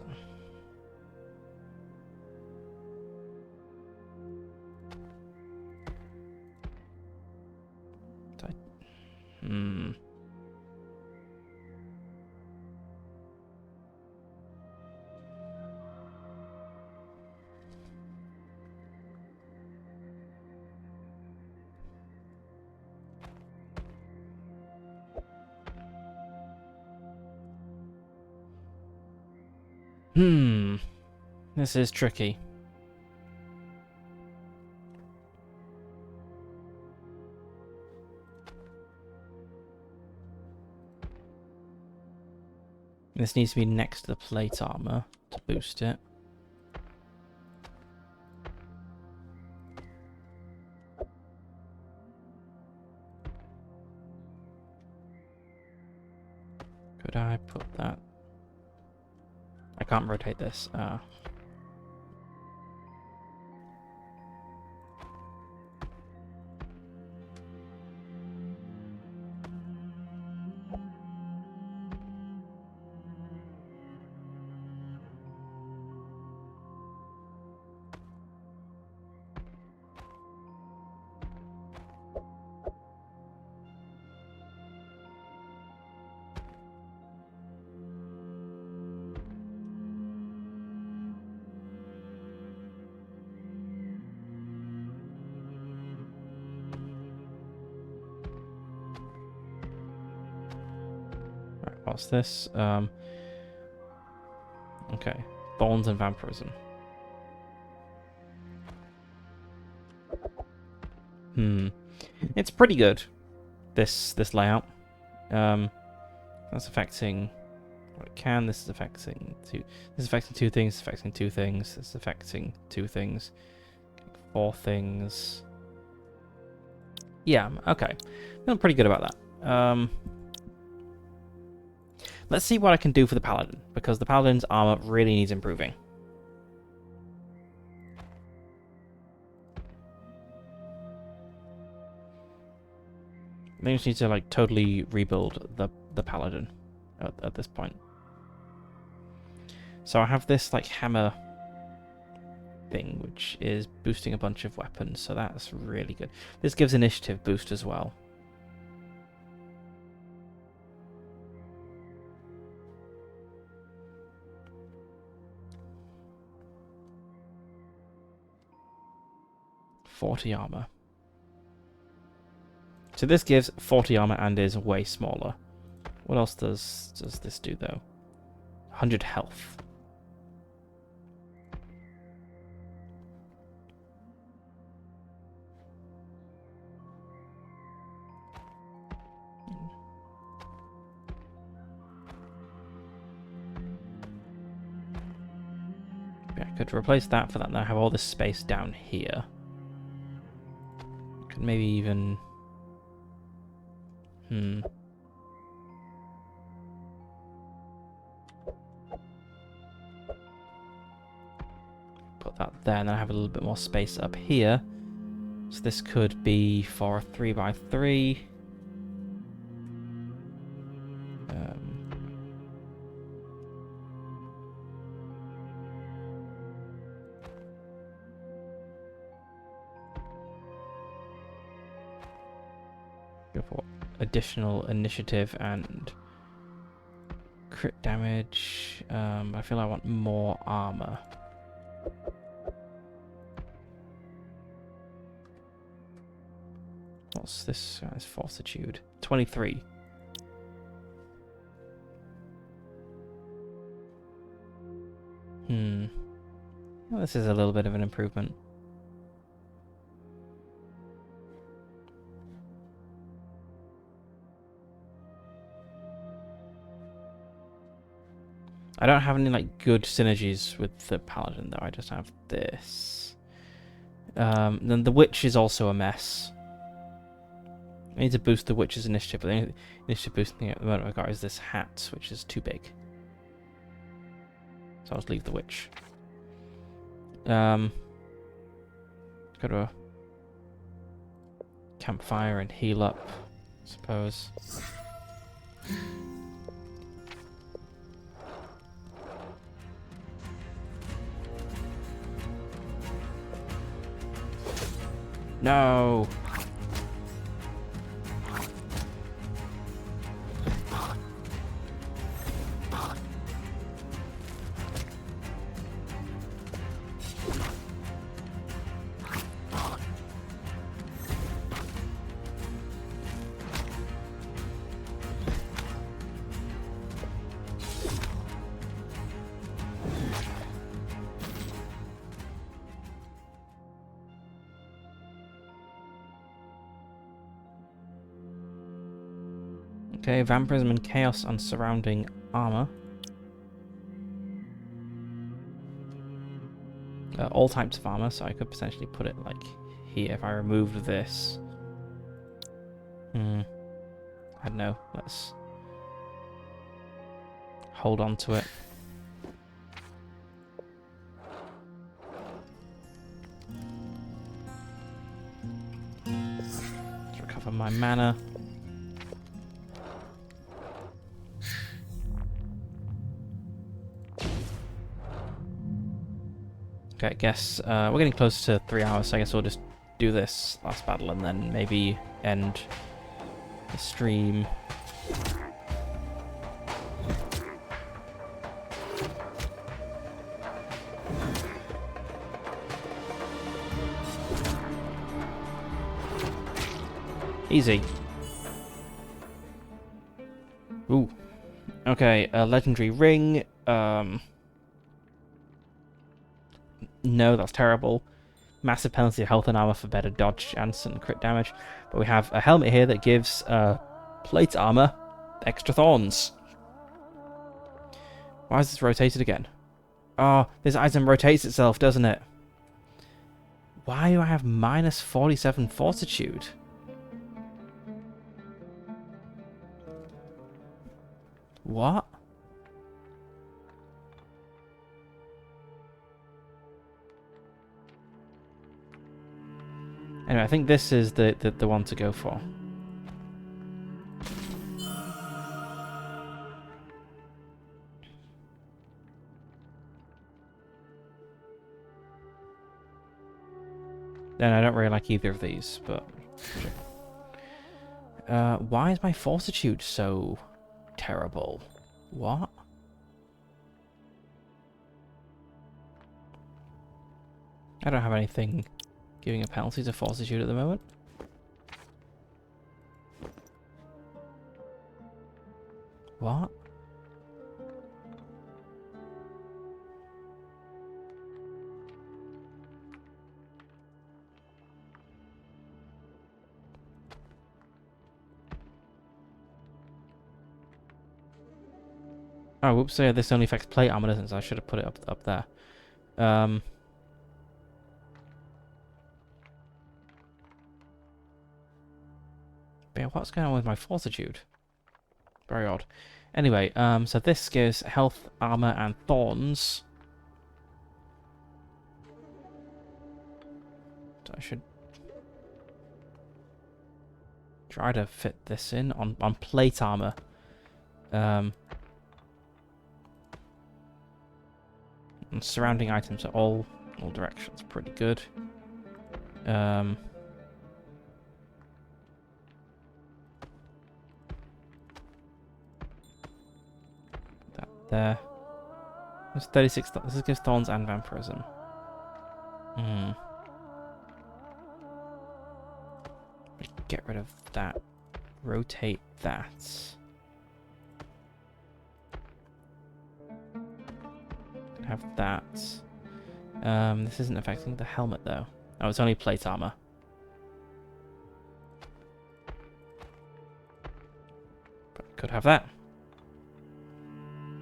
This is tricky. This needs to be next to the plate armor to boost it. Could I put that? I can't rotate this. Right, what's this? Okay, Bones and Vampirism. It's pretty good, this layout. That's affecting what it can. This is affecting two. This is affecting two things. This is affecting two things. This is affecting two things. Four things. Yeah. Okay. Feeling pretty good about that. Let's see what I can do for the paladin, because the paladin's armor really needs improving. I think I just need to like totally rebuild the paladin at this point. So I have this like hammer thing, which is boosting a bunch of weapons, so that's really good. This gives initiative boost as well. .40 armor. So this gives 40 armor and is way smaller. What else does this do though? 100 health. Yeah, I could replace that for that. Now I have all this space down here. Could maybe even... Put that there, and then I have a little bit more space up here. So this could be for a 3x3. Go for additional initiative and crit damage. I feel I want more armor. What's this guy's fortitude? 23. Well, this is a little bit of an improvement. I don't have any like good synergies with the paladin though. I just have this. Then the witch is also a mess. I need to boost the witch's initiative, but the only initiative boosting at the moment I've got is this hat, which is too big. So I'll just leave the witch. Go to a campfire and heal up, I suppose. No! Okay, vampirism and chaos on surrounding armor. All types of armor, so I could potentially put it like here if I removed this. I don't know. Let's hold on to it. Let's recover my mana. Okay, I guess we're getting close to 3 hours, so I guess we'll just do this last battle and then maybe end the stream. Easy. Ooh. Okay, a legendary ring. No, that's terrible. massive penalty of health and armor for better dodge chance and crit damage. But we have a helmet here that gives plate armor, extra thorns. Why is this rotated again? Oh, this item rotates itself, doesn't it? Why do I have minus 47 fortitude? What? Anyway, I think this is the one to go for. Then I don't really like either of these, but why is my fortitude so terrible? What? I don't have anything giving a penalty to fortitude at the moment. What? Oh, whoops, yeah, this only affects plate armor, doesn't it? So I should have put it up there. But yeah, what's going on with my fortitude? Very odd. Anyway, so this gives health, armor, and thorns. So I should try to fit this in on plate armor. And surrounding items are all directions, pretty good. That there. There's 36. This gives thorns and vampirism. Get rid of that. Rotate that. Have that. This isn't affecting the helmet though. Oh, it's only plate armor. But could have that.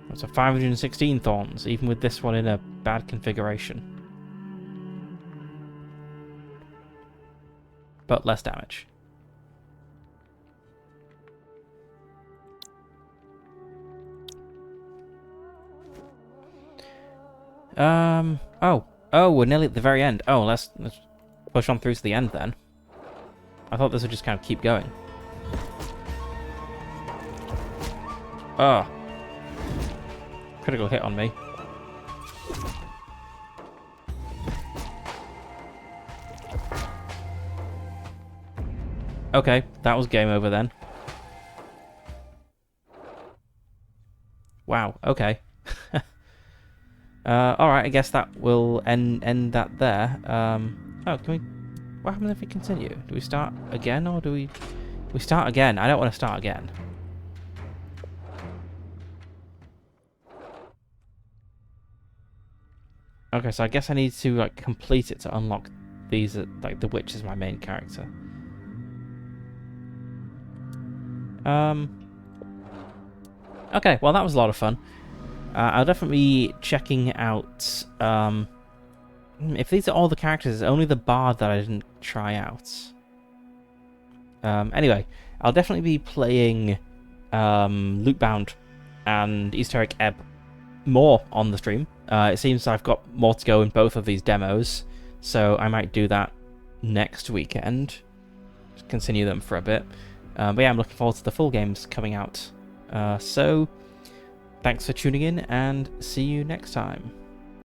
That's a 516 thorns, even with this one in a bad configuration. But less damage. Oh, we're nearly at the very end. Oh, let's push on through to the end then. I thought this would just kind of keep going. Oh. Critical hit on me. Okay, that was game over then. Wow, okay. Alright, I guess that will end that there. Oh, can we... What happens if we continue? Do we start again, or do we... We start again. I don't want to start again. Okay, so I guess I need to, like, complete it to unlock these, like, the witch is my main character. Okay, well, that was a lot of fun. I'll definitely be checking out... if these are all the characters, it's only the bard that I didn't try out. Anyway, I'll definitely be playing Lootbound and Esoteric Ebb more on the stream. It seems I've got more to go in both of these demos, so I might do that next weekend. Just continue them for a bit. But yeah, I'm looking forward to the full games coming out. So, thanks for tuning in, and see you next time.